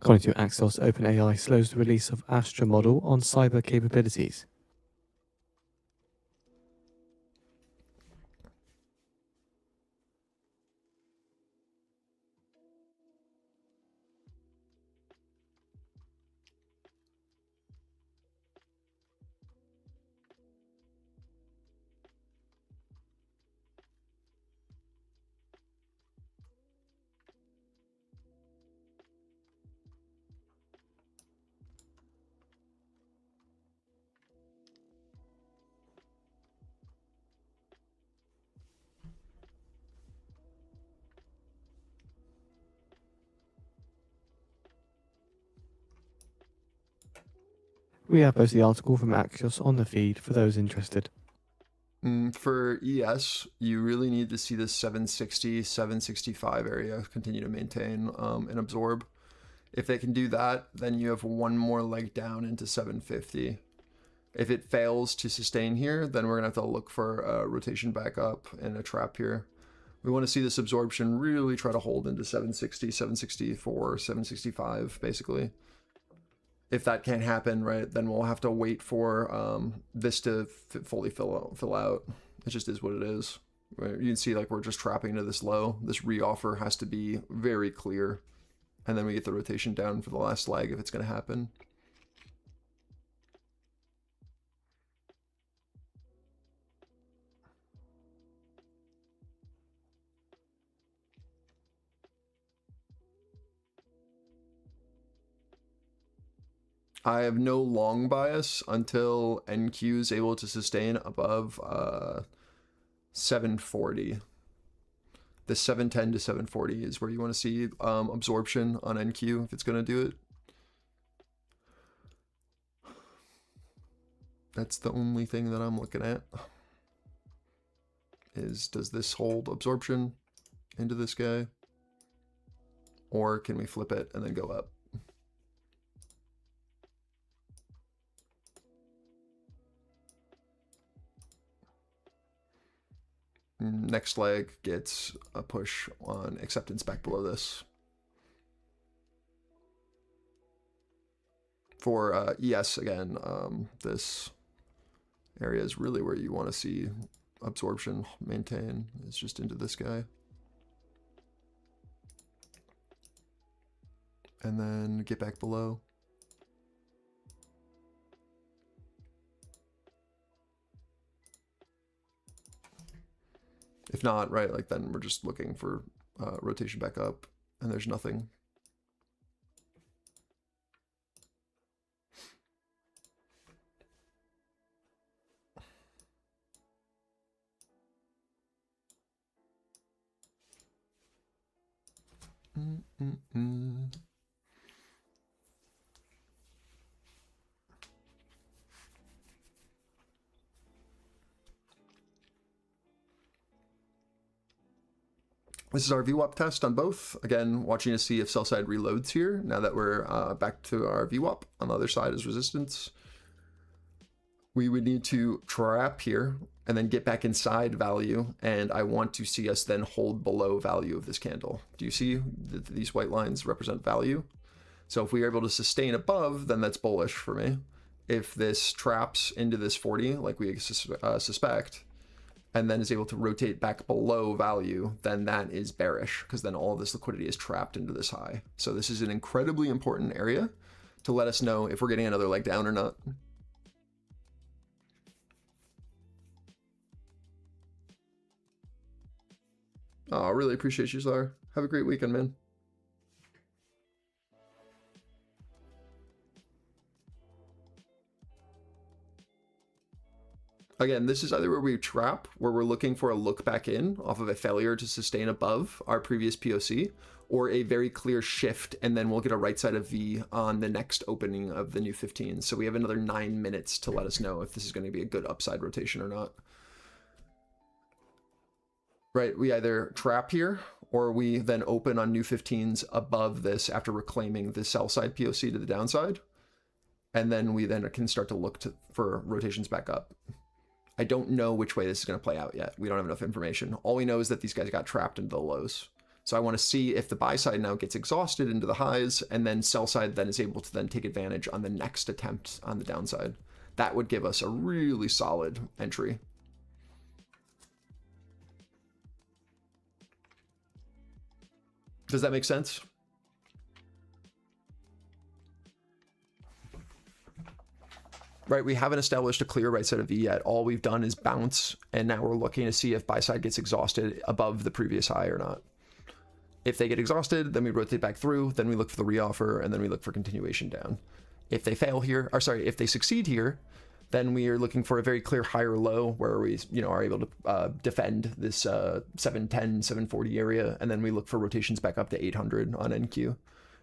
Speaker 2: According to Axios, OpenAI slows the release of Astra model on cyber capabilities. We have posted the article from Axios on the feed for those interested.
Speaker 1: For ES, you really need to see this 760, 765 area continue to maintain and absorb. If they can do that, then you have one more leg down into 750. If it fails to sustain here, then we're going to have to look for a rotation back up and a trap here. We want to see this absorption really try to hold into 760, 764, 765, basically. If that can't happen, right, then we'll have to wait for this to fully fill out. It just is what it is. You can see like we're just trapping into this low. This reoffer has to be very clear. And then we get the rotation down for the last leg if it's going to happen. I have no long bias until NQ is able to sustain above 740. The 710 to 740 is where you want to see absorption on NQ if it's going to do it. That's the only thing that I'm looking at. Is does this hold absorption into this guy? Or can we flip it and then go up? Next leg gets a push on acceptance back below this. For ES again, this area is really where you want to see absorption maintain. It's just into this guy. And then get back below. If not, right, like then we're just looking for rotation back up, and there's nothing. This is our VWAP test on both. Again, watching to see if sell side reloads here now that we're back to our VWAP. On the other side is resistance. We would need to trap here and then get back inside value. And I want to see us then hold below value of this candle. Do you see that these white lines represent value? So if we are able to sustain above, then that's bullish for me. If this traps into this 40, like we suspect, and then is able to rotate back below value, then that is bearish, because then all of this liquidity is trapped into this high. So this is an incredibly important area to let us know if we're getting another leg down or not. Oh, I really appreciate you, Zar. Have a great weekend, man. Again, this is either where we trap, where we're looking for a look back in off of a failure to sustain above our previous POC, or a very clear shift, and then we'll get a right side of V on the next opening of the new 15. So we have another 9 minutes to let us know if this is going to be a good upside rotation or not. Right, we either trap here, or we then open on new 15s above this after reclaiming the sell side POC to the downside. And then we then can start to look for rotations back up. I don't know which way this is going to play out yet. We don't have enough information. All we know is that these guys got trapped into the lows. So I want to see if the buy side now gets exhausted into the highs, and then sell side then is able to then take advantage on the next attempt on the downside. That would give us a really solid entry. Does that make sense? Right, we haven't established a clear right side of V yet. All we've done is bounce, and now we're looking to see if buy side gets exhausted above the previous high or not. If they get exhausted, then we rotate back through, then we look for the reoffer, and then we look for continuation down. If they fail here, or sorry, if they succeed here, then we are looking for a very clear higher low where we, are able to defend this 710, 740 area, and then we look for rotations back up to 800 on NQ.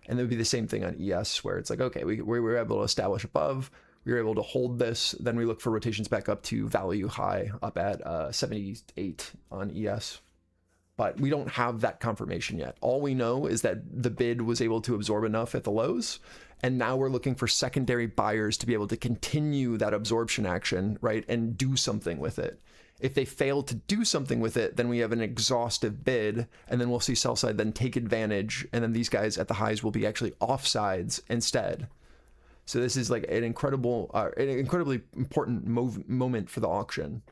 Speaker 1: And it would be the same thing on ES, where it's like, okay, we were able to establish above, we were able to hold this, then we look for rotations back up to value high up at 78 on ES. But we don't have that confirmation yet. All we know is that the bid was able to absorb enough at the lows, and now we're looking for secondary buyers to be able to continue that absorption action, right, and do something with it. If they fail to do something with it, then we have an exhaustive bid, and then we'll see sell side then take advantage, and then these guys at the highs will be actually offsides instead. So this is like an incredibly important moment for the auction.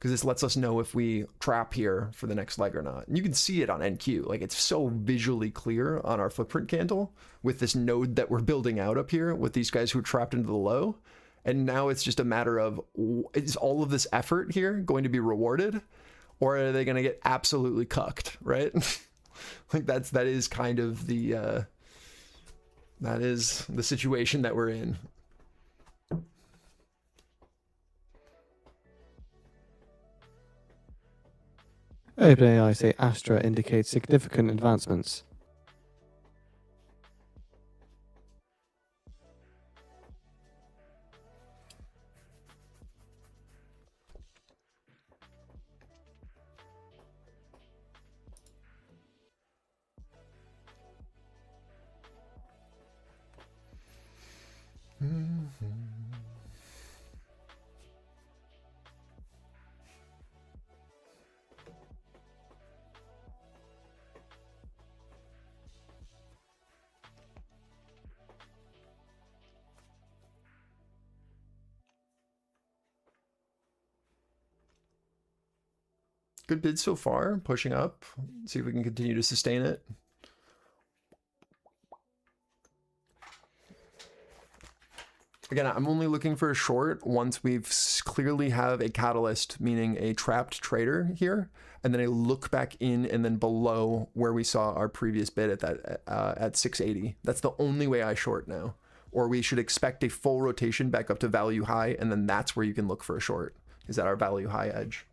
Speaker 1: because this lets us know if we trap here for the next leg or not. And you can see it on NQ. Like, it's so visually clear on our footprint candle with this node that we're building out up here with these guys who are trapped into the low. And now it's just a matter of, is all of this effort here going to be rewarded, or are they going to get absolutely cucked, right? Like, that is kind of the that is the situation that we're in.
Speaker 2: OpenAI say Astra indicates significant advancements.
Speaker 1: Good bid so far, pushing up. See if we can continue to sustain it. Again, I'm only looking for a short once we've clearly have a catalyst, meaning a trapped trader here, and then I look back in and then below where we saw our previous bid at that at 680. That's the only way I short now. Or we should expect a full rotation back up to value high, and then that's where you can look for a short. Is that our value high edge?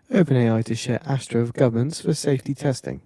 Speaker 2: OpenAI to share Astra with governments for safety testing.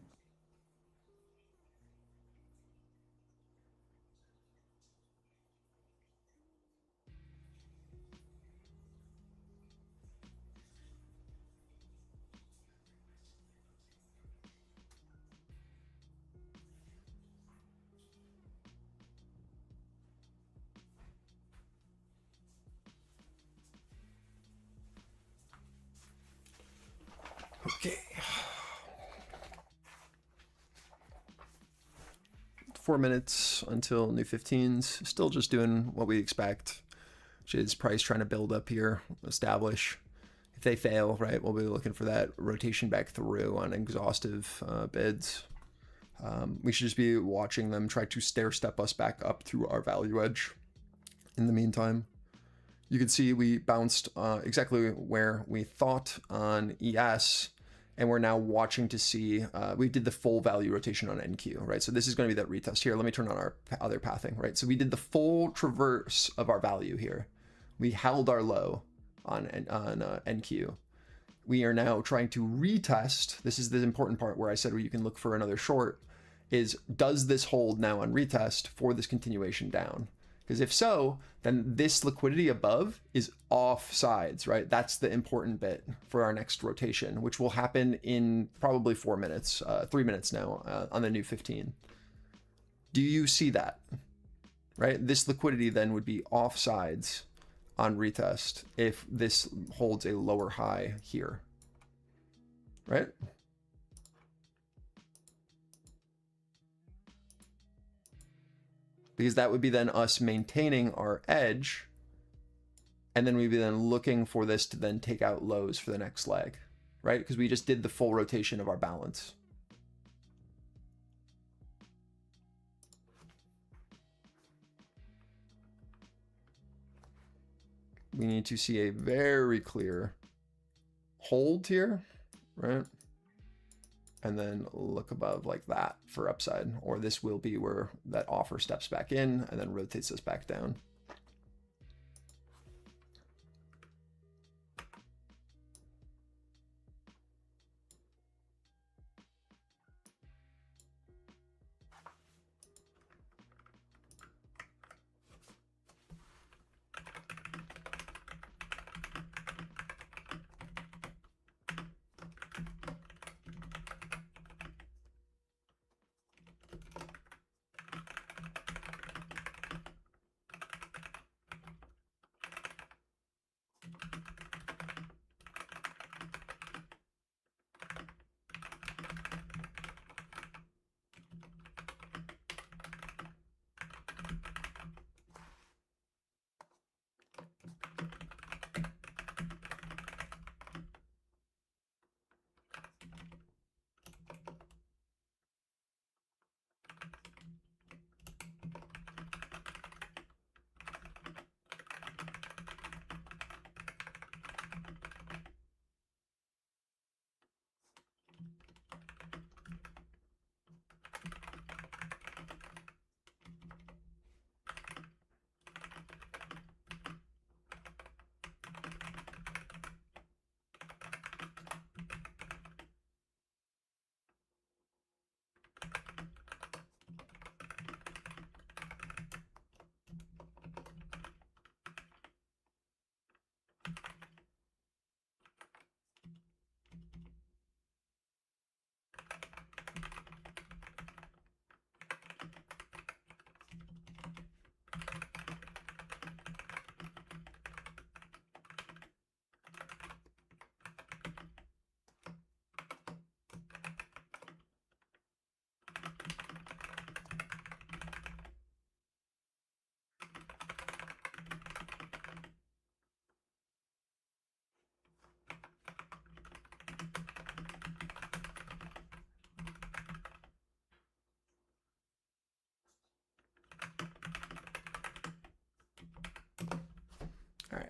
Speaker 1: Okay. 4 minutes until new 15s. Still just doing what we expect, which is price trying to build up here, establish. If they fail, right, we'll be looking for that rotation back through on exhaustive bids. We should just be watching them try to stair step us back up through our value edge. In the meantime, you can see we bounced exactly where we thought on ES, and we're now watching to see, we did the full value rotation on NQ, right? So this is going to be that retest here. Let me turn on our other pathing, right? So we did the full traverse of our value here. We held our low on NQ. We are now trying to retest. This is the important part where I said where you can look for another short, is does this hold now on retest for this continuation down? Because if so, then this liquidity above is off sides, right? That's the important bit for our next rotation, which will happen in probably 4 minutes, 3 minutes now on the new 15. Do you see that, right? This liquidity then would be off sides on retest if this holds a lower high here, right? Because that would be then us maintaining our edge, and then we'd be then looking for this to then take out lows for the next leg, right? Because we just did the full rotation of our balance. We need to see a very clear hold here, right? And then look above like that for upside, or this will be where that offer steps back in and then rotates us back down.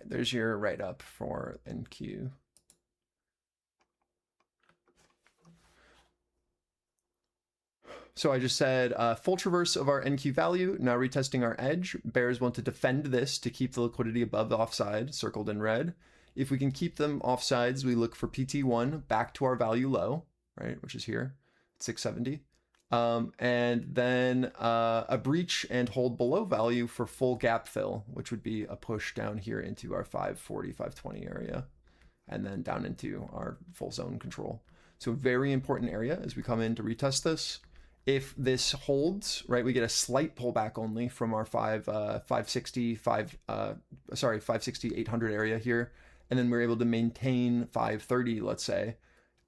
Speaker 1: right, there's your write-up for NQ. So I just said full traverse of our NQ value, now retesting our edge. Bears want to defend this to keep the liquidity above the offside, circled in red. If we can keep them offsides, we look for PT1 back to our value low, right, which is here, 670. And then a breach and hold below value for full gap fill, which would be a push down here into our 540, 520 area, and then down into our full zone control. So very important area as we come in to retest this. If this holds, right, we get a slight pullback only from our 560, 800 area here. And then we're able to maintain 530, let's say,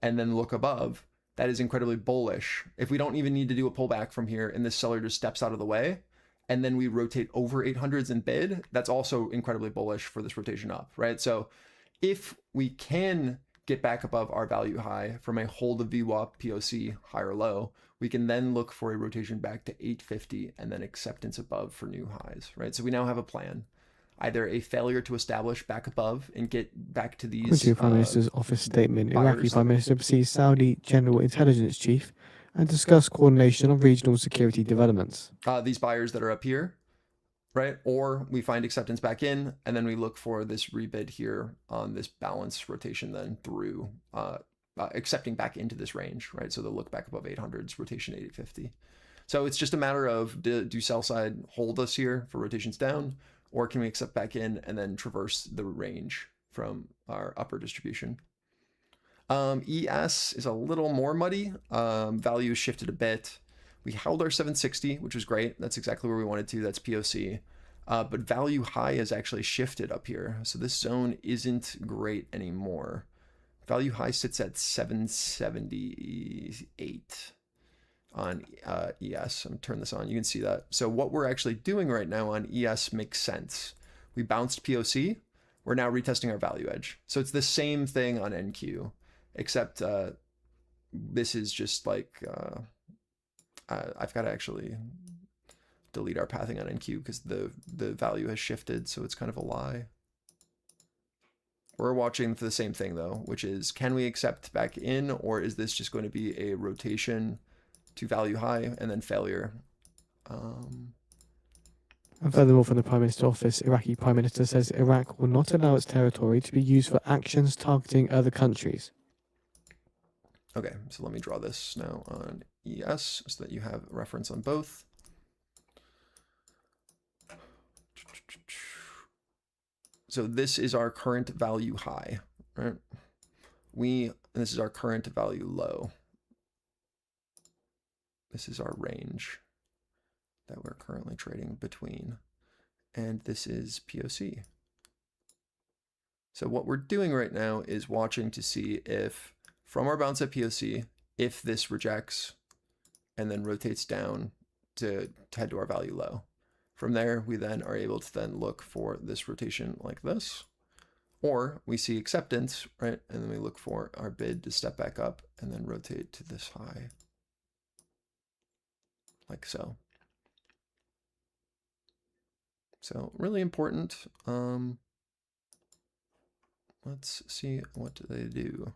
Speaker 1: and then look above. That is incredibly bullish. If we don't even need to do a pullback from here and this seller just steps out of the way, and then we rotate over 800s and bid, that's also incredibly bullish for this rotation up, right? So if we can get back above our value high from a hold of VWAP POC high or low, we can then look for a rotation back to 850 and then acceptance above for new highs, right? So we now have a plan. Either a failure to establish back above and get back to these.
Speaker 2: According to Prime Minister's office statement, Iraqi Prime Minister sees Saudi General Intelligence Chief and discuss coordination of regional security developments.
Speaker 1: These buyers that are up here, right? Or we find acceptance back in, and then we look for this rebid here on this balance rotation then through accepting back into this range, right? So they'll look back above 800s, rotation 850. So it's just a matter of do sell side hold us here for rotations down, or can we accept back in and then traverse the range from our upper distribution? ES is a little more muddy. Value shifted a bit. We held our 760, which was great. That's exactly where we wanted to. That's POC. But value high has actually shifted up here. So this zone isn't great anymore. Value high sits at 778 on ES. I'm gonna turn this on. You can see that. So what we're actually doing right now on ES makes sense. We bounced POC. We're now retesting our value edge. So it's the same thing on NQ, except this is just like, I've got to actually delete our pathing on NQ because the value has shifted. So it's kind of a lie. We're watching for the same thing though, which is, can we accept back in, or is this just going to be a rotation to value high and then failure?
Speaker 2: And furthermore, from the Prime Minister's office, Iraqi Prime Minister says Iraq will not allow its territory to be used for actions targeting other countries.
Speaker 1: Okay, so let me draw this now on ES so that you have reference on both. So this is our current value high, right? And this is our current value low. This is our range that we're currently trading between. And this is POC. So what we're doing right now is watching to see if from our bounce at POC, if this rejects and then rotates down to head to our value low. From there, we then are able to then look for this rotation like this, or we see acceptance, right? And then we look for our bid to step back up and then rotate to this high, like so. So really important. Let's see, what do they do?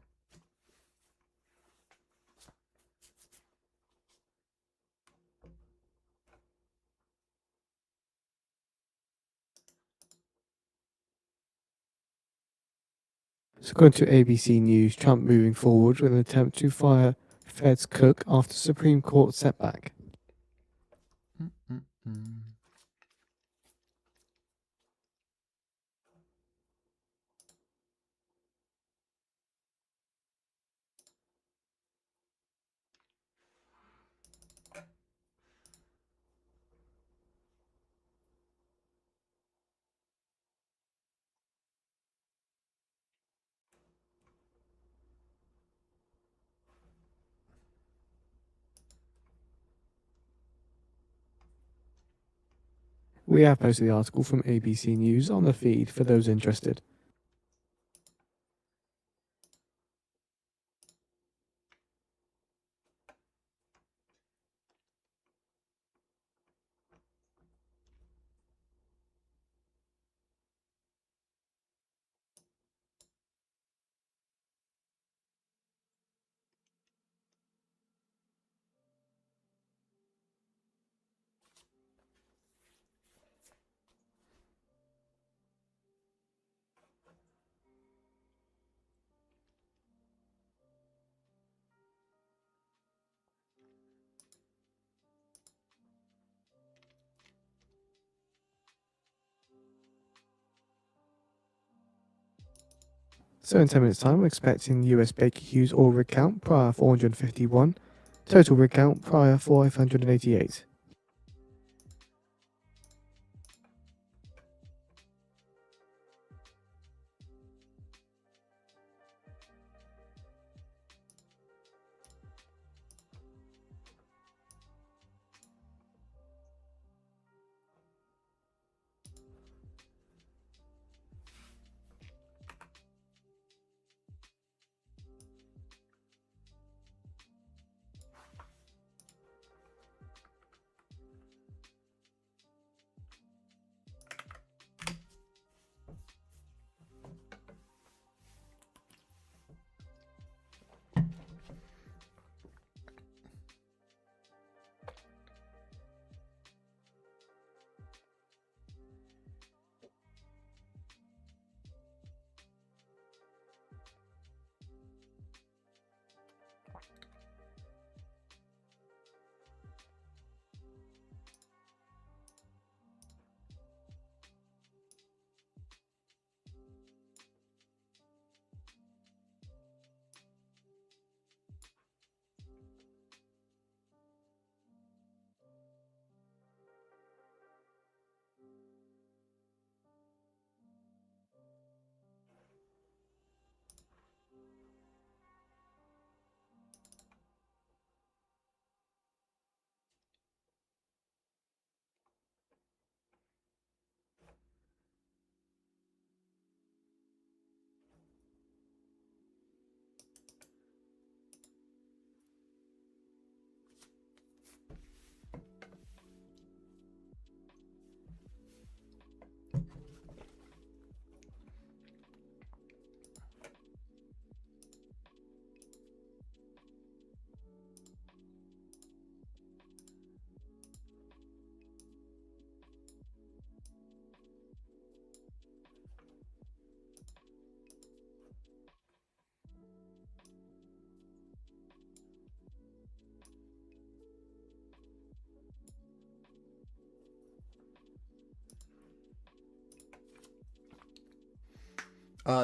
Speaker 2: So according to ABC News, Trump moving forward with an attempt to fire Fed's cook after Supreme Court setback. We have posted the article from ABC News on the feed for those interested. So in 10 minutes time, we're expecting US Baker Hughes oil rig count prior 451, total rig count prior 588.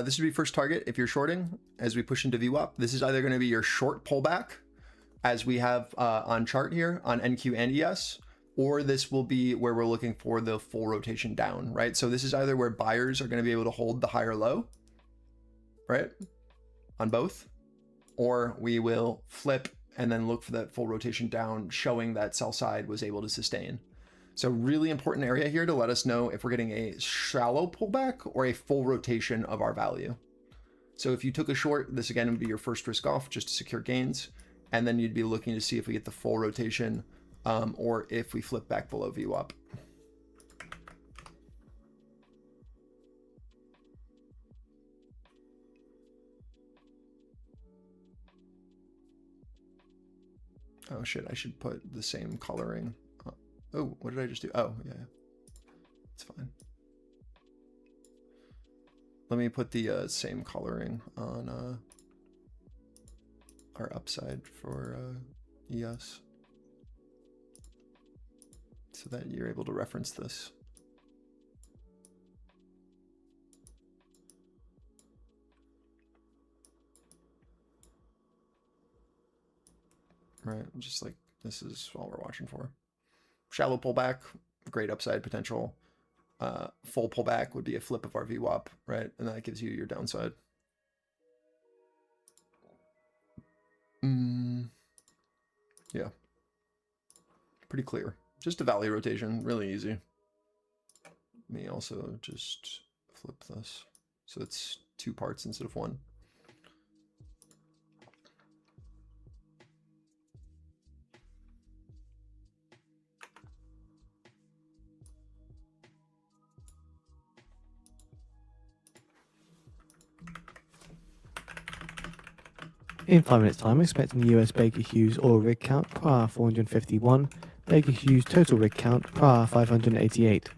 Speaker 1: This would be first target if you're shorting. As we push into VWAP, this is either going to be your short pullback, as we have on chart here on NQ and ES, or this will be where we're looking for the full rotation down, right? So this is either where buyers are going to be able to hold the higher low, right, on both, or we will flip and then look for that full rotation down, showing that sell side was able to sustain. So really important area here to let us know if we're getting a shallow pullback or a full rotation of our value. So if you took a short, this again would be your first risk off just to secure gains. And then you'd be looking to see if we get the full rotation or if we flip back below VWAP. Oh shit, I should put the same coloring. Oh, what did I just do? Oh, yeah, it's fine. Let me put the same coloring on our upside for ES, so that you're able to reference this. Right, just like this is all we're watching for. Shallow pullback, great upside potential. Full pullback would be a flip of our VWAP, right? And that gives you your downside. Yeah, pretty clear. Just a value rotation, really easy. Let me also just flip this, so it's 2 parts instead of 1.
Speaker 2: In 5 minutes time, expecting the US Baker Hughes oil rig count prior 451, Baker Hughes total rig count prior 588.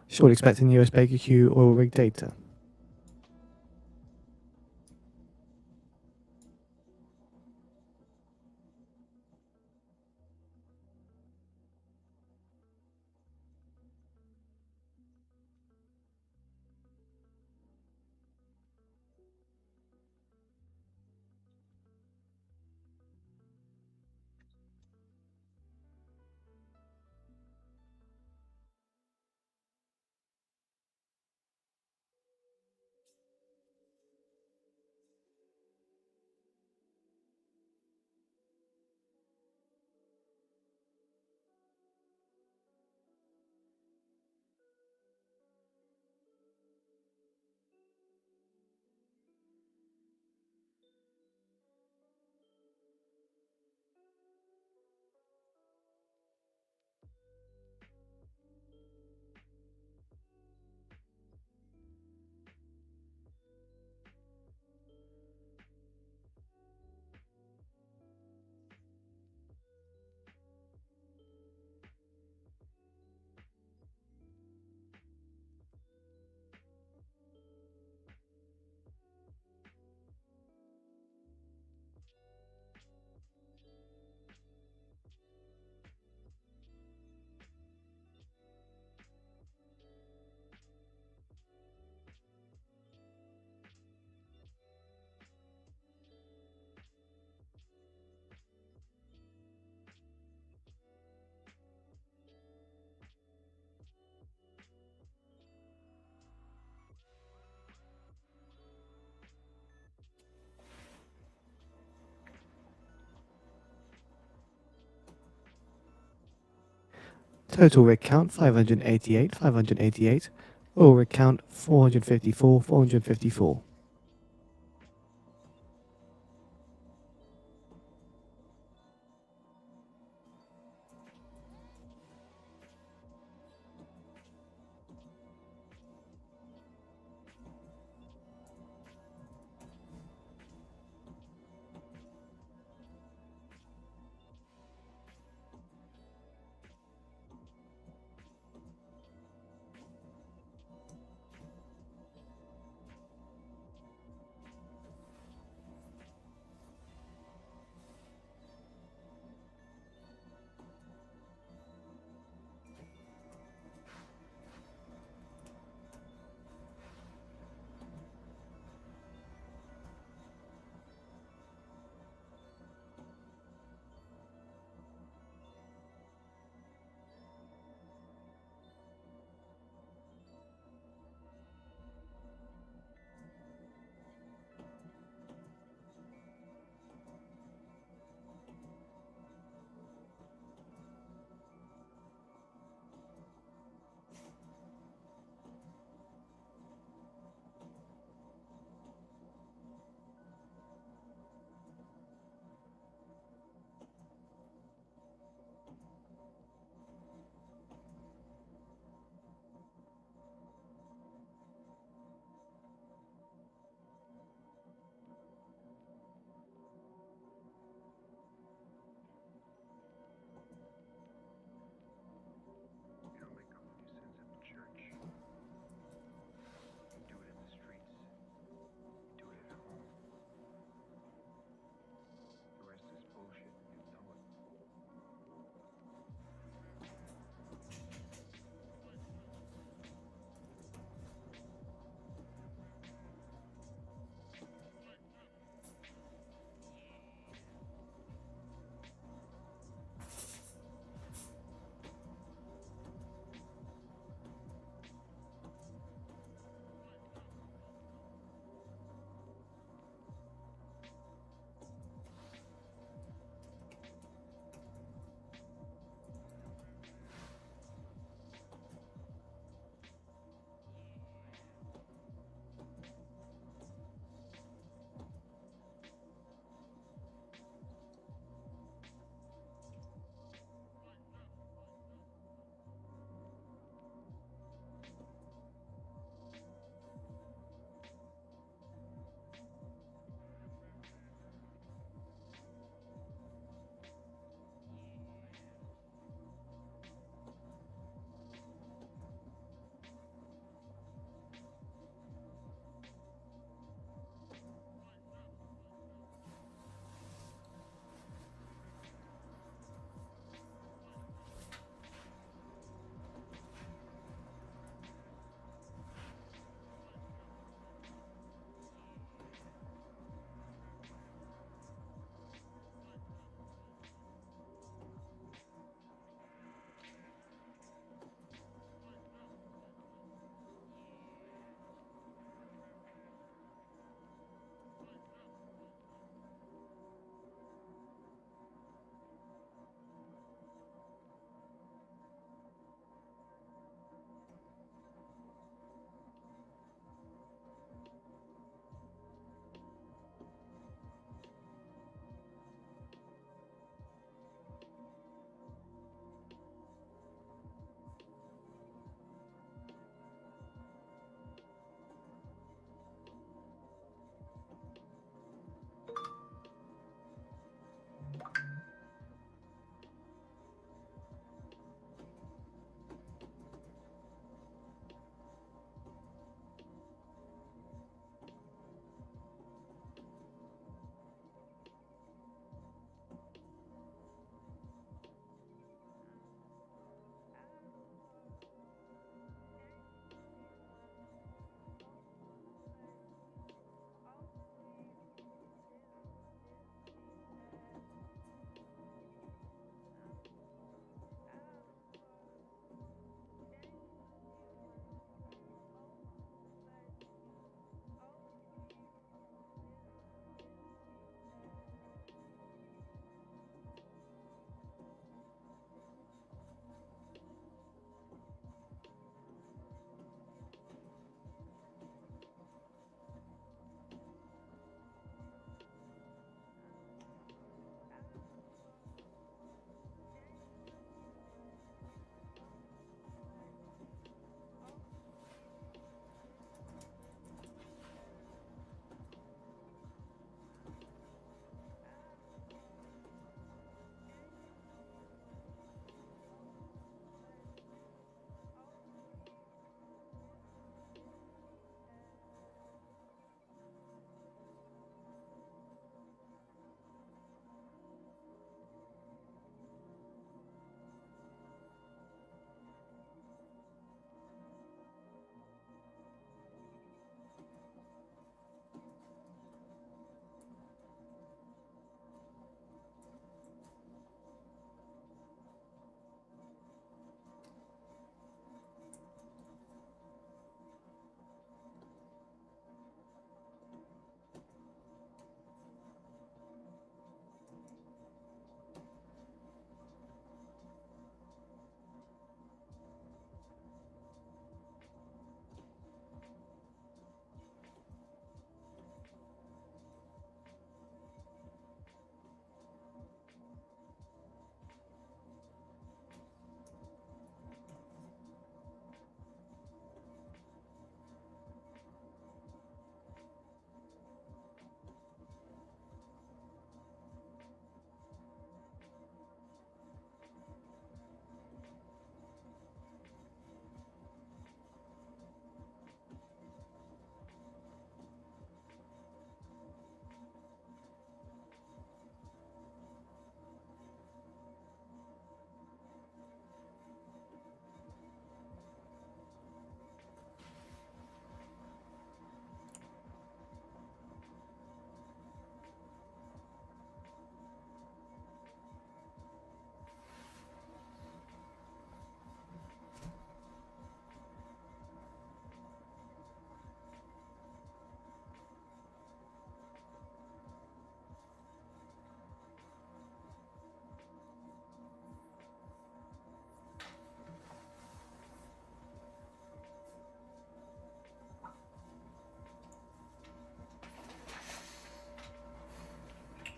Speaker 2: Short expecting US Baker Hugh oil rig data. Total rig count 588, 588. Oil rig count 454, 454.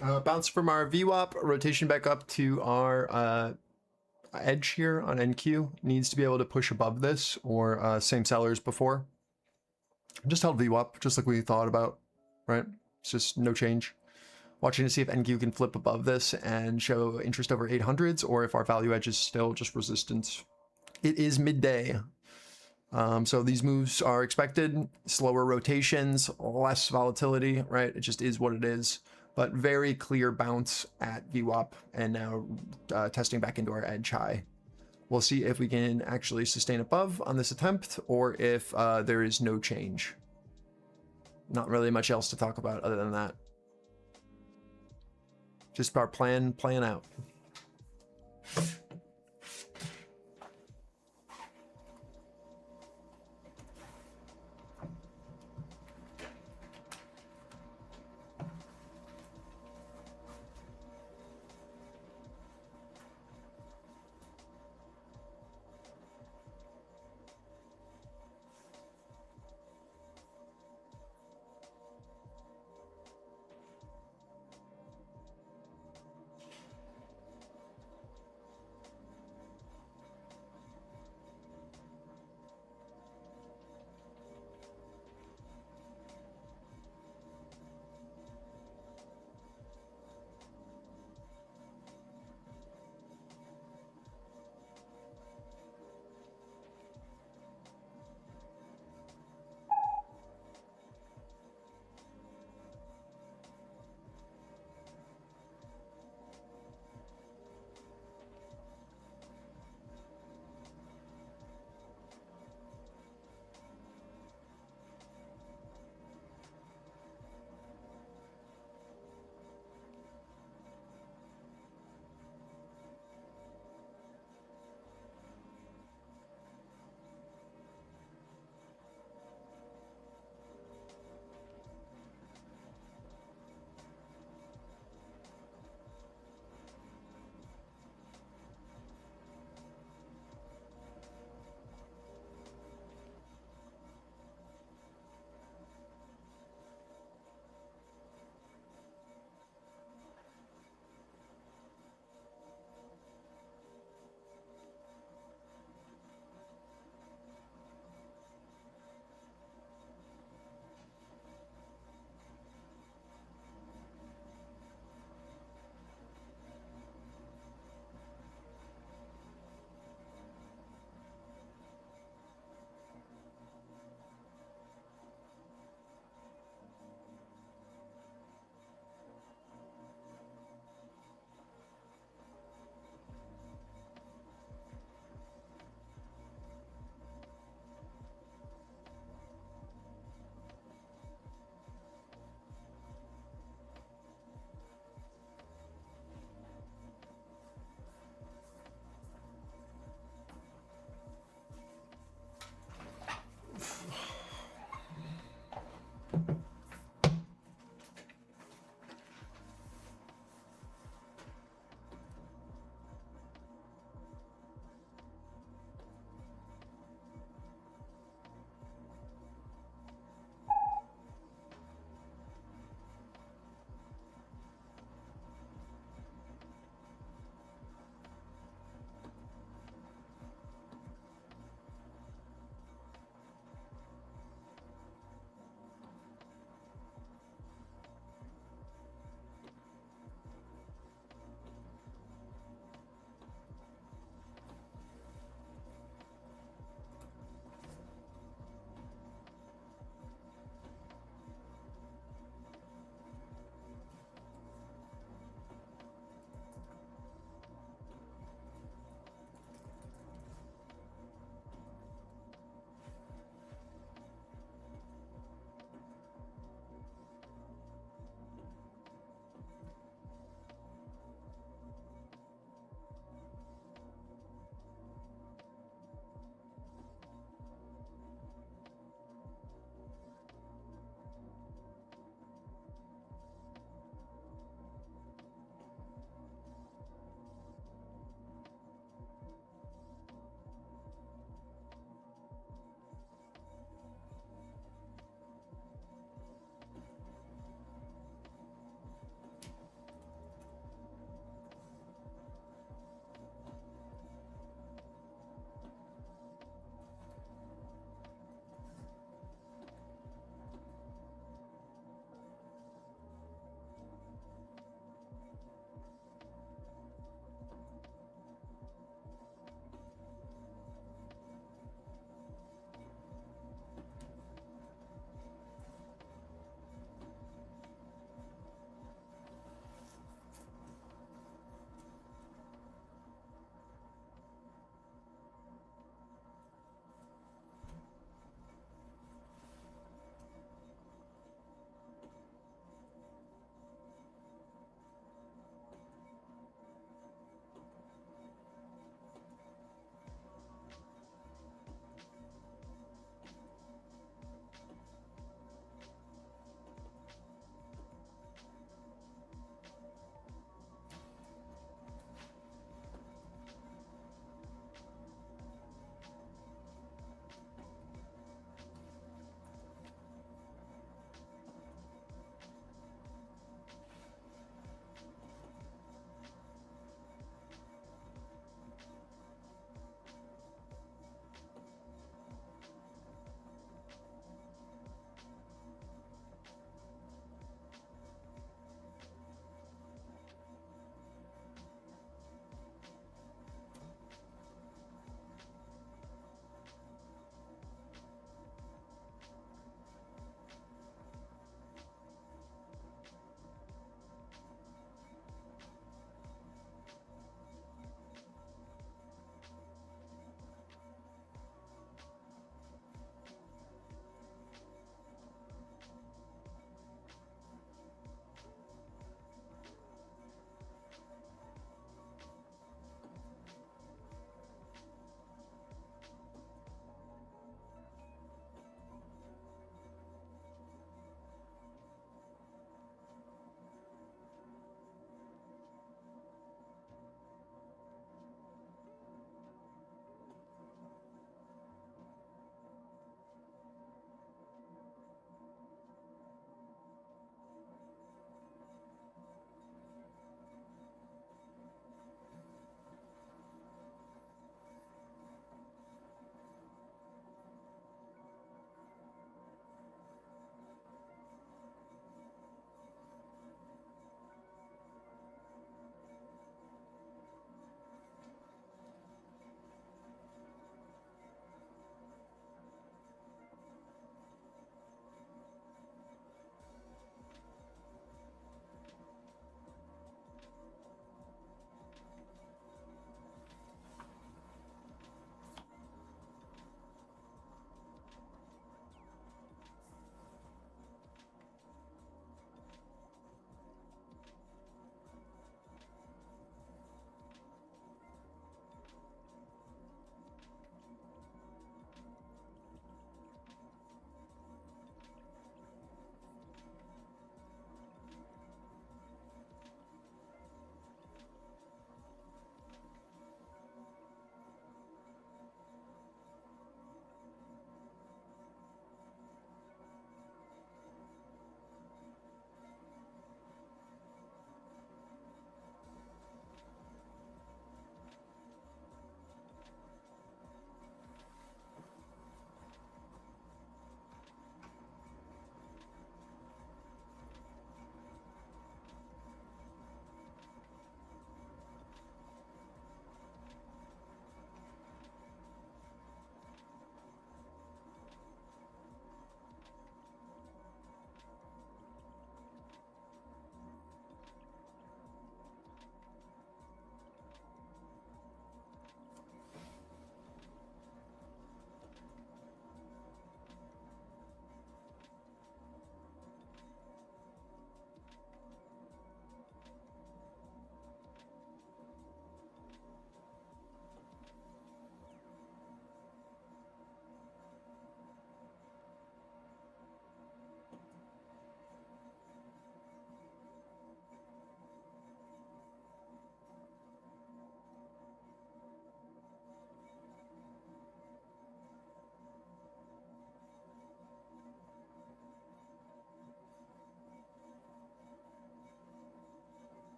Speaker 1: Bounce from our VWAP, rotation back up to our edge here on NQ. Needs to be able to push above this or same sellers before. Just held VWAP, just like we thought about, right? It's just no change. Watching to see if NQ can flip above this and show interest over 800s or if our value edge is still just resistance. It is midday. So these moves are expected, slower rotations, less volatility, right? It just is what it is, but very clear bounce at VWAP and now testing back into our edge high. We'll see if we can actually sustain above on this attempt or if there is no change. Not really much else to talk about other than that. Just our plan out.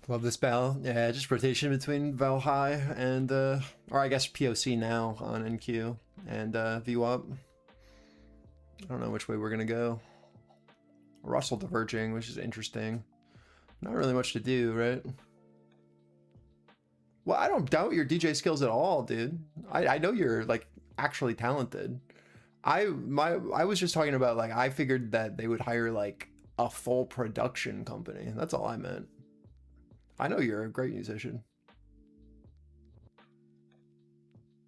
Speaker 1: Love this bell. Yeah, just rotation between val high and or I guess POC now on NQ and view up. I don't know which way we're gonna go. Russell diverging, which is interesting. Not really much to do, right? Well, I don't doubt your DJ skills at all, dude. I know you're like actually talented. I was just talking about like I figured that they would hire like a full production company. That's all I meant. I know you're a great musician.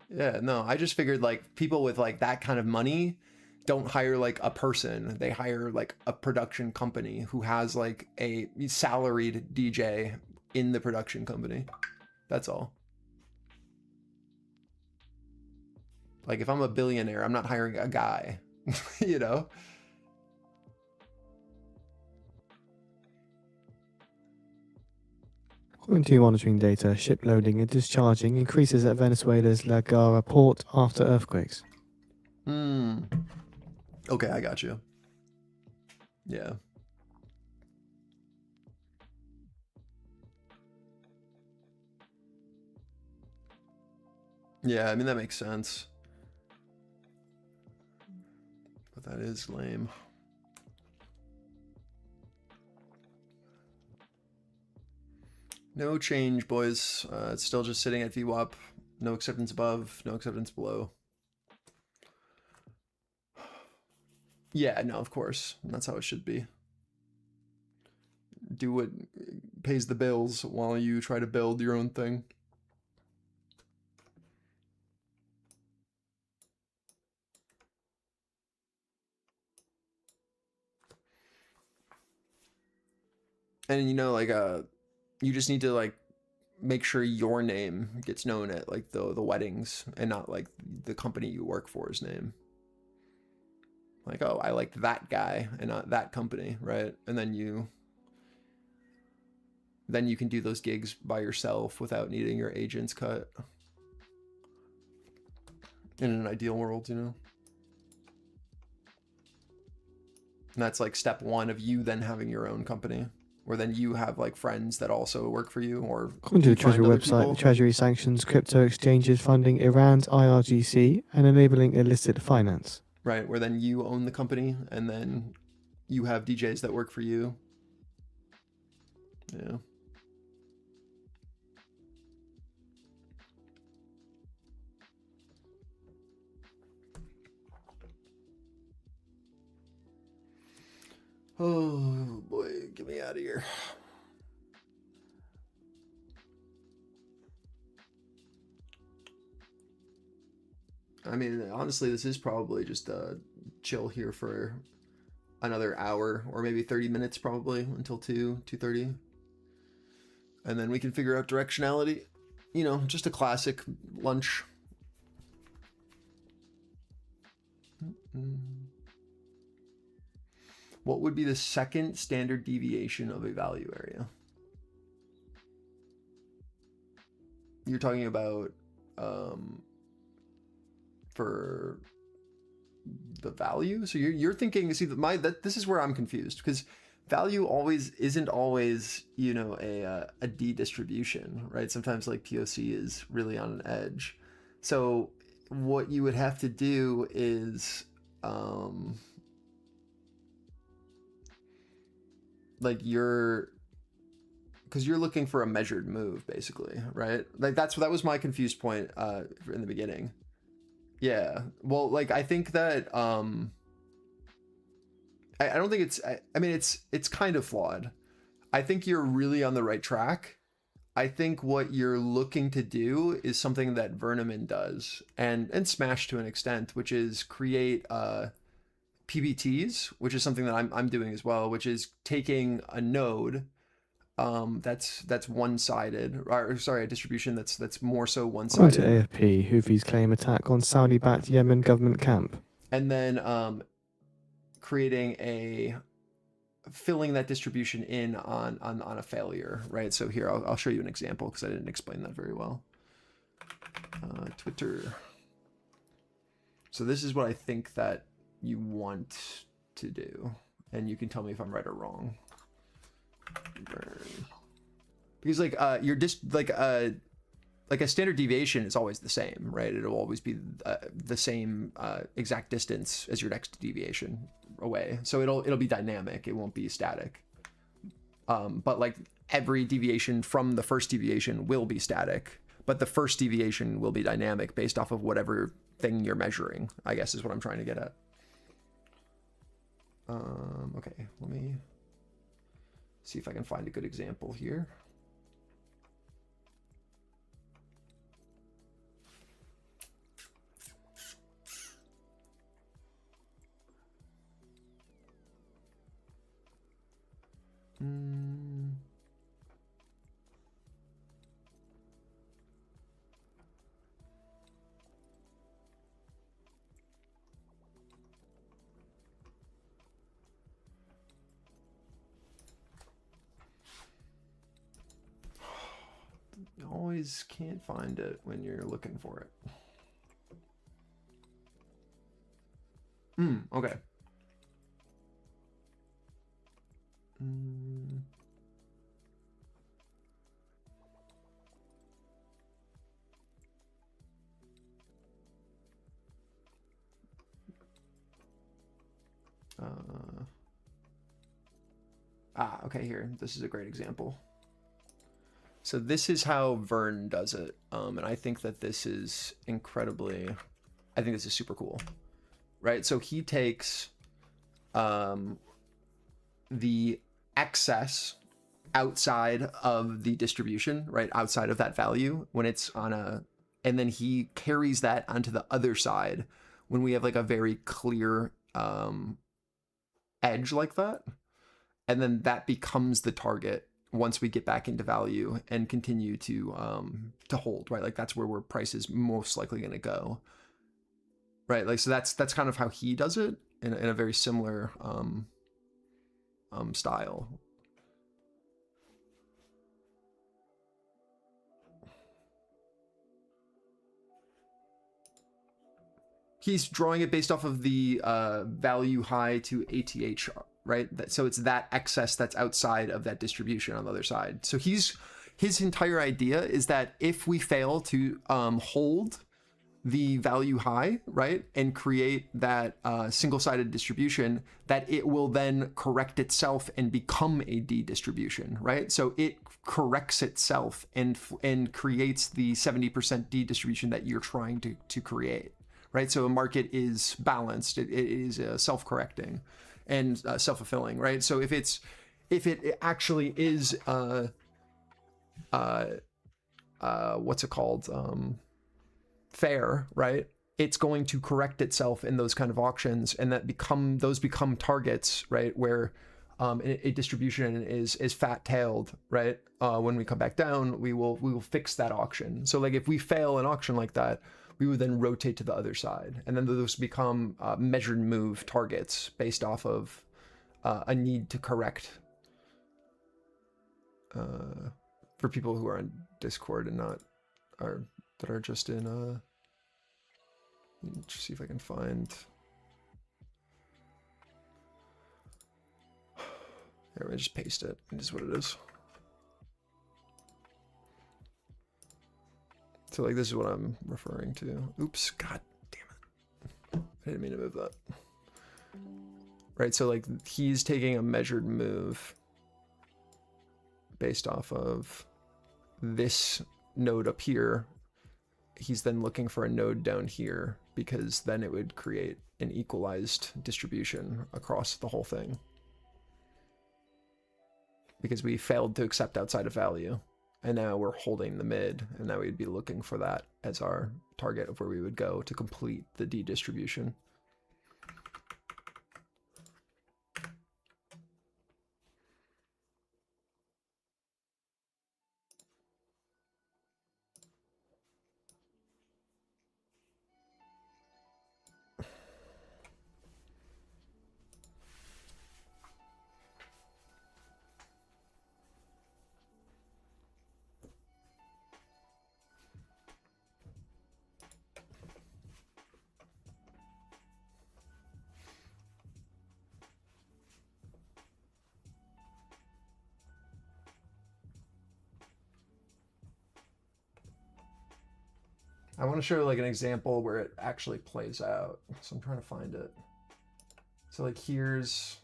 Speaker 1: Yeah, no, I just figured like people with like that kind of money don't hire like a person. They hire like a production company who has like a salaried DJ in the production company. That's all. Like if I'm a billionaire, I'm not hiring a guy, you know?
Speaker 2: According to monitoring data, ship loading and discharging increases at Venezuela's La Garra port after earthquakes.
Speaker 1: Okay, I got you. Yeah. Yeah, I mean, that makes sense. But that is lame. No change, boys. It's still just sitting at VWAP. No acceptance above, no acceptance below. Yeah, no, of course. That's how it should be. Do what pays the bills while you try to build your own thing. And you know, like you just need to like make sure your name gets known at like the weddings and not like the company you work for's name. Like, oh, I like that guy and not that company, right? And then you can do those gigs by yourself without needing your agent's cut. In an ideal world, you know? And that's like step one of you then having your own company, where then you have like friends that also work for you, or
Speaker 2: According to the Treasury website, the Treasury sanctions crypto exchanges funding Iran's IRGC and enabling illicit finance.
Speaker 1: Right, where then you own the company and then you have DJs that work for you. Yeah. Oh boy, get me out of here. I mean, honestly, this is probably just chill here for another hour or maybe 30 minutes probably until 2:30. And then we can figure out directionality. You know, just a classic lunch. What would be the second standard deviation of a value area? You're talking about for the value? So you're thinking, see, this is where I'm confused, because value isn't always, you know, a D distribution, right? Sometimes like POC is really on an edge. So what you would have to do is like because you're looking for a measured move basically, right? Like that was my confused point in the beginning. Yeah, well, like I think that I don't think I mean it's kind of flawed. I think you're really on the right track. I think what you're looking to do is something that Verneman does and Smash to an extent, which is create PBTs, which is something that I'm doing as well, which is taking a node that's one-sided, or sorry, a distribution that's more so one-sided.
Speaker 2: According to AFP, Houthis claim attack on Saudi-backed Yemen government camp.
Speaker 1: And then filling that distribution in on a failure, right? So here, I'll show you an example because I didn't explain that very well. Twitter. So this is what I think that you want to do, and you can tell me if I'm right or wrong. Burn because like you're just like a standard deviation is always the same, right? It'll always be the same exact distance as your next deviation away. So it'll be dynamic. It won't be static. But like every deviation from the first deviation will be static, but the first deviation will be dynamic based off of whatever thing you're measuring, I guess is what I'm trying to get at. Okay, let me see if I can find a good example here. You always can't find it when you're looking for it. Okay. Okay, here. This is a great example. So this is how Vern does it. And I think that this is incredibly, I think this is super cool, right? So he takes the excess outside of the distribution, right? Outside of that value when it's on a, and then he carries that onto the other side when we have like a very clear edge like that. And then that becomes the target once we get back into value and continue to hold, right? Like that's where price is most likely going to go, right? Like, so that's kind of how he does it in a very similar style. He's drawing it based off of the value high to ATH, right? So it's that excess that's outside of that distribution on the other side. So his entire idea is that if we fail to hold the value high, right, and create that single-sided distribution, that it will then correct itself and become a D distribution, right? So it corrects itself and creates the 70% D distribution that you're trying to create, right? So a market is balanced. It is self-correcting and self-fulfilling, right? So if it actually is what's it called, fair, right, it's going to correct itself in those kind of auctions, and those become targets, right, where a distribution is fat-tailed, right? When we come back down, we will fix that auction. So like if we fail an auction like that, we would then rotate to the other side, and then those become measured move targets based off of a need to correct. For people who are on Discord and that are just in let me just see if I can find. Here, I just paste it. It is what it is. So like this is what I'm referring to. Oops, god damn it. I didn't mean to move that. Right, so like he's taking a measured move based off of this node up here. He's then looking for a node down here because then it would create an equalized distribution across the whole thing. Because we failed to accept outside of value. And now we're holding the mid, and now we'd be looking for that as our target of where we would go to complete the D distribution. I want to show like an example where it actually plays out. So I'm trying to find it. So like here's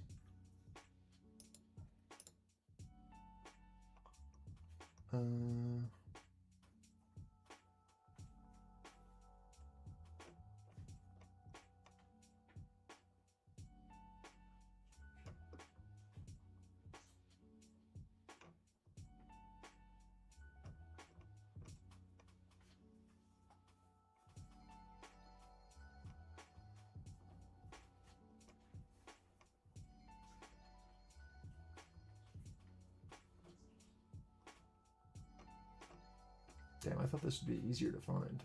Speaker 1: damn, I thought this would be easier to find.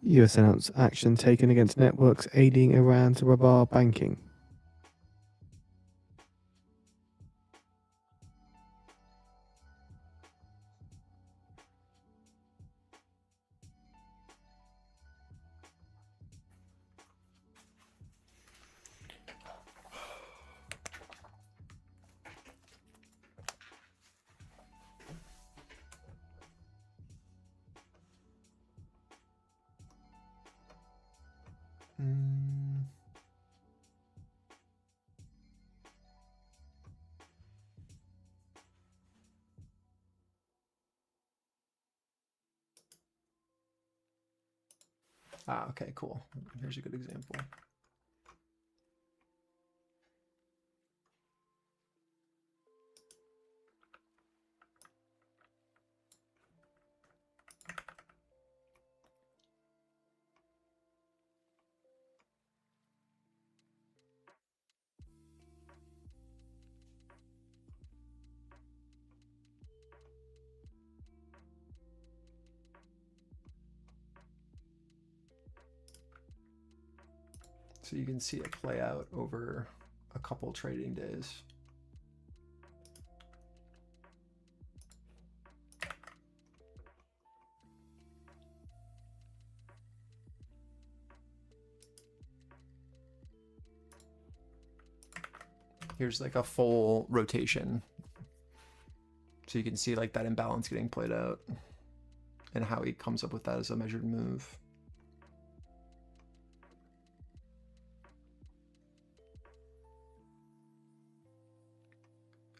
Speaker 2: US announced action taken against networks aiding Iran's Rabah banking. Ah, okay, cool. Here's a good example. So you can see it play out over a couple trading days. Here's like a full rotation. So you can see like that imbalance getting played out and how he comes up with that as a measured move.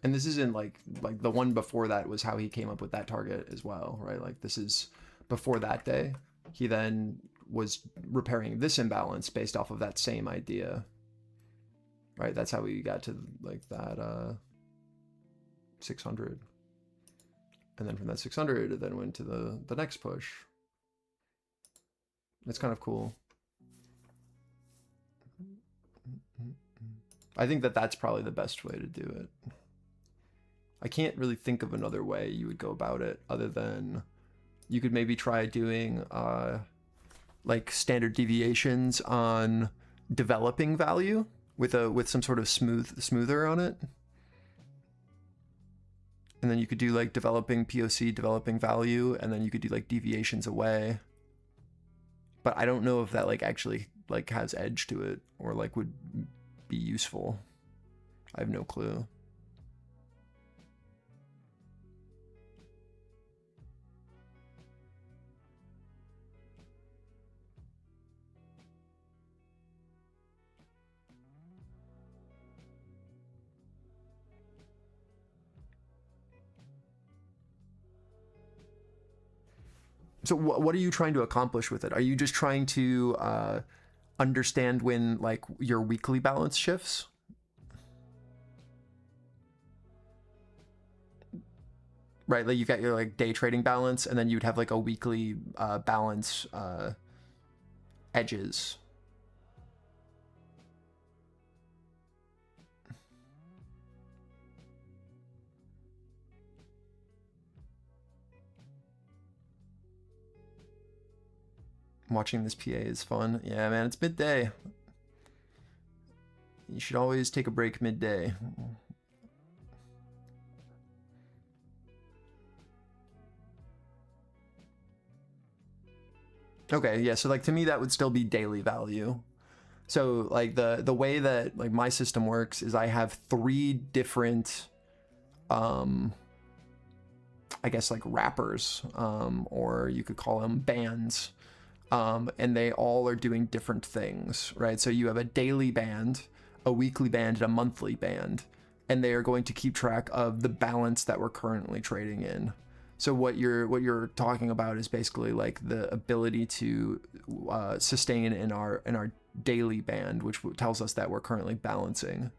Speaker 2: And this isn't like the one before that was how he came up with that target as well, right? Like this is before that day. He then was repairing this imbalance based off of that same idea, right? That's how we got to like that 600. And then from that 600, it then went to the next push. It's kind of cool. I think that that's probably the best way to do it. I can't really think of another way you would go about it other than you could maybe try doing like standard deviations on developing value with some sort of smoother on it. And then you could do like developing POC, developing value, and then you could do like deviations away. But I don't know if that like actually like has edge to it or like would be useful. I have no clue. So what are you trying to accomplish with it? Are you just trying to understand when like your weekly balance shifts? right? Like you've got your like day trading balance, and then you'd have like a weekly balance edges. Watching this PA is fun. Yeah, man, it's midday. You should always take a break midday. Okay, yeah, so like to me that would still be daily value. So like the way that like my system works is I have 3 different I guess like wrappers, or you could call them bands. And they all are doing different things, right? So you have a daily band, a weekly band, and a monthly band, and they are going to keep track of the balance that we're currently trading in. So what you're talking about is basically like the ability to sustain in our daily band, which tells us that we're currently balancing.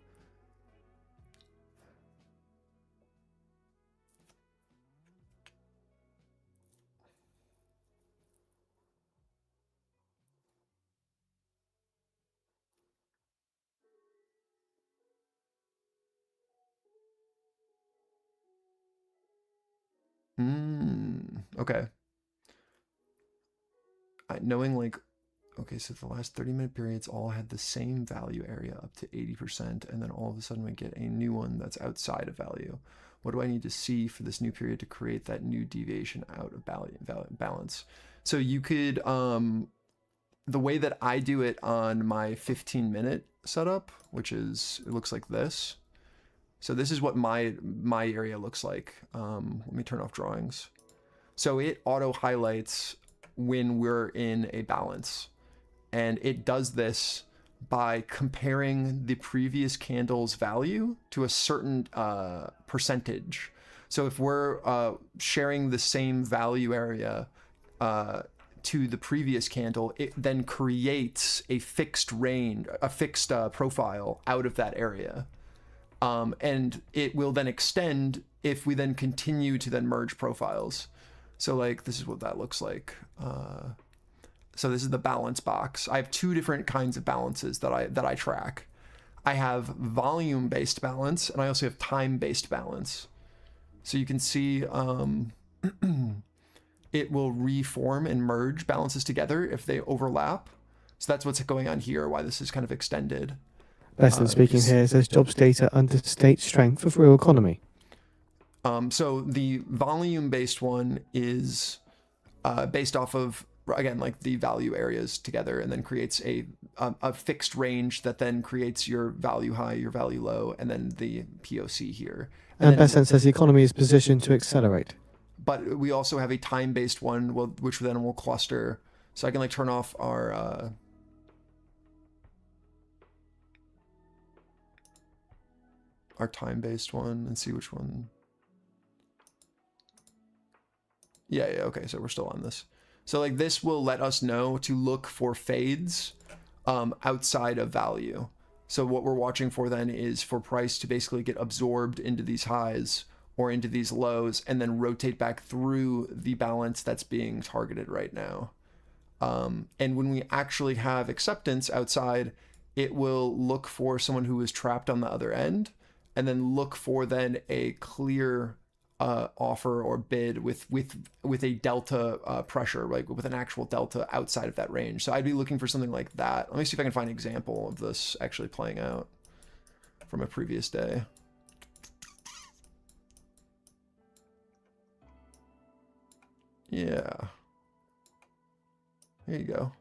Speaker 2: Okay. Knowing like, okay, so the last 30-minute periods all had the same value area up to 80%, and then all of a sudden we get a new one that's outside of value. What do I need to see for this new period to create that new deviation out of balance? So you could, the way that I do it on my 15-minute setup, which is, it looks like this. So this is what my area looks like. Let me turn off drawings. So it auto highlights when we're in a balance, and it does this by comparing the previous candle's value to a certain percentage. So if we're sharing the same value area to the previous candle, it then creates a fixed range, a fixed profile out of that area. And it will then extend if we then continue to then merge profiles. So like, this is what that looks like. So this is the balance box. I have 2 different kinds of balances that I track. I have volume-based balance, and I also have time-based balance. So you can see it will reform and merge balances together if they overlap. So that's what's going on here, why this is kind of extended.
Speaker 4: Lesson speaking here says jobs data understate strength of real economy.
Speaker 2: So the volume-based one is based off of, again, like the value areas together, and then creates a fixed range that then creates your value high, your value low, and then the POC here.
Speaker 4: And that sense says the economy is positioned to accelerate.
Speaker 2: But we also have a time-based one, which then will cluster. So I can like turn off our time-based one and see which one. Yeah, okay, so we're still on this. So like this will let us know to look for fades outside of value. So what we're watching for then is for price to basically get absorbed into these highs or into these lows and then rotate back through the balance that's being targeted right now. And when we actually have acceptance outside, it will look for someone who is trapped on the other end, and then look for then a clear offer or bid with a delta pressure, like with an actual delta outside of that range. So I'd be looking for something like that. Let me see if I can find an example of this actually playing out from a previous day. Yeah. Here you go.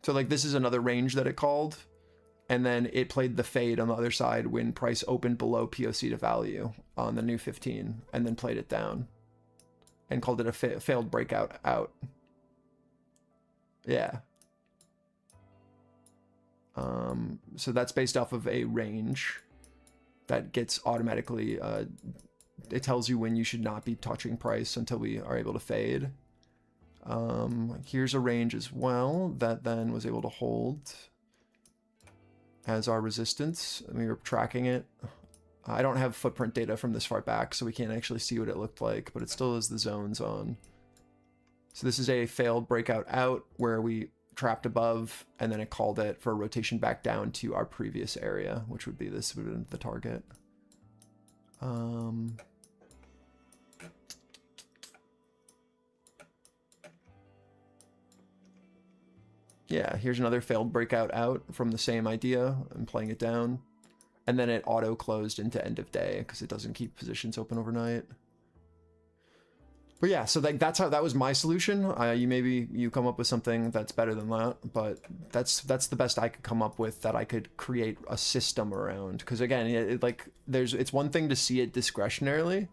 Speaker 2: So like this is another range that it called, and then it played the fade on the other side when price opened below POC to value on the new 15, and then played it down and called it a failed breakout out. Yeah. So that's based off of a range that gets automatically, it tells you when you should not be touching price until we are able to fade. Here's a range as well that then was able to hold as our resistance, and we were tracking it. I don't have footprint data from this far back, so we can't actually see what it looked like, but it still has the zones on. So this is a failed breakout out where we trapped above and then it called it for a rotation back down to our previous area, which would be this would have been the target. Yeah, here's another failed breakout out from the same idea. I'm playing it down. And then it auto closed into end of day because it doesn't keep positions open overnight. But yeah, so that was my solution. Maybe you come up with something that's better than that, but that's the best I could come up with that I could create a system around. Because again, it's one thing to see it discretionarily,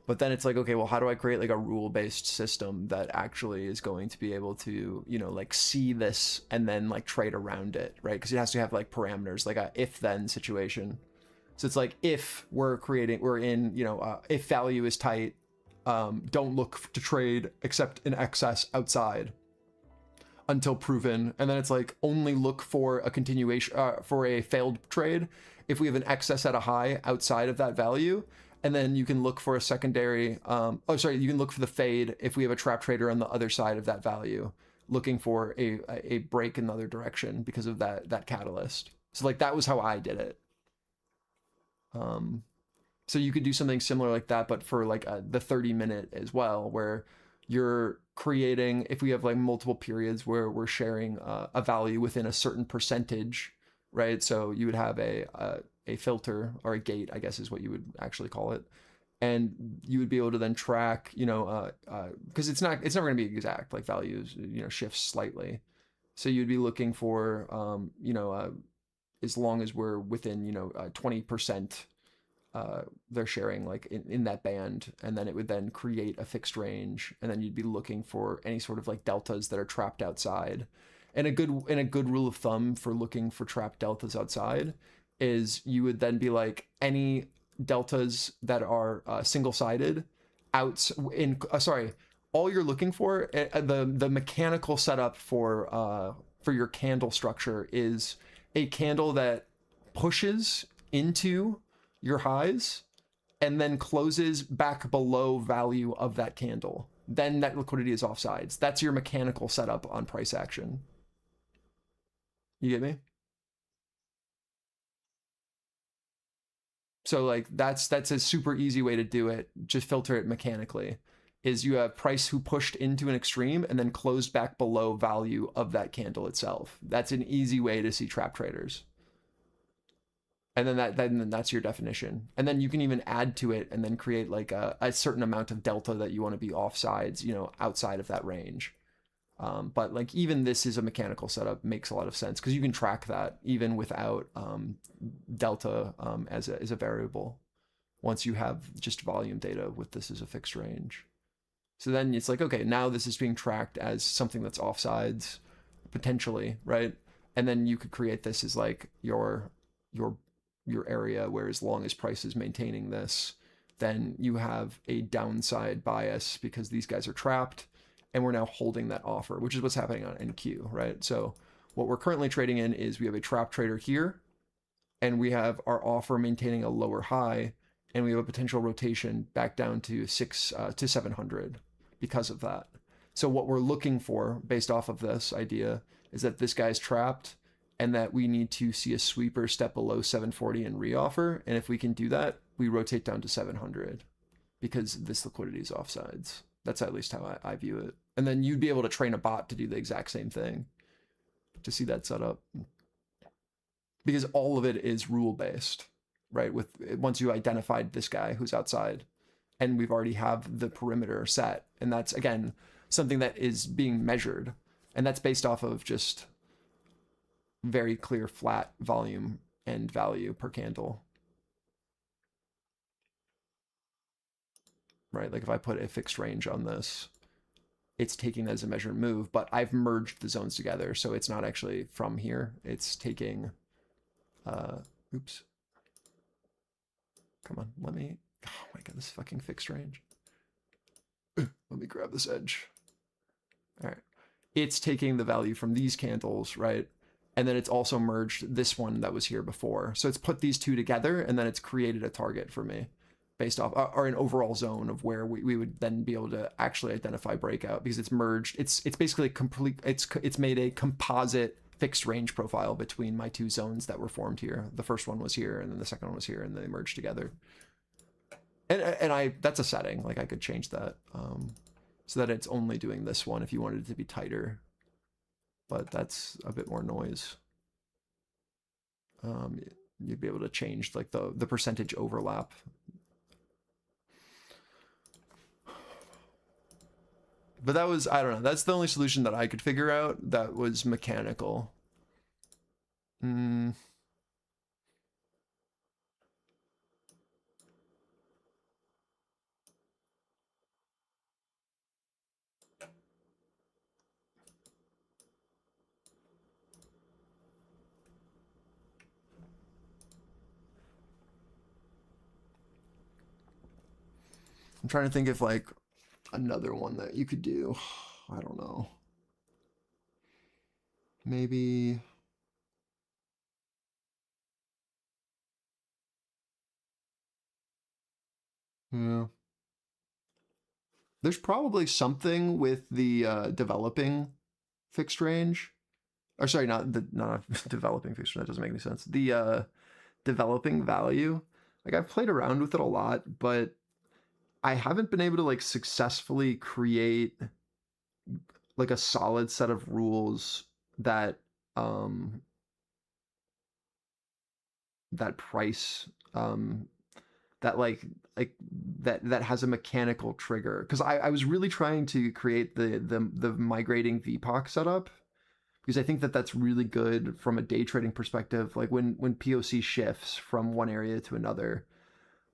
Speaker 2: but then it's like, okay, well, how do I create like a rule-based system that actually is going to be able to, you know, like see this and then like trade around it, right? Because it has to have like parameters, like a if-then situation. So it's like if we're in, you know, if value is tight, don't look to trade except in excess outside until proven. And then it's like only look for a continuation, for a failed trade if we have an excess at a high outside of that value. And then you can look for a secondary, you can look for the fade if we have a trap trader on the other side of that value, looking for a break in the other direction because of that catalyst. So like that was how I did it. So you could do something similar like that, but for like the 30-minute as well, where you're creating, if we have like multiple periods where we're sharing a value within a certain percentage, right? So you would have a filter or a gate, I guess is what you would actually call it. And you would be able to then track, you know, because it's never going to be exact, like values, you know, shifts slightly. So you'd be looking for, you know, as long as we're within, you know, 20%, they're sharing like in that band, and then it would then create a fixed range, and then you'd be looking for any sort of like deltas that are trapped outside. And a good rule of thumb for looking for trapped deltas outside is you would then be like any deltas that are single-sided all you're looking for, the mechanical setup for your candle structure is a candle that pushes into your highs and then closes back below value of that candle. Then net liquidity is offsides. That's your mechanical setup on price action. You get me? So like that's a super easy way to do it. Just filter it mechanically. Is you have price who pushed into an extreme and then closed back below value of that candle itself. That's an easy way to see trap traders. And then that's your definition. And then you can even add to it and then create like a certain amount of delta that you want to be offsides, you know, outside of that range. But like even this is a mechanical setup, makes a lot of sense because you can track that even without delta as a variable once you have just volume data with this as a fixed range. So then it's like, okay, now this is being tracked as something that's offsides potentially, right? And then you could create this as like your area where as long as price is maintaining this, then you have a downside bias because these guys are trapped and we're now holding that offer, which is what's happening on NQ, right? So what we're currently trading in is we have a trap trader here and we have our offer maintaining a lower high and we have a potential rotation back down to 700 because of that. So what we're looking for based off of this idea is that this guy's trapped and that we need to see a sweeper step below 740 and reoffer. And if we can do that, we rotate down to 700 because this liquidity is offsides. That's at least how I view it. And then you'd be able to train a bot to do the exact same thing to see that setup. Because all of it is rule-based, right? Once you identified this guy who's outside and we've already have the perimeter set. And that's, again, something that is being measured. And that's based off of just very clear flat volume and value per candle, right? Like if I put a fixed range on this, it's taking that as a measured move, but I've merged the zones together. So it's not actually from here. It's taking, oops. Come on, oh my God, this fucking fixed range. Let me grab this edge. All right. It's taking the value from these candles, right? And then it's also merged this one that was here before. So it's put these two together, and then it's created a target for me based off, or an overall zone of where we would then be able to actually identify breakout, because it's merged. It's basically complete. It's made a composite fixed range profile between my two zones that were formed here. The first one was here, and then the second one was here, and they merged together. And that's a setting. Like, I could change that so that it's only doing this one if you wanted it to be tighter. But that's a bit more noise. You'd be able to change like the percentage overlap. But that was, I don't know, that's the only solution that I could figure out that was mechanical. I'm trying to think if like another one that you could do. I don't know. Maybe. Yeah. There's probably something with the developing fixed range. Or sorry, not developing fixed range. That doesn't make any sense. The developing value. Like, I've played around with it a lot, but I haven't been able to like successfully create like a solid set of rules that that price that has a mechanical trigger, because I was really trying to create the migrating VPOC setup, because I think that that's really good from a day trading perspective, like when POC shifts from one area to another.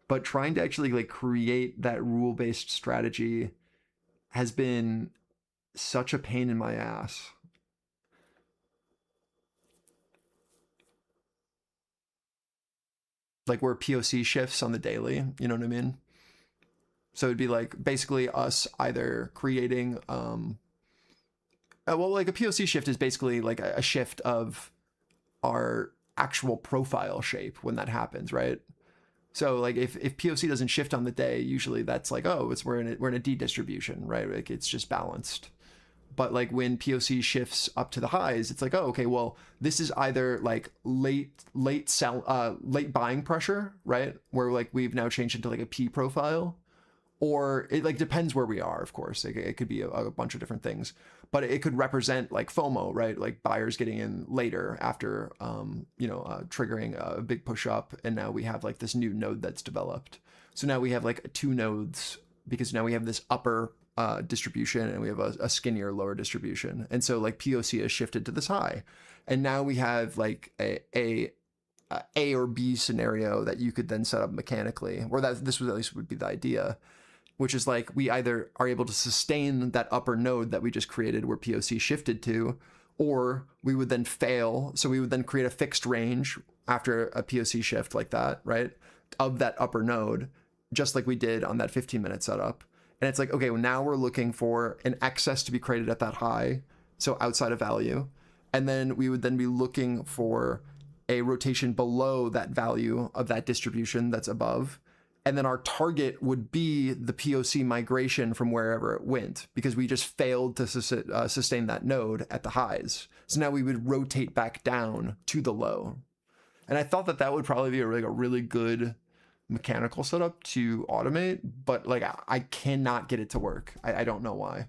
Speaker 2: But trying to actually like create that rule-based strategy has been such a pain in my ass. Like where POC shifts on the daily, you know what I mean? So it'd be like basically us either creating, well, like a POC shift is basically like a shift of our actual profile shape when that happens, right? So like if POC doesn't shift on the day, usually that's like, oh, we're in a D distribution, right? Like it's just balanced. But like when POC shifts up to the highs, it's like, oh, okay, well, this is either like late buying pressure, right? Where like we've now changed into like a P profile, or it like depends where we are, of course. It could be a bunch of different things, but it could represent like FOMO, right? Like buyers getting in later after, triggering a big push up. And now we have like this new node that's developed. So now we have like two nodes, because now we have this upper distribution and we have a skinnier lower distribution. And so like POC has shifted to this high. And now we have like a or B scenario that you could then set up mechanically, or that this would be the idea, which is like we either are able to sustain that upper node that we just created where POC shifted to, or we would then fail. So we would then create a fixed range after a POC shift like that, right? Of that upper node, just like we did on that 15-minute setup. And it's like, okay, well, now we're looking for an excess to be created at that high, so outside of value. And then we would then be looking for a rotation below that value of that distribution that's above. And then our target would be the POC migration from wherever it went, because we just failed to sustain that node at the highs. So now we would rotate back down to the low. And I thought that that would probably be a really good mechanical setup to automate, but like I cannot get it to work. I don't know why.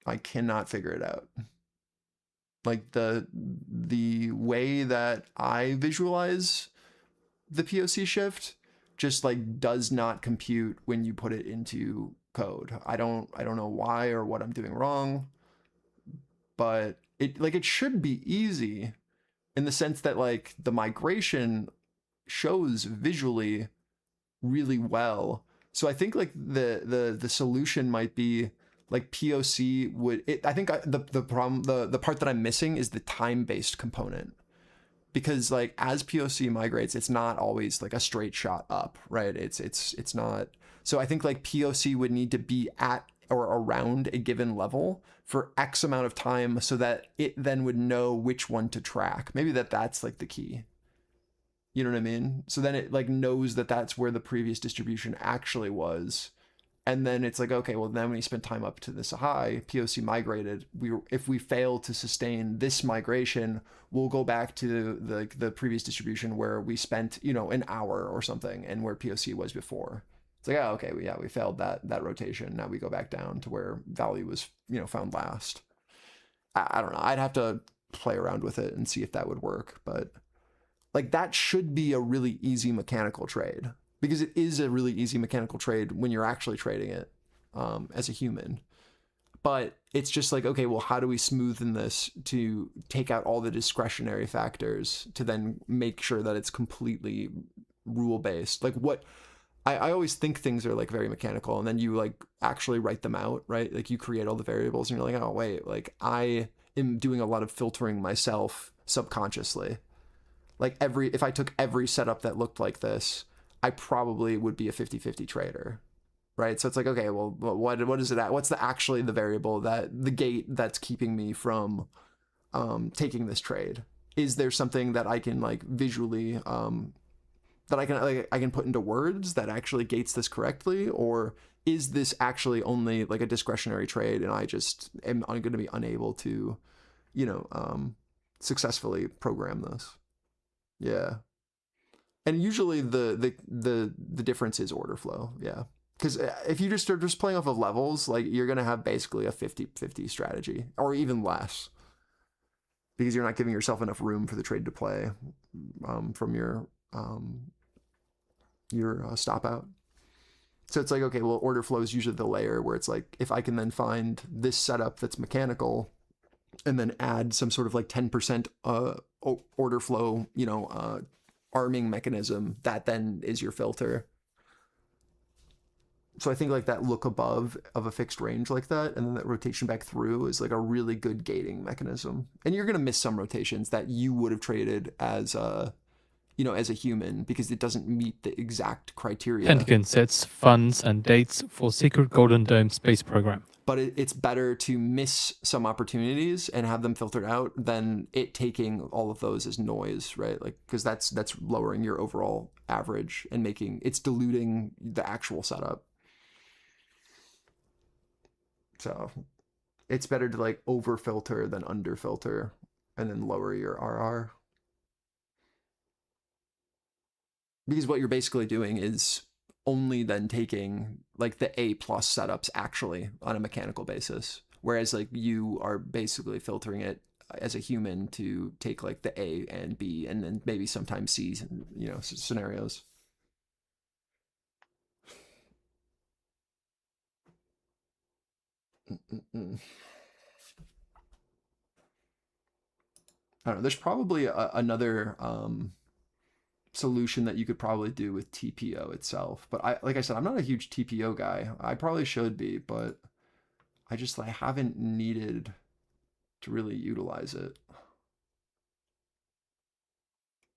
Speaker 2: I cannot figure it out. Like the way that I visualize the POC shift just like does not compute when you put it into code. I don't know why or what I'm doing wrong, but it should be easy in the sense that like the migration shows visually really well. So I think like the solution might be like POC would, I think the problem, the part that I'm missing is the time-based component. Because like as POC migrates, it's not always like a straight shot up, right? It's not. So I think like POC would need to be at or around a given level for X amount of time so that it then would know which one to track. Maybe that's like the key. You know what I mean? So then it like knows that that's where the previous distribution actually was. And then it's like, okay, well, then when you spend time up to this high, POC migrated. If we fail to sustain this migration, we'll go back to the previous distribution where we spent, you know, an hour or something, and where POC was before. It's like, oh, okay, we failed that rotation. Now we go back down to where value was, you know, found last. I don't know. I'd have to play around with it and see if that would work, but like that should be a really easy mechanical trade. Because it is a really easy mechanical trade when you're actually trading it as a human. But it's just like, okay, well, how do we smoothen this to take out all the discretionary factors to then make sure that it's completely rule-based? Like what, I always think things are like very mechanical, and then you like actually write them out, right? Like you create all the variables and you're like, oh, wait, like I am doing a lot of filtering myself subconsciously. Like if I took every setup that looked like this, I probably would be a 50-50 trader, right? So it's like, okay, well, what is it at? What's actually the variable the gate that's keeping me from taking this trade? Is there something that I can like visually, that I can put into words that actually gates this correctly? Or is this actually only like a discretionary trade and I just am going to be unable to, you know, successfully program this? Yeah. And usually the difference is order flow, yeah. Because if you just are just playing off of levels, like you're gonna have basically a 50-50 strategy, or even less, because you're not giving yourself enough room for the trade to play from your stop out. So it's like, okay, well, order flow is usually the layer where it's like, if I can then find this setup that's mechanical, and then add some sort of like 10% order flow, you know, arming mechanism, that then is your filter. So I think like that look above of a fixed range like that, and then that rotation back through is like a really good gating mechanism. And you're going to miss some rotations that you would have traded as a, you know, as a human, because it doesn't meet the exact criteria.
Speaker 3: Pentagon sets funds and dates for secret Golden Dome space program.
Speaker 2: But it's better to miss some opportunities and have them filtered out than it taking all of those as noise, right? Like, because that's lowering your overall average and it's diluting the actual setup. So it's better to like over filter than under filter, and then lower your RR. Because what you're basically doing is only then taking like the A+ setups actually on a mechanical basis, whereas like you are basically filtering it as a human to take like the A and B and then maybe sometimes C, you know, scenarios. I don't know. There's probably another solution that you could probably do with TPO itself, but like I said, I'm not a huge TPO guy. I probably should be, but I haven't needed to really utilize it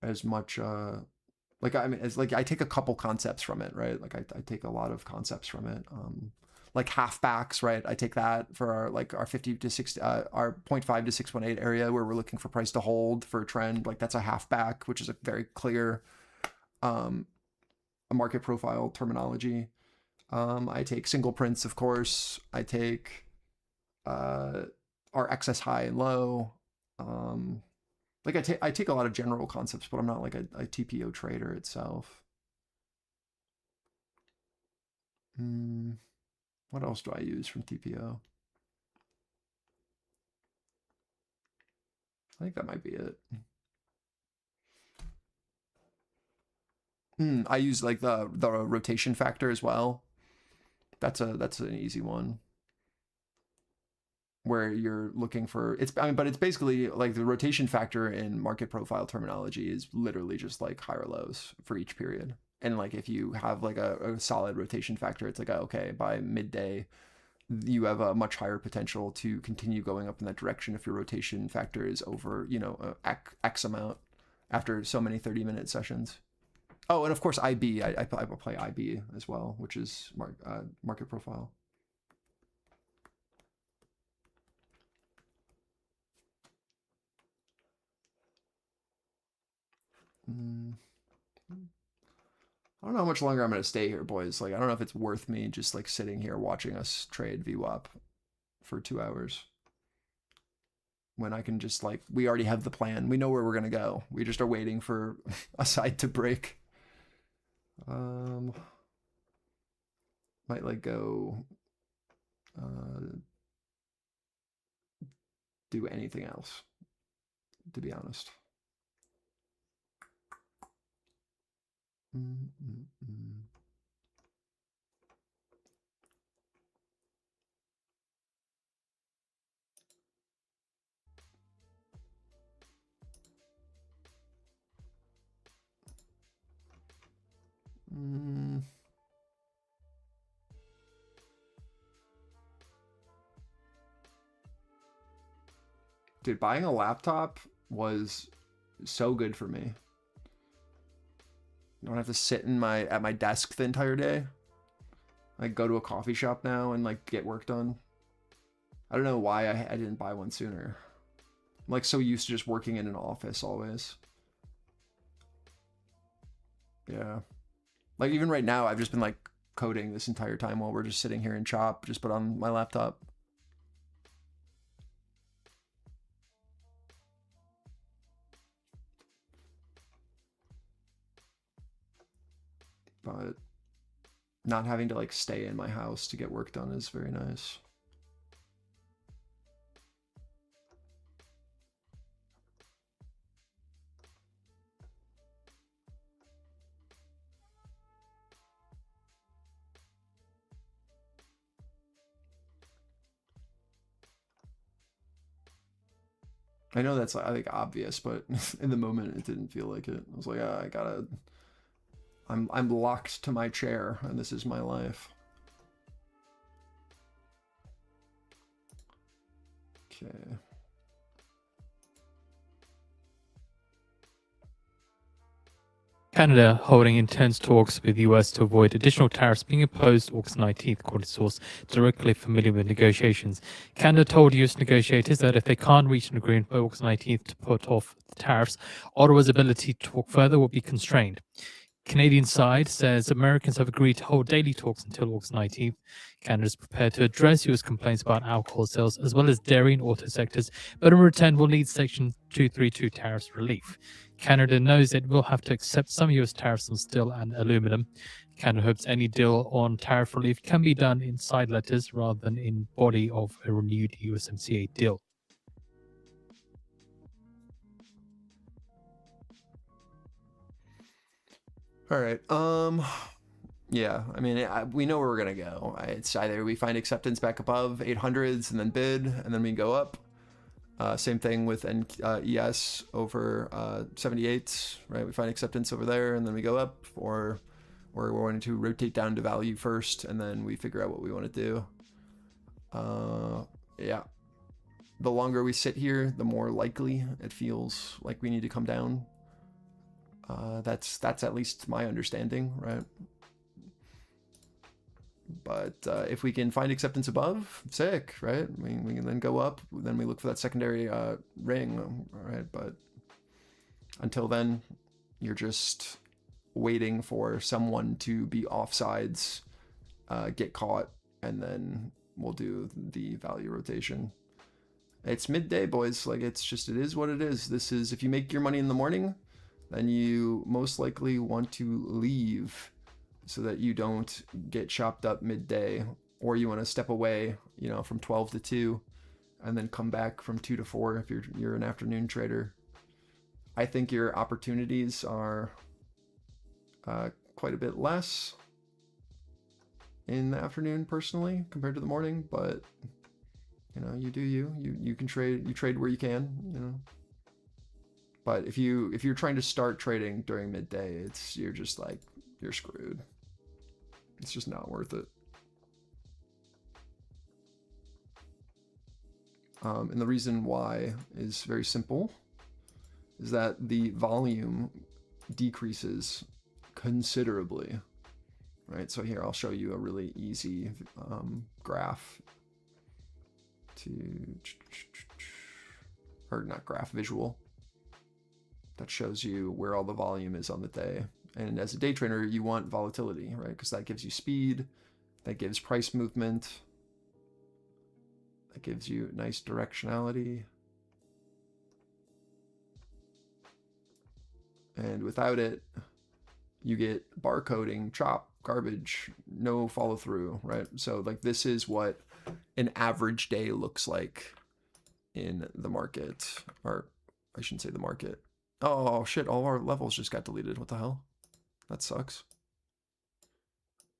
Speaker 2: as much. Like I mean, it's like I take a couple concepts from it, right? Like I take a lot of concepts from it. Like halfbacks, right? I take that for our 50 to 60, our 0.5 to 618 area where we're looking for price to hold for a trend. Like that's a halfback, which is a very clear, a market profile terminology. I take single prints, of course. I take our excess high and low. Like I take a lot of general concepts, but I'm not like a TPO trader itself. What else do I use from TPO? I think that might be it. I use like the rotation factor as well. That's an easy one, where you're looking for but it's basically like the rotation factor in market profile terminology is literally just like high or lows for each period. And like if you have like a solid rotation factor, it's like, okay, by midday you have a much higher potential to continue going up in that direction if your rotation factor is over, you know, X amount after so many 30-minute sessions. Oh, and of course IB, I play IB as well, which is market profile. know how much longer I'm going to stay here, boys. Like, I don't know if it's worth me just like sitting here watching us trade VWAP for 2 hours. When I can just like, we already have the plan. We know where we're going to go. We just are waiting for a side to break. Might like go do anything else, to be honest. Dude, buying a laptop was so good for me. I don't have to sit at my desk the entire day. I go to a coffee shop now and like get work done. I don't know why I didn't buy one sooner. I'm like so used to just working in an office always. Yeah. Like even right now, I've just been like coding this entire time while we're just sitting here in Chop, just put on my laptop. But not having to like stay in my house to get work done is very nice. I know that's like obvious, but in the moment it didn't feel like it. I was like, I'm locked to my chair and this is my life. Okay.
Speaker 3: Canada holding intense talks with the US to avoid additional tariffs being imposed August 19th, according to source directly familiar with negotiations. Canada told US negotiators that if they can't reach an agreement by August 19th to put off the tariffs, Ottawa's ability to talk further will be constrained. Canadian side says Americans have agreed to hold daily talks until August 19th. Canada is prepared to address US complaints about alcohol sales as well as dairy and auto sectors, but in return will need Section 232 tariffs relief. Canada knows it will have to accept some US tariffs on steel and aluminum. Canada hopes any deal on tariff relief can be done in side letters rather than in body of a renewed USMCA deal.
Speaker 2: All right. Yeah, I mean, we know where we're gonna go. It's either we find acceptance back above 800s and then bid, and then we go up. Same thing with ES over 78s, right? We find acceptance over there, and then we go up, or we're wanting to rotate down to value first, and then we figure out what we want to do. Yeah. The longer we sit here, the more likely it feels like we need to come down. That's at least my understanding, right? But if we can find acceptance above, sick, right? I mean, we can then go up, then we look for that secondary ring, right? But until then, you're just waiting for someone to be offsides, get caught, and then we'll do the value rotation. It's midday, boys. Like, it is what it is. This is, if you make your money in the morning, then you most likely want to leave so that you don't get chopped up midday, or you want to step away, you know, from 12 to 2 and then come back from 2 to 4 if you're an afternoon trader. I think your opportunities are quite a bit less in the afternoon personally compared to the morning, but you know, you do you can trade where you can, you know. But if you're trying to start trading during midday, you're screwed. It's just not worth it. And the reason why is very simple, is that the volume decreases considerably, right? So here, I'll show you a really easy graph visual that shows you where all the volume is on the day. And as a day trader, you want volatility, right? Because that gives you speed, that gives price movement, that gives you nice directionality. And without it, you get barcoding, chop, garbage, no follow through, right? So like this is what an average day looks like in the market, or I shouldn't say the market. Oh shit, all our levels just got deleted. What the hell? That sucks.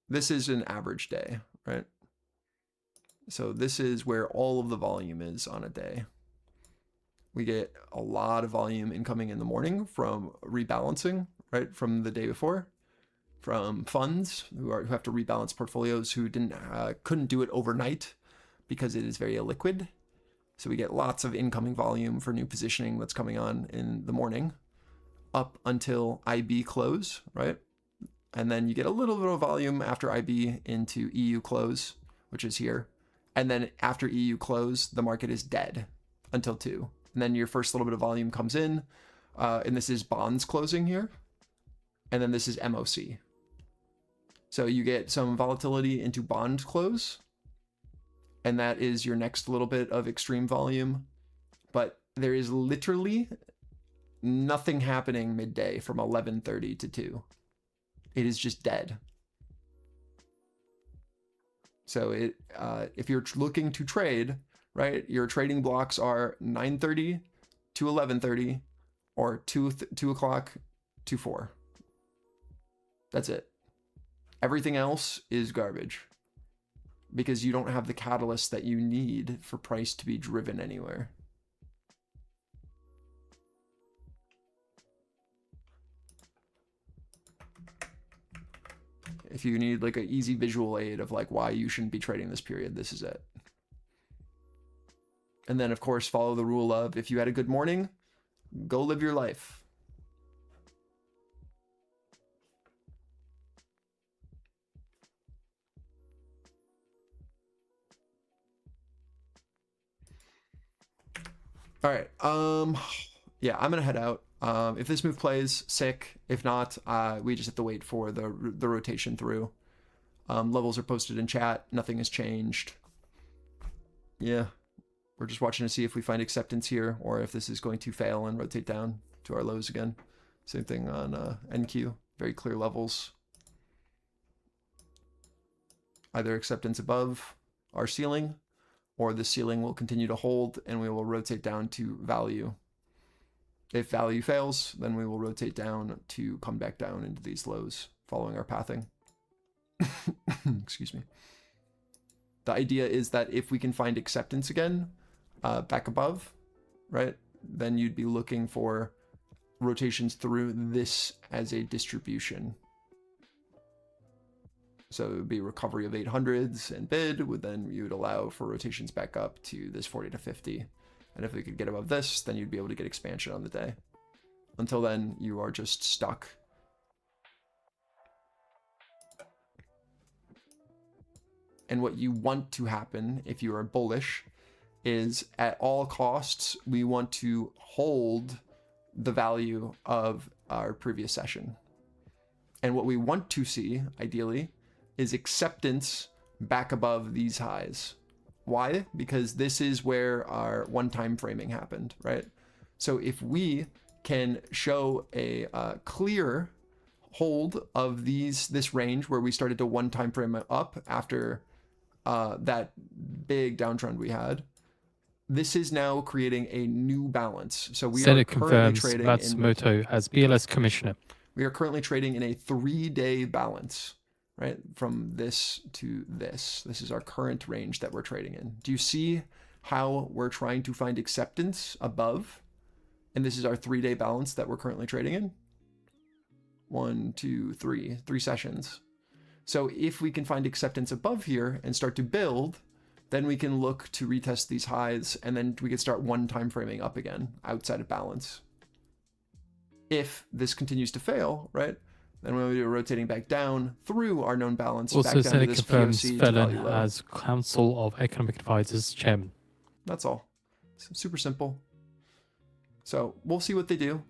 Speaker 2: This is an average day, right? So this is where all of the volume is on a day. We get a lot of volume incoming in the morning from rebalancing, right? From the day before, from funds who have to rebalance portfolios who couldn't do it overnight because it is very illiquid. So we get lots of incoming volume for new positioning that's coming on in the morning up until IB close, right? And then you get a little bit of volume after IB into EU close, which is here. And then after EU close, the market is dead until 2. And then your first little bit of volume comes in, and this is bonds closing here. And then this is MOC. So you get some volatility into bond close, and that is your next little bit of extreme volume. But there is literally nothing happening midday from 11:30 to 2. It is just dead. So if you're looking to trade, right, your trading blocks are 9:30 to 11:30 or 2 o'clock to 4. That's it. Everything else is garbage because you don't have the catalyst that you need for price to be driven anywhere. If you need like an easy visual aid of like why you shouldn't be trading this period, this is it. And then of course, follow the rule of if you had a good morning, go live your life. All right. Yeah, I'm gonna head out. If this move plays, sick. If not, we just have to wait for the rotation through. Levels are posted in chat. Nothing has changed. Yeah, we're just watching to see if we find acceptance here or if this is going to fail and rotate down to our lows again. Same thing on NQ. Very clear levels. Either acceptance above our ceiling, or the ceiling will continue to hold and we will rotate down to value. If value fails, then we will rotate down to come back down into these lows following our pathing. Excuse me. The idea is that if we can find acceptance again, back above, right, then you'd be looking for rotations through this as a distribution. So it would be recovery of 800s and bid, then you would allow for rotations back up to this 40 to 50. And if we could get above this, then you'd be able to get expansion on the day. Until then, you are just stuck. And what you want to happen if you are bullish is at all costs, we want to hold the value of our previous session. And what we want to see, ideally, is acceptance back above these highs. Why? Because this is where our one-time framing happened, right? So if we can show a clear hold of this range where we started to one-time frame up after that big downtrend we had, this is now creating a new balance. So we
Speaker 3: Senate
Speaker 2: are currently
Speaker 3: confirms
Speaker 2: trading
Speaker 3: Matsumoto as BLS commissioner.
Speaker 2: We are currently trading in a 3-day balance, right? From this to this. This is our current range that we're trading in. Do you see how we're trying to find acceptance above? And this is our 3-day balance that we're currently trading in. 1, 2, 3 sessions. So if we can find acceptance above here and start to build, then we can look to retest these highs, and then we can start one-time framing up again outside of balance. If this continues to fail, right, then we'll be rotating back down through our known balance.
Speaker 3: Also,
Speaker 2: back down
Speaker 3: Senate
Speaker 2: to this
Speaker 3: confirms
Speaker 2: POC to value
Speaker 3: Felon
Speaker 2: low.
Speaker 3: as Council of Economic Advisors chairman.
Speaker 2: That's all. Super simple. So we'll see what they do.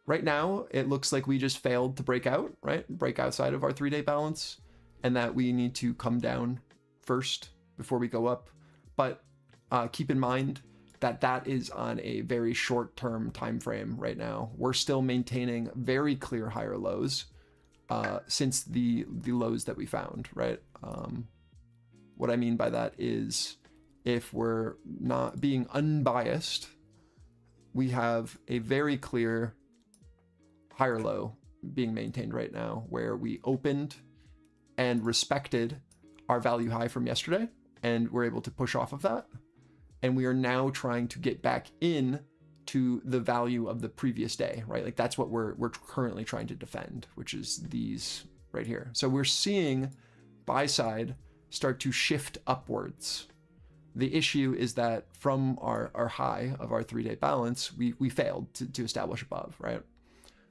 Speaker 2: Right now, it looks like we just failed to break out, right? Break outside of our 3-day balance, and that we need to come down first before we go up. But keep in mind that that is on a very short-term time frame right now. We're still maintaining very clear higher lows since the lows that we found, right? What I mean by that is if we're not being unbiased, we have a very clear higher low being maintained right now where we opened and respected our value high from yesterday and we're able to push off of that. And we are now trying to get back in to the value of the previous day, right? Like that's what we're currently trying to defend, which is these right here. So we're seeing buy side start to shift upwards. The issue is that from our high of our 3-day balance, we failed to establish above, right?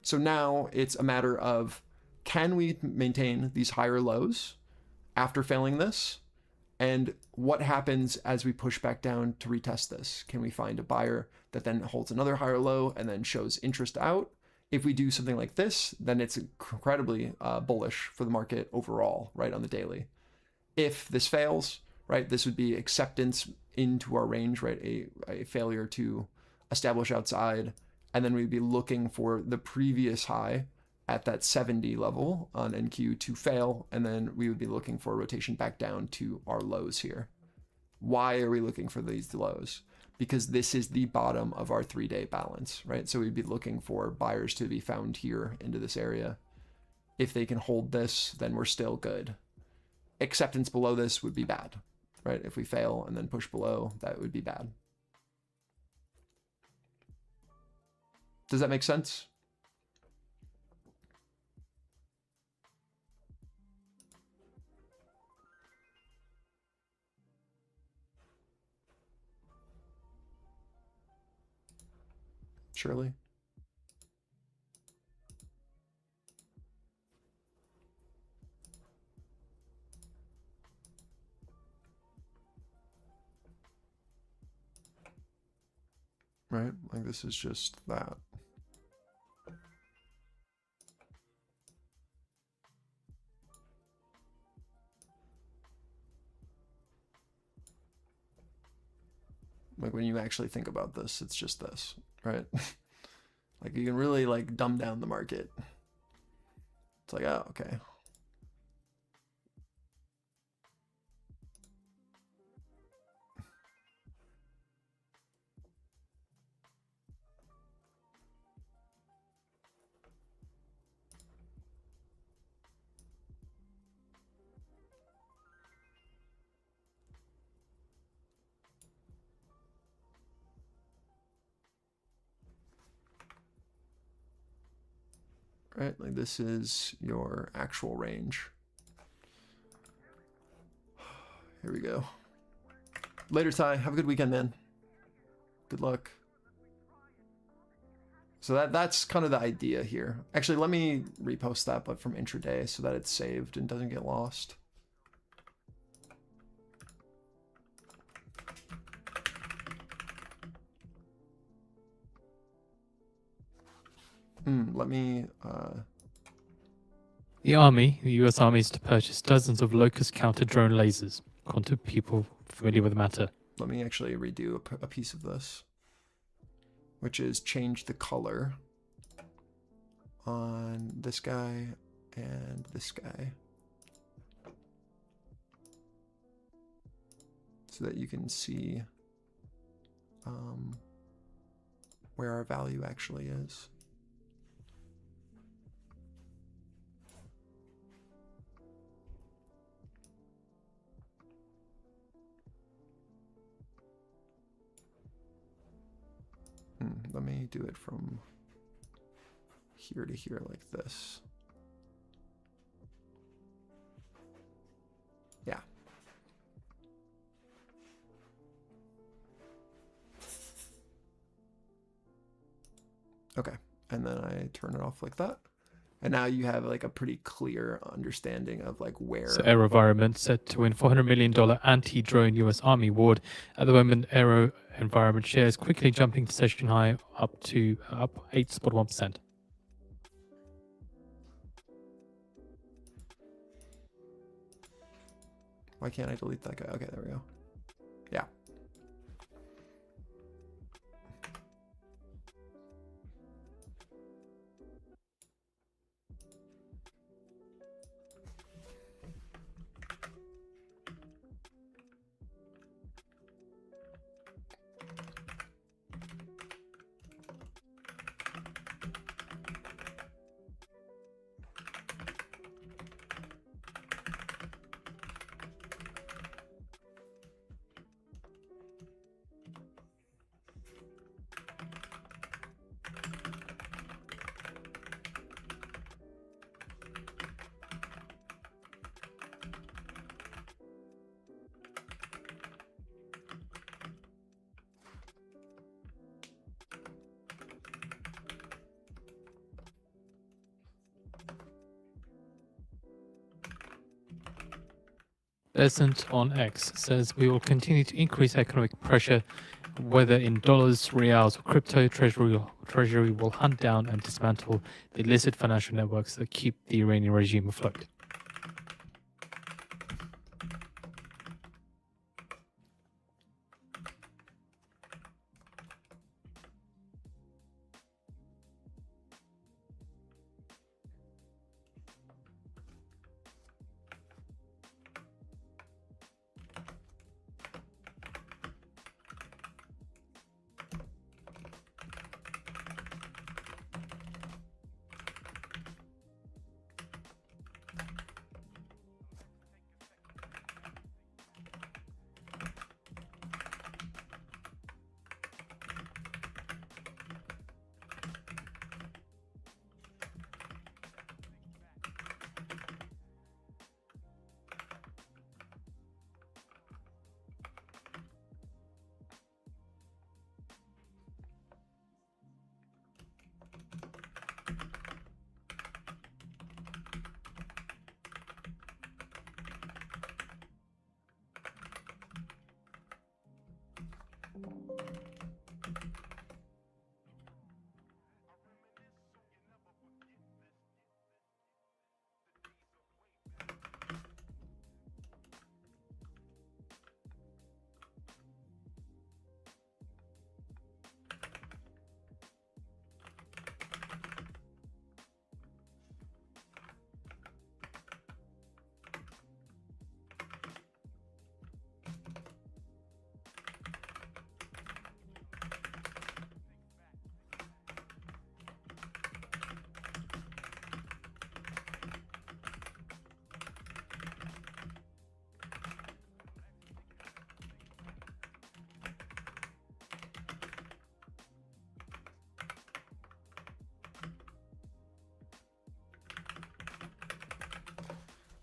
Speaker 2: So now it's a matter of, can we maintain these higher lows after failing this? And what happens as we push back down to retest this? Can we find a buyer that then holds another higher low and then shows interest out? If we do something like this, then it's incredibly bullish for the market overall, right, on the daily. If this fails, right, this would be acceptance into our range, right, a failure to establish outside, and then we'd be looking for the previous high at that 70 level on NQ to fail, and then we would be looking for a rotation back down to our lows here. Why are we looking for these lows? Because this is the bottom of our 3-day balance, right? So we'd be looking for buyers to be found here into this area. If they can hold this, then we're still good. Acceptance below this would be bad, right? If we fail and then push below, that would be bad. Does that make sense? Surely. Right? Like this is just that. Like when you actually think about this, it's just this, right? Like you can really like dumb down the market. It's like, oh, okay. Right, like this is your actual range. Here we go. Later, Ty. Have a good weekend, man. Good luck. So that's kind of the idea here. Actually, let me repost that, but from intraday so that it's saved and doesn't get lost. Let me...
Speaker 3: The US Army is to purchase dozens of locust counter-drone lasers. According to people familiar with the matter.
Speaker 2: Let me actually redo a piece of this, which is change the color on this guy and this guy, so that you can see where our value actually is. Let me do it from here to here like this. Yeah. Okay, and then I turn it off like that. And now you have like a pretty clear understanding of like where.
Speaker 3: So Aerovironment set to win $400 million anti-drone US Army award. At the moment, Aerovironment shares quickly jumping to session high up 8.1%.
Speaker 2: Why can't I delete that guy? Okay, there we go. Yeah.
Speaker 3: Peasant on X says we will continue to increase economic pressure, whether in dollars, reals, or crypto. Treasury will hunt down and dismantle the illicit financial networks that keep the Iranian regime afloat.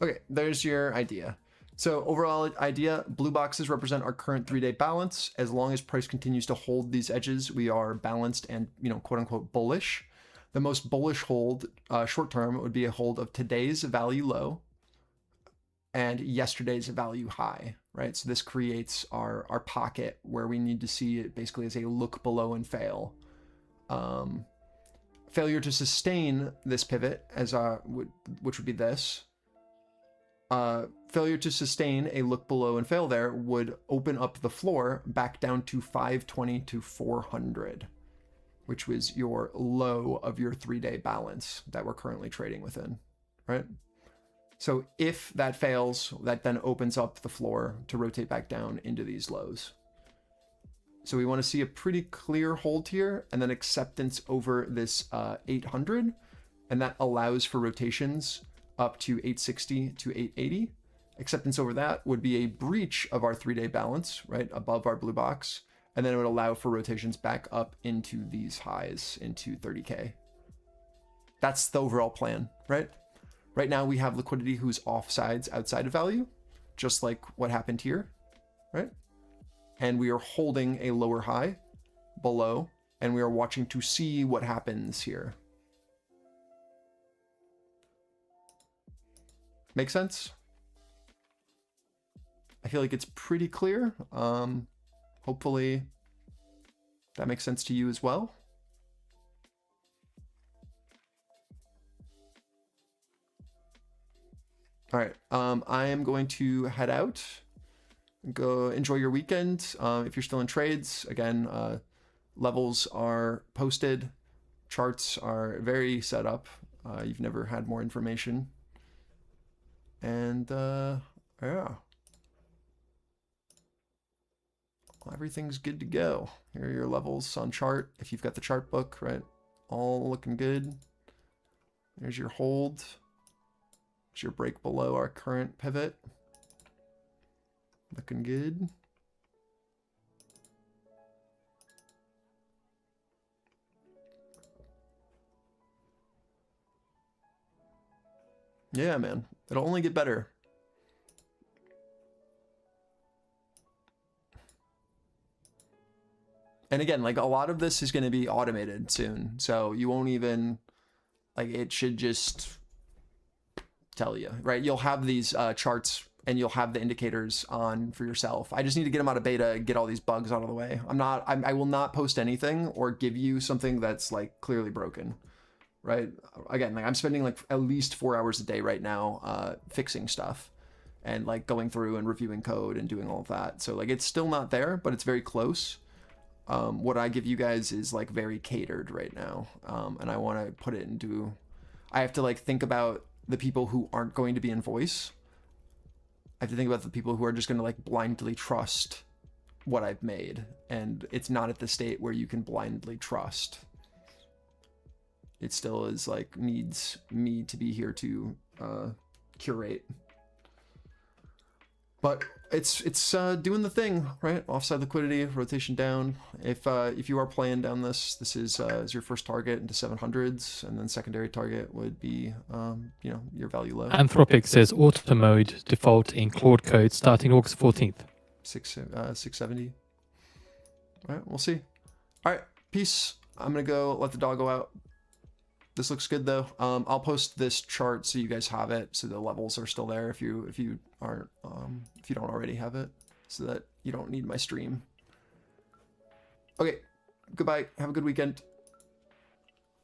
Speaker 3: Okay, there's your idea. So overall idea, blue boxes represent our current 3-day balance. As long as price continues to hold these edges, we are balanced and, quote unquote bullish. The most bullish hold short term would be a hold of today's value low and yesterday's value high, right? So this creates our pocket where we need to see it basically as a look below and fail. Failure to sustain this pivot as which would be this. Failure to sustain a look below and fail there would open up the floor back down to 520 to 400, which was your low of your 3-day balance that we're currently trading within, right? So if that fails, that then opens up the floor to rotate back down into these lows. So we want to see a pretty clear hold here and then acceptance over this 800, and that allows for rotations up to 860 to 880. Acceptance over that would be a breach of our 3-day balance, right, above our blue box, and then it would allow for rotations back up into these highs, into 30K. That's the overall plan, right? Right now we have liquidity who's offsides outside of value, just like what happened here, right? And we are holding a lower high below, and we are watching to see what happens here. Make sense? I feel like it's pretty clear. Hopefully that makes sense to you as well.
Speaker 2: All right. I am going to head out. Go enjoy your weekend. If you're still in trades, again, levels are posted. Charts are very set up. You've never had more information. And yeah. Everything's good to go. Here are your levels on chart. If you've got the chart book, right? All looking good. There's your hold. There's your break below our current pivot. Looking good. Yeah, man. It'll only get better. And again, like a lot of this is going to be automated soon. So you won't even, like, it should just tell you, right? You'll have these charts and you'll have the indicators on for yourself. I just need to get them out of beta and get all these bugs out of the way. I will not post anything or give you something that's like clearly broken, right? Again, like I'm spending like at least 4 hours a day right now fixing stuff and like going through and reviewing code and doing all of that. So like it's still not there, but it's very close. What I give you guys is like very catered right now. And I want to put it into, I have to like think about the people who aren't going to be in voice. I have to think about the people who are just going to like blindly trust what I've made. And it's not at the state where you can blindly trust. It still is like needs me to be here to curate. But it's doing the thing, right? Offside liquidity, rotation down. If you are playing down this is your first target into 700s, and then secondary target would be you know, your value low.
Speaker 3: Anthropic says auto mode default in Claude code starting August 14th.
Speaker 2: 670. All right, we'll see. All right, peace. I'm gonna go let the dog go out. This looks good though. I'll post this chart so you guys have it, so the levels are still there if you aren't if you don't already have it, so that you don't need my stream. Okay, goodbye. Have a good weekend.